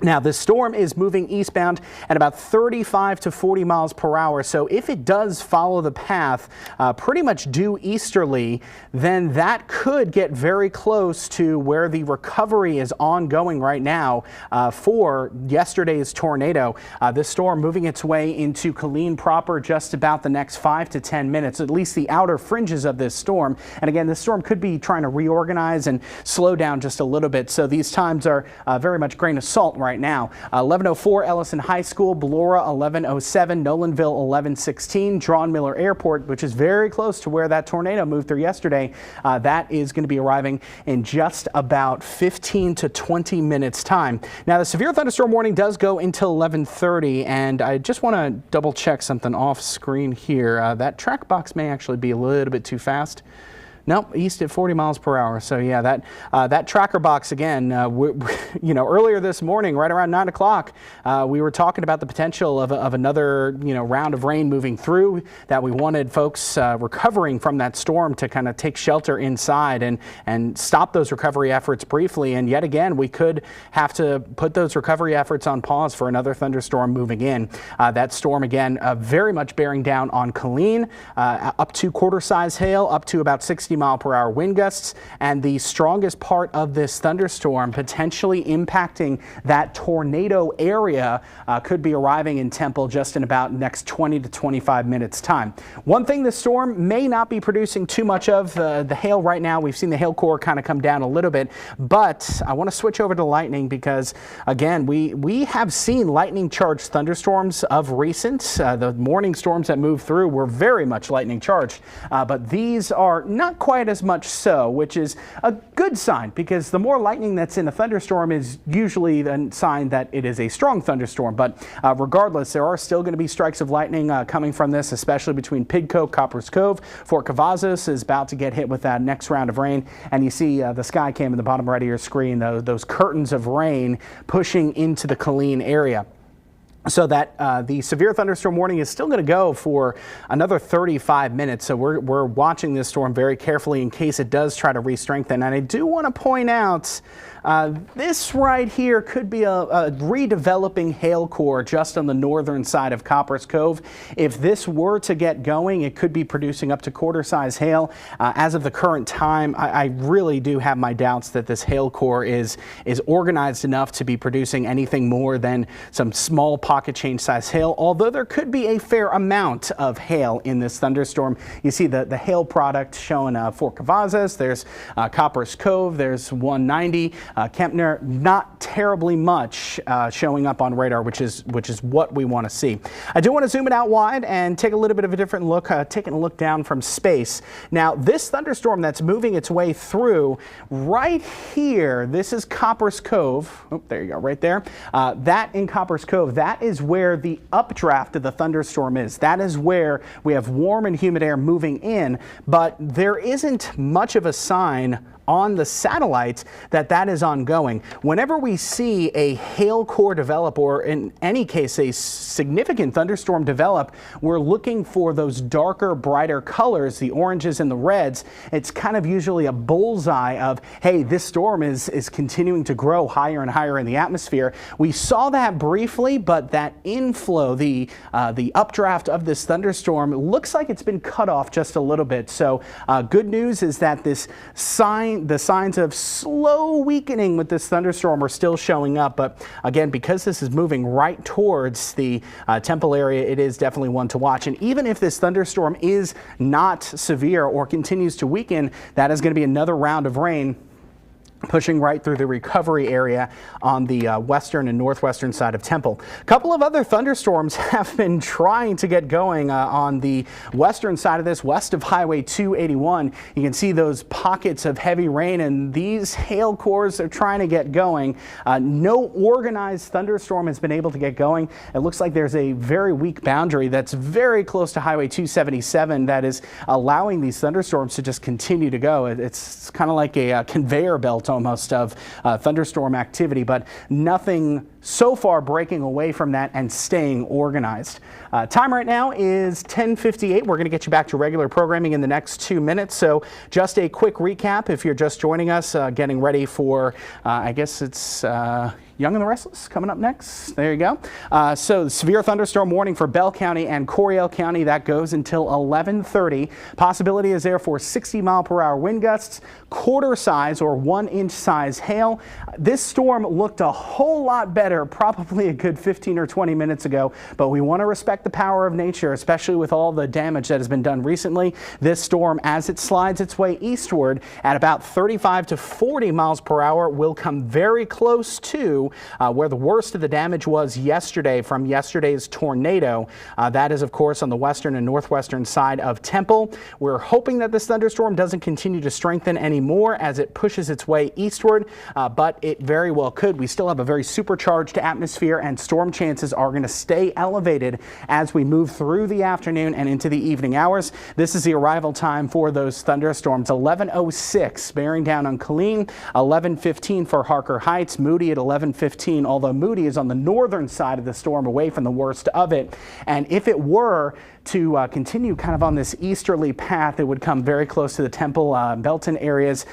Now, this storm is moving eastbound at about 35 to 40 miles per hour. So if it does follow the path pretty much due easterly, then that could get very close to where the recovery is ongoing right now for yesterday's tornado. This storm moving its way into Killeen proper just about the next 5 to 10 minutes, at least the outer fringes of this storm. And again, this storm could be trying to reorganize and slow down just a little bit. So these times are very much grain of salt right now. 11:04 Ellison High School, Belora 11:07, Nolanville 11:16, Drawn Miller Airport, which is very close to where that tornado moved through yesterday. That is going to be arriving in just about 15 to 20 minutes time. Now, the severe thunderstorm warning does go until 11:30, and I just want to double check something off screen here. That track box may actually be a little bit too fast. Nope, east at 40 miles per hour. So yeah, that tracker box again, earlier this morning, right around 9 o'clock, we were talking about the potential of another, round of rain moving through, that we wanted folks recovering from that storm to kind of take shelter inside and stop those recovery efforts briefly. And yet again, we could have to put those recovery efforts on pause for another thunderstorm moving in. That storm again, very much bearing down on Killeen, up to quarter-size hail, up to about 60-mile-per-hour wind gusts, and the strongest part of this thunderstorm potentially impacting that tornado area could be arriving in Temple just in about next 20 to 25 minutes time. One thing this storm may not be producing too much of, the hail right now. We've seen the hail core kind of come down a little bit, but I want to switch over to lightning because again, we have seen lightning charged thunderstorms of recent. The morning storms that moved through were very much lightning charged, but these are not quite as much so, which is a good sign because the more lightning that's in a thunderstorm is usually a sign that it is a strong thunderstorm. But regardless, there are still going to be strikes of lightning coming from this, especially between Pidcoke, Coppers Cove. Fort Cavazos is about to get hit with that next round of rain. And you see the sky cam in the bottom right of your screen, those curtains of rain pushing into the Killeen area. So that the severe thunderstorm warning is still going to go for another 35 minutes. So we're watching this storm very carefully in case it does try to re-strengthen. And I do want to point out this right here could be a redeveloping hail core just on the northern side of Coppers Cove. If this were to get going, it could be producing up to quarter-size hail. As of the current time, I really do have my doubts that this hail core is organized enough to be producing anything more than some small pocket change size hail, although there could be a fair amount of hail in this thunderstorm. You see the hail product showing Fort Cavazos, there's Coppers Cove, there's 190. Kempner, not terribly much showing up on radar, which is what we want to see. I do want to zoom it out wide and take a little bit of a different look, taking a look down from space. Now, this thunderstorm that's moving its way through right here, this is Coppers Cove. Oh, there you go, right there. That in Coppers Cove, that is where the updraft of the thunderstorm is. That is where we have warm and humid air moving in, but there isn't much of a sign on the satellites that is ongoing. Whenever we see a hail core develop, or in any case a significant thunderstorm develop, we're looking for those darker, brighter colors, the oranges and the reds. It's kind of usually a bullseye of, hey, this storm is continuing to grow higher and higher in the atmosphere. We saw that briefly, but that inflow, the updraft of this thunderstorm, looks like it's been cut off just a little bit. So good news is that the signs of slow weakening with this thunderstorm are still showing up. But again, because this is moving right towards the Temple area, it is definitely one to watch. And even if this thunderstorm is not severe or continues to weaken, that is going to be another round of rain pushing right through the recovery area on the western and northwestern side of Temple. A couple of other thunderstorms have been trying to get going on the western side of this, west of Highway 281. You can see those pockets of heavy rain, and these hail cores are trying to get going. No organized thunderstorm has been able to get going. It looks like there's a very weak boundary that's very close to Highway 277 that is allowing these thunderstorms to just continue to go. It's kind of like a conveyor belt almost of thunderstorm activity, but nothing so far breaking away from that and staying organized. Time right now is 10:58. We're going to get you back to regular programming in the next 2 minutes. So just a quick recap if you're just joining us, getting ready for, I guess it's Young and the Restless coming up next. There you go. So severe thunderstorm warning for Bell County and Coryell County. That goes until 11:30. Possibility is there for 60-mile-per-hour wind gusts, quarter size or 1-inch size hail. This storm looked a whole lot better probably a good 15 or 20 minutes ago, but we want to respect the power of nature, especially with all the damage that has been done recently. This storm, as it slides its way eastward at about 35 to 40 miles per hour, will come very close to where the worst of the damage was yesterday from yesterday's tornado. That is, of course, on the western and northwestern side of Temple. We're hoping that this thunderstorm doesn't continue to strengthen anymore as it pushes its way eastward, but it very well could. We still have a very supercharged atmosphere, and storm chances are going to stay elevated as we move through the afternoon and into the evening hours. This is the arrival time for those thunderstorms. 11:06 bearing down on Killeen, 11:15 for Harker Heights, Moody at 11:15, although Moody is on the northern side of the storm away from the worst of it. And if it were to continue kind of on this easterly path, it would come very close to the Temple, Belton areas,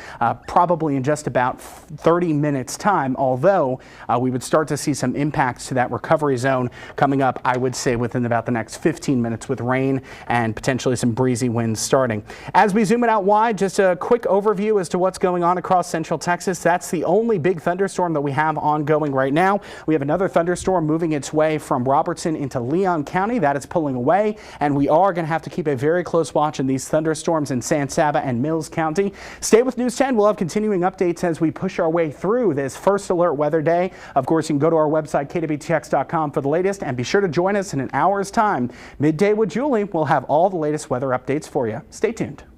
probably in just about 30 minutes time, although we would start to see some impacts to that recovery zone coming up, I would say, within about the next 15 minutes with rain and potentially some breezy winds starting. As we zoom it out wide, just a quick overview as to what's going on across central Texas. That's the only big thunderstorm that we have ongoing right now. We have another thunderstorm moving its way from Robertson into Leon County. That is pulling away, and we are going to have to keep a very close watch on these thunderstorms in San Saba and Mills County. Stay with News 10. We'll have continuing updates as we push our way through this first alert weather day. Of course, you can go to our website, kwtx.com, for the latest, and be sure to join us in an hour's time. Midday with Julie will have all the latest weather updates for you. Stay tuned.